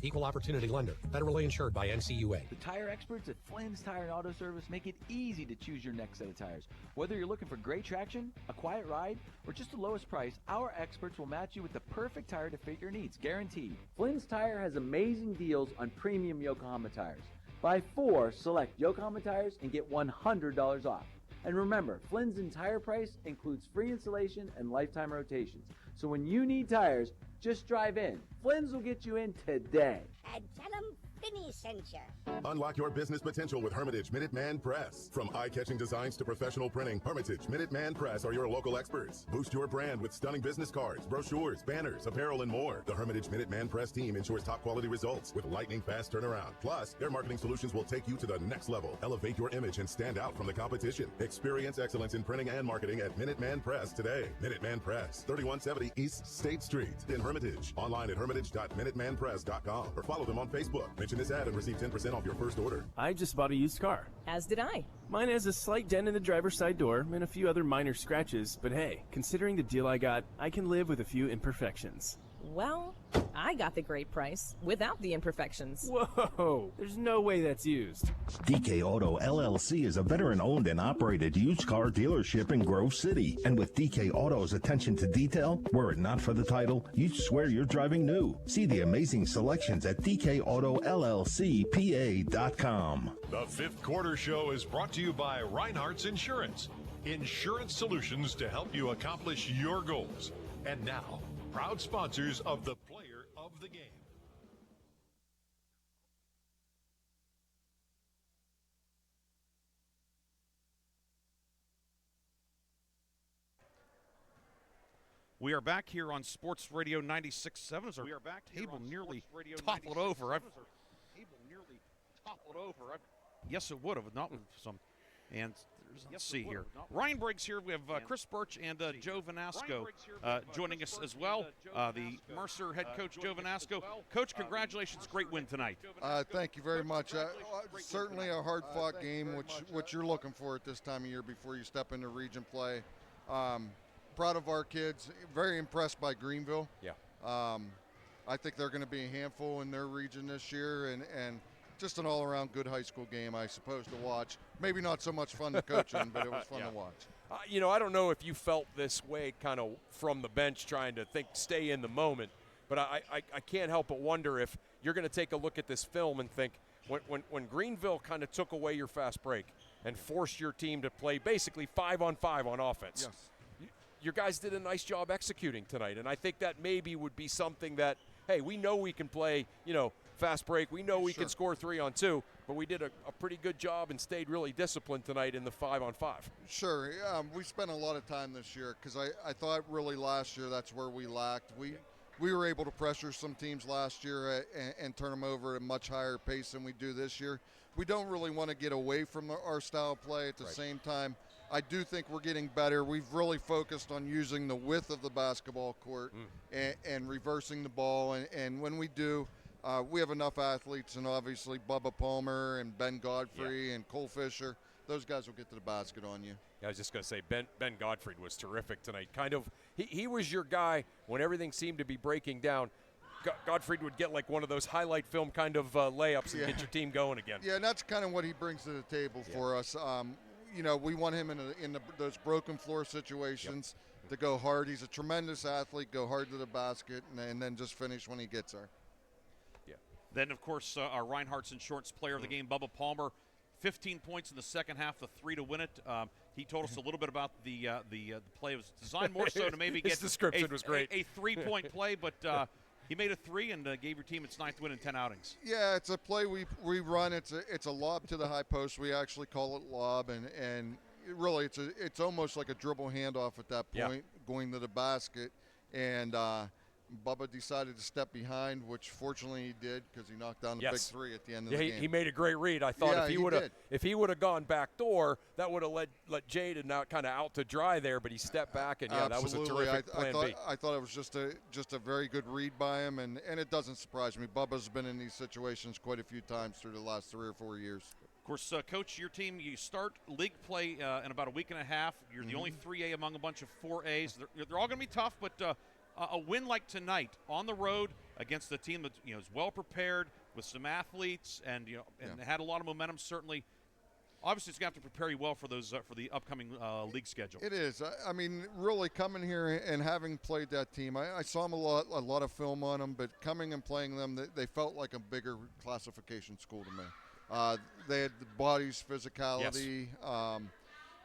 Equal Opportunity Lender. Federally insured by NCUA. The tire experts at Flynn's Tire and Auto Service make it easy to choose your next set of tires. Whether you're looking for great traction, a quiet ride, or just the lowest price, our experts will match you with the perfect tire to fit your needs, guaranteed. Flynn's Tire has amazing deals on premium Yokohama tires. Buy 4 select Yokohama tires and get $100 off. And remember, Flynn's entire price includes free installation and lifetime rotations. So when you need tires, just drive in. Flynn's will get you in today. And tell them Finney sent you. Unlock your business potential with Hermitage Minuteman Press. From eye-catching designs to professional printing, Hermitage Minuteman Press are your local experts. Boost your brand with stunning business cards, brochures, banners, apparel, and more. The Hermitage Minuteman Press team ensures top-quality results with lightning-fast turnaround. Plus, their marketing solutions will take you to the next level. Elevate your image and stand out from the competition. Experience excellence in printing and marketing at Minuteman Press today. Minuteman Press, 3170 East State Street in Hermitage. Online at hermitage.minutemanpress.com or follow them on Facebook. Mention this ad and receive 10% off your first order. I just bought a used car. As did I. Mine has a slight dent in the driver's side door and a few other minor scratches, but hey, considering the deal I got, I can live with a few imperfections. Well, I got the great price without the imperfections. Whoa, there's no way that's used. DK Auto LLC is a veteran-owned and operated used car dealership in Grove City. And with DK Auto's attention to detail, were it not for the title, you'd swear you're driving new. See the amazing selections at DKAutoLLCPA.com. The Fifth Quarter Show is brought to you by Reinhardt's Insurance. Insurance solutions to help you accomplish your goals. And now, proud sponsors of the Player of the Game. We are back here on Sports Radio 96.7. We are back. Table nearly toppled over. Yes, it would have, not with some. And let's see here. Ryan Briggs here. We have Chris Burtch and Joe Vanasco joining us as well. The Mercer head coach, Joe Vanasco. Coach, congratulations. Great win tonight. Thank you very much. Certainly a hard-fought game, which you're looking for at this time of year before you step into region play. Proud of our kids. Very impressed by Greenville. Yeah. I think they're going to be a handful in their region this year, and just an all-around good high school game, I suppose, to watch. Maybe not so much fun to coach in, but it was fun to watch. I don't know if you felt this way kind of from the bench trying to stay in the moment, but I can't help but wonder if you're going to take a look at this film and think when Greenville kind of took away your fast break and forced your team to play basically 5-on-5 on offense. Yes. your guys did a nice job executing tonight, and I think that maybe would be something that, hey, we know we can play, fast break. We know we can score 3-on-2, but we did a pretty good job and stayed really disciplined tonight in the 5-on-5. Sure. We spent a lot of time this year because I thought really last year that's where we lacked. We were able to pressure some teams last year and turn them over at a much higher pace than we do this year. We don't really want to get away from our style of play. At the same time, I do think we're getting better. We've really focused on using the width of the basketball court and reversing the ball. And when we do, we have enough athletes, and obviously Bubba Palmer and Ben Godfrey and Cole Fisher. Those guys will get to the basket on you. I was just going to say, Ben Godfrey was terrific tonight. He was your guy when everything seemed to be breaking down. Godfrey would get like one of those highlight film kind of layups and get your team going again. Yeah, and that's kind of what he brings to the table for us. We want him in those broken floor situations to go hard. He's a tremendous athlete, go hard to the basket, and then just finish when he gets there. Yeah. Then, of course, our Reinhardt's Insurance Player of the Game, Bubba Palmer, 15 points in the second half, the 3 to win it. He told us a little bit about the play. It was designed more so to maybe get description was great. a 3-point play, but he made a 3 and gave your team its 9th win in 10 outings. Yeah, it's a play we run. It's a lob to the high post. We actually call it lob, and really it's almost like a dribble handoff at that point, going to the basket, and Bubba decided to step behind, which fortunately he did because he knocked down the big 3 at the end of the game. He made a great read. I thought if he would have gone back door, that would have let Jaden out kind of out to dry there, but he stepped back, and that was a terrific plan B. I thought it was just a very good read by him, and it doesn't surprise me. Bubba's been in these situations quite a few times through the last 3 or 4 years. Of course, Coach, your team, you start league play in about a week and a half. You're the only 3A among a bunch of 4As. They're all going to be tough, but a win like tonight on the road against a team that is well prepared with some athletes and had a lot of momentum. Certainly, obviously, it's going to have to prepare you well for those for the upcoming league schedule. It is. I mean, really coming here and having played that team, I saw them a lot of film on them, but coming and playing them, they felt like a bigger classification school to me. They had the bodies, physicality. Yes.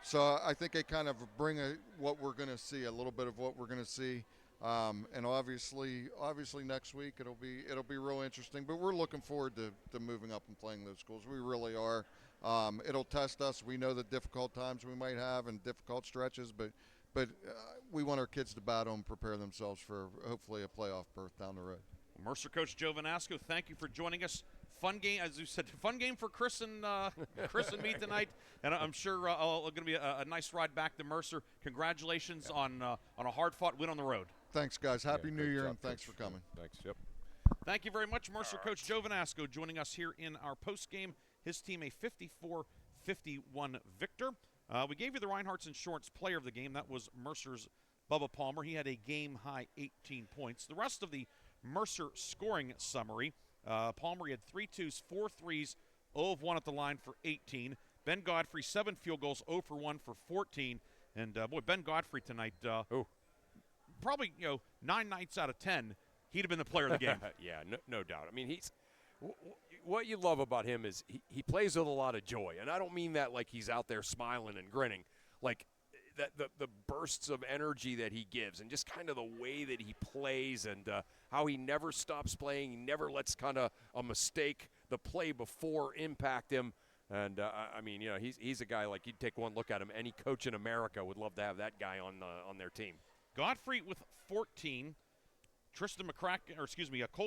So I think they kind of bring what we're going to see, a little bit of what we're going to see. And obviously next week it'll be real interesting. But we're looking forward to moving up and playing those schools. We really are. It'll test us. We know the difficult times we might have and difficult stretches, but we want our kids to battle and prepare themselves for hopefully a playoff berth down the road. Mercer coach Joe Vanasco, thank you for joining us. Fun game, as you said, fun game for Chris and me tonight, and I'm sure going to be a nice ride back to Mercer. Congratulations on a hard-fought win on the road. Thanks, guys. Happy New Year, and thanks for coming. Thanks. Yep. Thank you very much, Mercer coach Joe Vanasco, joining us here in our post game. His team a 54-51 victor. We gave you the Reinhardt's Insurance Player of the Game. That was Mercer's Bubba Palmer. He had a game-high 18 points. The rest of the Mercer scoring summary. Palmer had 3 2s, 4 3s, 0 of 1 at the line for 18. Ben Godfrey, 7 field goals, 0 for 1 for 14. And, Ben Godfrey tonight, probably, 9 nights out of 10, he'd have been the player of the game. Yeah, no doubt. I mean, what you love about him is he plays with a lot of joy. And I don't mean that like he's out there smiling and grinning. Like, the bursts of energy that he gives and just kind of the way that he plays and how he never stops playing. He never lets kind of a mistake the play before impact him. And, he's a guy like you'd take one look at him. Any coach in America would love to have that guy on their team. Godfrey with 14. Cole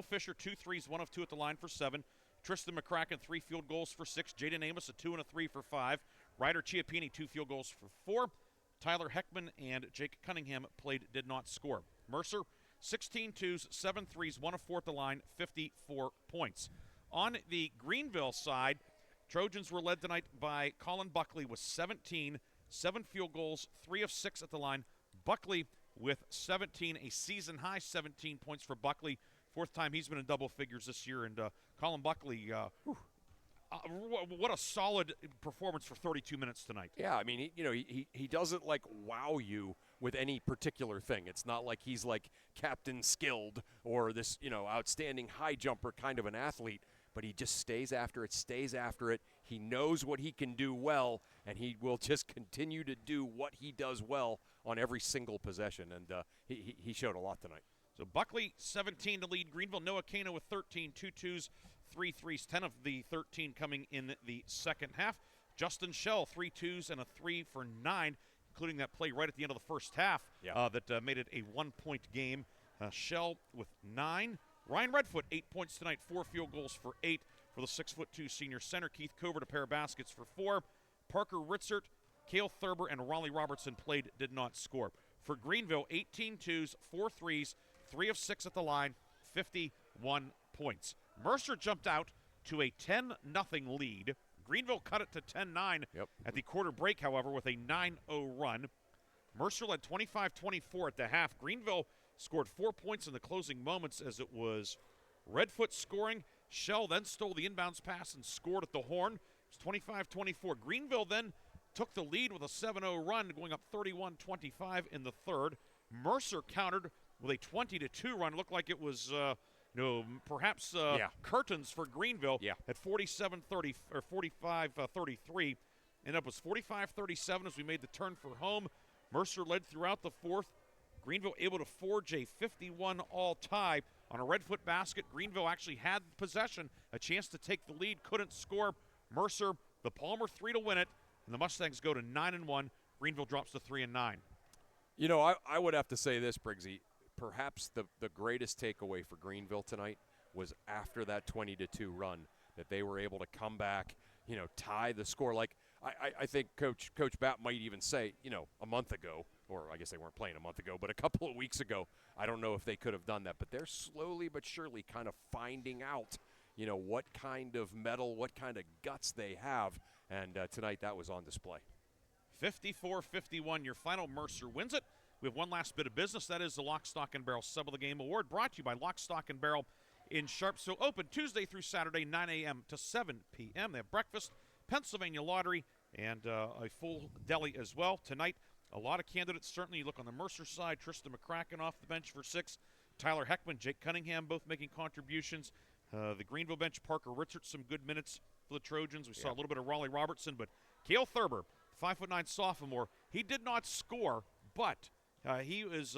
Fisher, 2 3s, 1 of 2 at the line for 7. Tristan McCracken, 3 field goals for 6. Jaden Amos, a 2 and a 3 for 5. Ryder Chiappini, 2 field goals for 4. Tyler Heckman and Jake Cunningham did not score. Mercer, 16 2s, 7 3s, 1 of 4 at the line, 54 points. On the Greenville side, Trojans were led tonight by Colin Buckley with 17, 7 field goals, 3 of 6 at the line. Buckley with 17, a season-high 17 points for Buckley. 4th time he's been in double figures this year. And Colin Buckley, what a solid performance for 32 minutes tonight. Yeah, I mean, he doesn't like wow you with any particular thing. It's not like he's like Captain Skilled or this, outstanding high jumper kind of an athlete. but he just stays after it. He knows what he can do well, and he will just continue to do what he does well on every single possession, and he showed a lot tonight. So Buckley, 17 to lead Greenville. Noah Cana with 13, 2 twos, 3 threes, 10 of the 13 coming in the second half. Justin Schell, 3 twos and a 3 for 9, including that play right at the end of the first half that made it a 1-point game. Schell with 9. Ryan Redfoot, 8 points tonight, 4 field goals for 8 for the 6'2" senior center. Keith Covert, a pair of baskets for 4. Parker Ritzert, Cale Thurber, and Raleigh Robertson did not score. For Greenville, 18 twos, 4 threes, 3 of 6 at the line, 51 points. Mercer jumped out to a 10-0 lead. Greenville cut it to 10-9 at the quarter break, however, with a 9-0 run. Mercer led 25-24 at the half. Greenville scored 4 points in the closing moments as it was Redfoot scoring. Schell then stole the inbounds pass and scored at the horn. It was 25-24. Greenville then took the lead with a 7-0 run, going up 31-25 in the third. Mercer countered with a 20-2 run. Looked like it was perhaps curtains for Greenville at 47-30 or 45-33. And it was 45-37 as we made the turn for home. Mercer led throughout the fourth. Greenville able to forge a 51-all tie on a Redfoot basket. Greenville actually had possession, a chance to take the lead, couldn't score. Mercer, the Palmer 3 to win it, and the Mustangs go to 9-1. Greenville drops to 3-9. You know, I would have to say this, Briggsy. Perhaps the greatest takeaway for Greenville tonight was after that 20-2 run that they were able to come back, tie the score. Like I think Coach Batt might even say, a month ago, or I guess they weren't playing a month ago, but a couple of weeks ago, I don't know if they could have done that. But they're slowly but surely kind of finding out, what kind of mettle, what kind of guts they have. And tonight that was on display. 54-51, your final. Mercer wins it. We have one last bit of business. That is the Lock, Stock, and Barrel Sub of the Game Award, brought to you by Lock, Stock, and Barrel in Sharpsville. Open Tuesday through Saturday, 9 a.m. to 7 p.m. They have breakfast, Pennsylvania Lottery, and a full deli as well. Tonight, a lot of candidates. Certainly, you look on the Mercer side, Tristan McCracken off the bench for 6. Tyler Heckman, Jake Cunningham, both making contributions. The Greenville bench, Parker Ritzert, some good minutes for the Trojans. We saw a little bit of Raleigh Robertson, but Cale Thurber, 5'9" sophomore, he did not score, but he is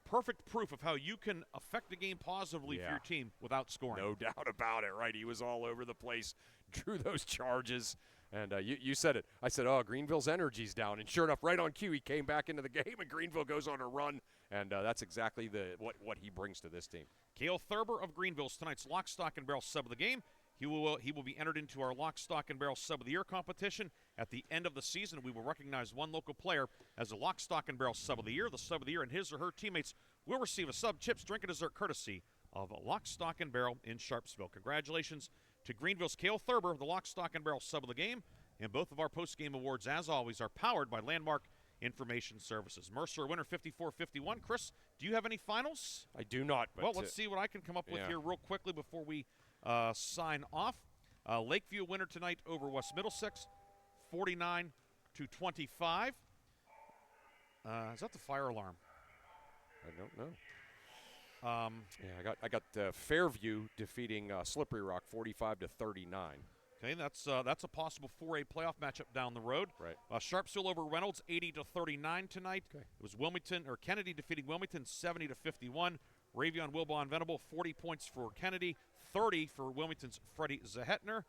perfect proof of how you can affect the game positively for your team without scoring. No doubt about it, right? He was all over the place, drew those charges, and you said it. I said, Greenville's energy's down, and sure enough, right on cue, he came back into the game, and Greenville goes on a run, and that's exactly what he brings to this team. Cale Thurber of Greenville's tonight's Lock, Stock, and Barrel Sub of the Game. He will be entered into our Lock, Stock, and Barrel Sub of the Year competition. At the end of the season, we will recognize one local player as a Lock, Stock, and Barrel Sub of the Year. The Sub of the Year and his or her teammates will receive a sub, chips, drink, and dessert courtesy of Lock, Stock, and Barrel in Sharpsville. Congratulations to Greenville's Cale Thurber, the Lock, Stock, and Barrel Sub of the Game. And both of our post-game awards, as always, are powered by Landmark Information Services. Mercer winner 54-51. Chris, do you have any finals? I do not. But well, let's see what I can come up with here real quickly before we sign off. Lakeview winner tonight over West Middlesex, 49-25. Is that the fire alarm? I don't know. I got Fairview defeating Slippery Rock 45-39. Okay, that's a possible 4A playoff matchup down the road. Right. Sharpsville over Reynolds 80-39 tonight. Okay. It was Kennedy defeating Wilmington 70-51. Raytheon Wilbon Venable 40 points for Kennedy, 30 for Wilmington's Freddie Zahetner.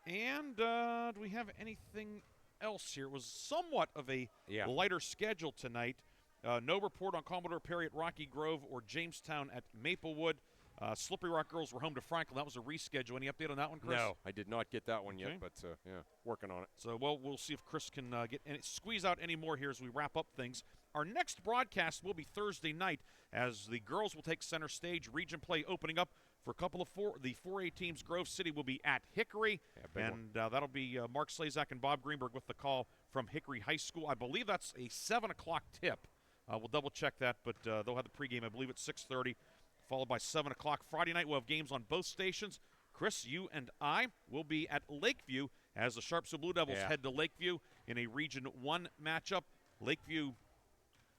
And do we have anything else here? It was somewhat of a lighter schedule tonight. No report on Commodore Perry at Rocky Grove or Jamestown at Maplewood. Slippery Rock girls were home to Franklin. That was a reschedule. Any update on that one, Chris? No, I did not get that one yet, but working on it. So, we'll see if Chris can squeeze out any more here as we wrap up things. Our next broadcast will be Thursday night as the girls will take center stage. Region play opening up for a couple of the 4A teams. Grove City will be at Hickory, and that'll be Mark Slazak and Bob Greenberg with the call from Hickory High School. I believe that's a 7 o'clock tip. We'll double-check that, but they'll have the pregame, I believe, at 6:30, followed by 7 o'clock. Friday night, we'll have games on both stations. Chris, you and I will be at Lakeview as the Sharpsville Blue Devils head to Lakeview in a Region 1 matchup. Lakeview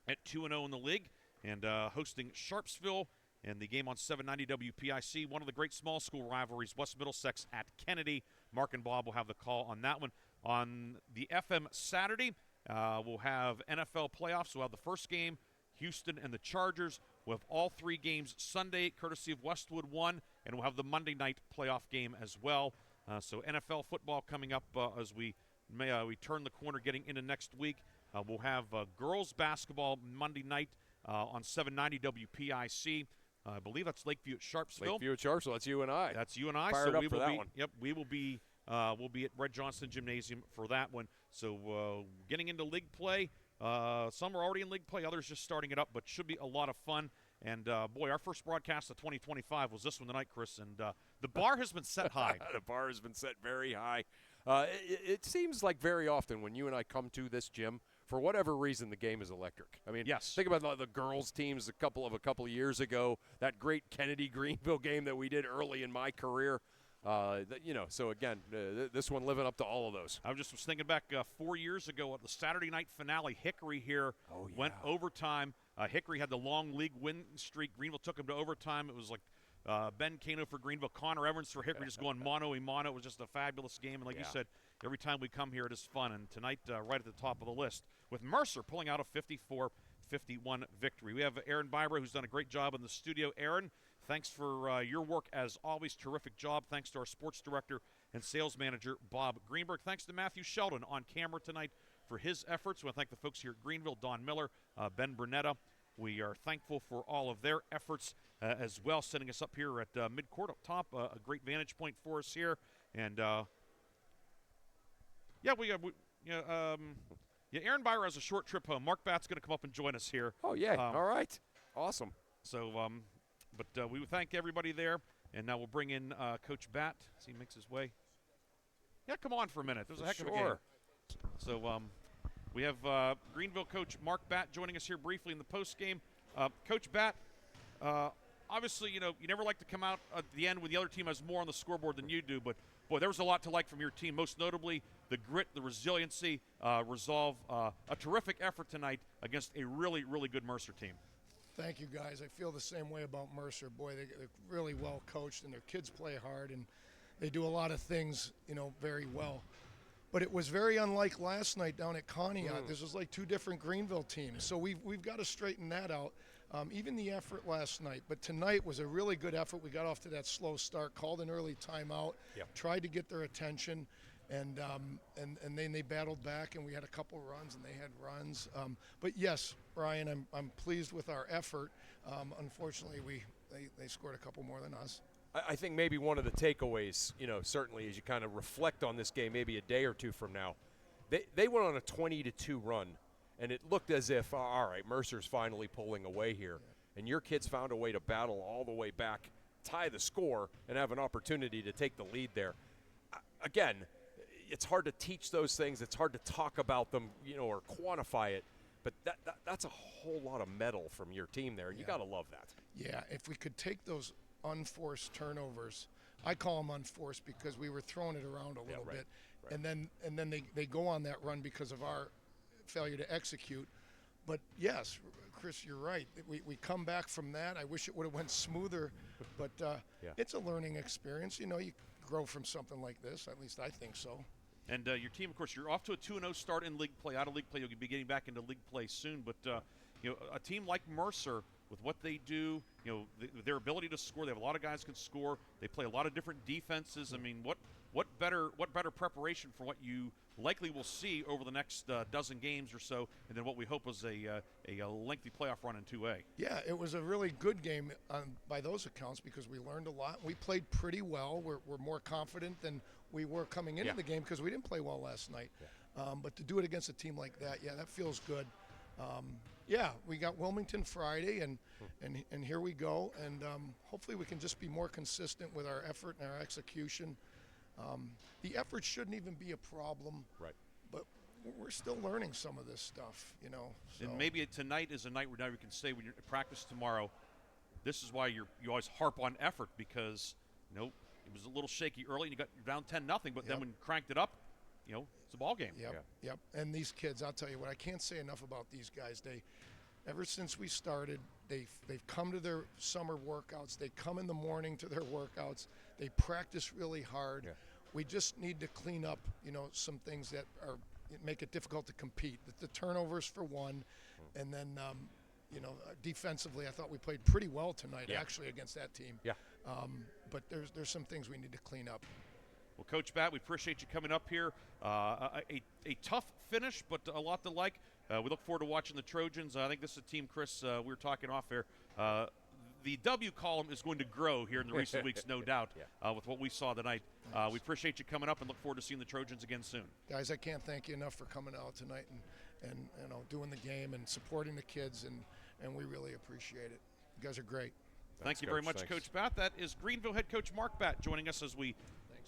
at 2-0 in the league and hosting Sharpsville And the game on 790 WPIC, one of the great small school rivalries, West Middlesex at Kennedy. Mark and Bob will have the call on that one. On the FM Saturday, we'll have NFL playoffs. We'll have the first game, Houston and the Chargers. We'll have all 3 games Sunday, courtesy of Westwood 1, and we'll have the Monday night playoff game as well. So NFL football coming up as we turn the corner getting into next week. We'll have girls basketball Monday night on 790 WPIC. I believe that's Lakeview at Sharpsville. Lakeview at Sharpsville. That's you and I. That's you and I. Fired so up we for will that be. one. Yep, we will be. We'll be at Red Johnston Gymnasium for that one. So getting into league play. Some are already in league play. Others just starting it up. But should be a lot of fun. And boy, our first broadcast of 2025 was this one tonight, Chris. And the bar has been set high. The bar has been set very high. It seems like very often when you and I come to this gym, for whatever reason, the game is electric. I mean, yes. Think about the girls' teams a couple of years ago. That great Kennedy-Greenville game that we did early in my career. So again, this one living up to all of those. I was thinking back 4 years ago at the Saturday night finale. Hickory here went overtime. Hickory had the long league win streak. Greenville took them to overtime. It was like Ben Cano for Greenville, Connor Evans for Hickory, just going mano-a-mano. It was just a fabulous game. And like you said, every time we come here, it is fun. And tonight, right at the top of the list, with Mercer pulling out a 54-51 victory. We have Aaron Bybra, who's done a great job in the studio. Aaron, thanks for your work as always. Terrific job. Thanks to our sports director and sales manager, Bob Greenberg. Thanks to Matthew Sheldon on camera tonight for his efforts. We want to thank the folks here at Greenville, Don Miller, Ben Burnetta. We are thankful for all of their efforts as well, setting us up here at midcourt up top. A great vantage point for us here. And, Aaron Byer has a short trip home. Mark Batt's going to come up and join us here. Oh, yeah. All right. Awesome. So, we would thank everybody there. And now we'll bring in Coach Batt as he makes his way. Yeah, come on for a minute. There's a heck of a game. So, we have Greenville coach Mark Batt joining us here briefly in the post game. Coach Batt, obviously, you never like to come out at the end when the other team has more on the scoreboard than you do, but boy, there was a lot to like from your team, most notably the grit, the resiliency, resolve, a terrific effort tonight against a really, really good Mercer team. Thank you, guys. I feel the same way about Mercer. Boy, they're really well coached, and their kids play hard, and they do a lot of things, very well. But it was very unlike last night down at Conneaut. This was like 2 different Greenville teams. So we've got to straighten that out. Even the effort last night. But tonight was a really good effort. We got off to that slow start, called an early timeout, tried to get their attention, and then they battled back, and we had a couple runs, and they had runs. But yes, Brian, I'm pleased with our effort. Unfortunately, they scored a couple more than us. I think maybe one of the takeaways, certainly as you kind of reflect on this game maybe a day or two from now, they went on a 20-2 run, and it looked as if, all right, Mercer's finally pulling away here. And your kids found a way to battle all the way back, tie the score, and have an opportunity to take the lead there. Again, it's hard to teach those things. It's hard to talk about them, or quantify it. But that's a whole lot of mettle from your team there, and you got to love that. Yeah, if we could take those unforced turnovers. I call them unforced because we were throwing it around a little bit. Right. And then they go on that run because of our failure to execute. But yes, Chris, you're right. We come back from that. I wish it would have went smoother, but it's a learning experience. You grow from something like this. At least I think so. And your team, of course, you're off to a 2-0 start in league play. Out of league play, you'll be getting back into league play soon. But a team like Mercer, with what they do, their ability to score. They have a lot of guys can score. They play a lot of different defenses. I mean, what better preparation for what you likely will see over the next dozen games or so, and then what we hope was a lengthy playoff run in 2A. Yeah, it was a really good game by those accounts because we learned a lot. We played pretty well. We're more confident than we were coming into the game because we didn't play well last night. But to do it against a team like that, that feels good. We got Wilmington Friday, and here we go. And hopefully we can just be more consistent with our effort and our execution. The effort shouldn't even be a problem. Right. But we're still learning some of this stuff, So. And maybe tonight is a night where now you can say when you're at practice tomorrow, this is why you always harp on effort because, it was a little shaky early and you're down 10-0, but then when you cranked it up, it's a ball game. Yep. And these kids, I'll tell you what, I can't say enough about these guys. Ever since we started, they've come to their summer workouts. They come in the morning to their workouts. They practice really hard. Yeah. We just need to clean up, some things that make it difficult to compete. The turnovers for one, and then defensively, I thought we played pretty well tonight, actually, against that team. Yeah. But there's some things we need to clean up. Well, Coach Batt, we appreciate you coming up here. A tough finish, but a lot to like. We look forward to watching the Trojans. I think this is a team, Chris, we were talking off there. The W column is going to grow here in the recent weeks, no doubt, with what we saw tonight. We appreciate you coming up and look forward to seeing the Trojans again soon. Guys, I can't thank you enough for coming out tonight and doing the game and supporting the kids, and we really appreciate it. You guys are great. Thank you very much, Coach Batt. That is Greenville head coach Mark Batt joining us as we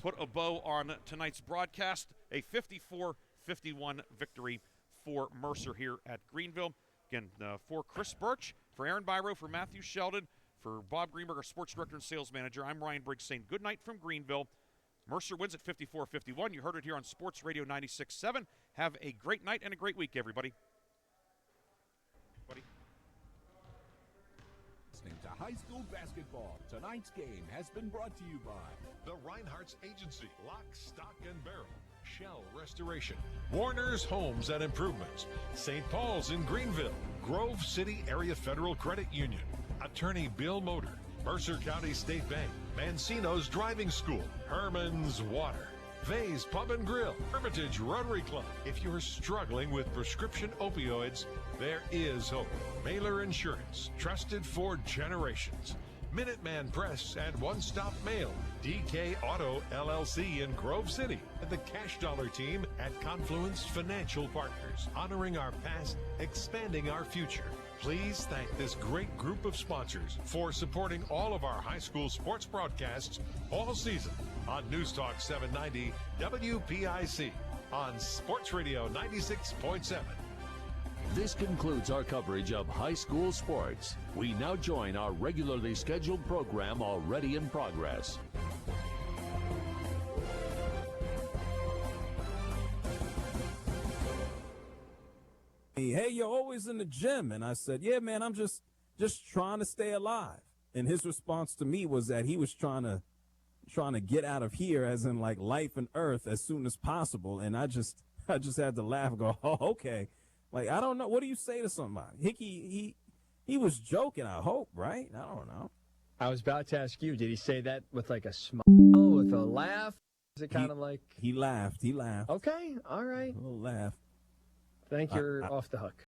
put a bow on tonight's broadcast. A 54-51 victory for Mercer here at Greenville. Again, for Chris Burtch, for Aaron Byro, for Matthew Sheldon, for Bob Greenberg, our sports director and sales manager, I'm Ryan Briggs saying good night from Greenville. Mercer wins at 54-51. You heard it here on Sports Radio 96.7. Have a great night and a great week, everybody. Listening to high school basketball. Tonight's game has been brought to you by The Reinhardt's Agency, Lock, Stock, and Barrel, Shell Restoration, Warner's Homes and Improvements, St. Paul's in Greenville, Grove City Area Federal Credit Union, Attorney Bill Motor, Mercer County State Bank, Mancino's Driving School, Herman's Water, Vay's Pub and Grill, Hermitage Rotary Club. If you're struggling with prescription opioids, there is hope. Mailer Insurance, trusted for generations. Minuteman Press and One Stop Mail, DK Auto LLC in Grove City, and the Cash Dollar team at Confluence Financial Partners, honoring our past, expanding our future. Please thank this great group of sponsors for supporting all of our high school sports broadcasts all season on News Talk 790 WPIC on Sports Radio 96.7. This concludes our coverage of high school sports. We now join our regularly scheduled program already in progress. Hey, you're always in the gym. And I said, yeah, man, I'm just trying to stay alive. And his response to me was that he was trying to get out of here, as in like life and earth, as soon as possible. And I just had to laugh and go, oh, okay. Like, I don't know. What do you say to somebody? Hickey, he was joking, I hope, right? I don't know. I was about to ask you, did he say that with like a smile, with a laugh? Is it kind of like... He laughed. Okay, all right. A little laugh. Think you're off the hook.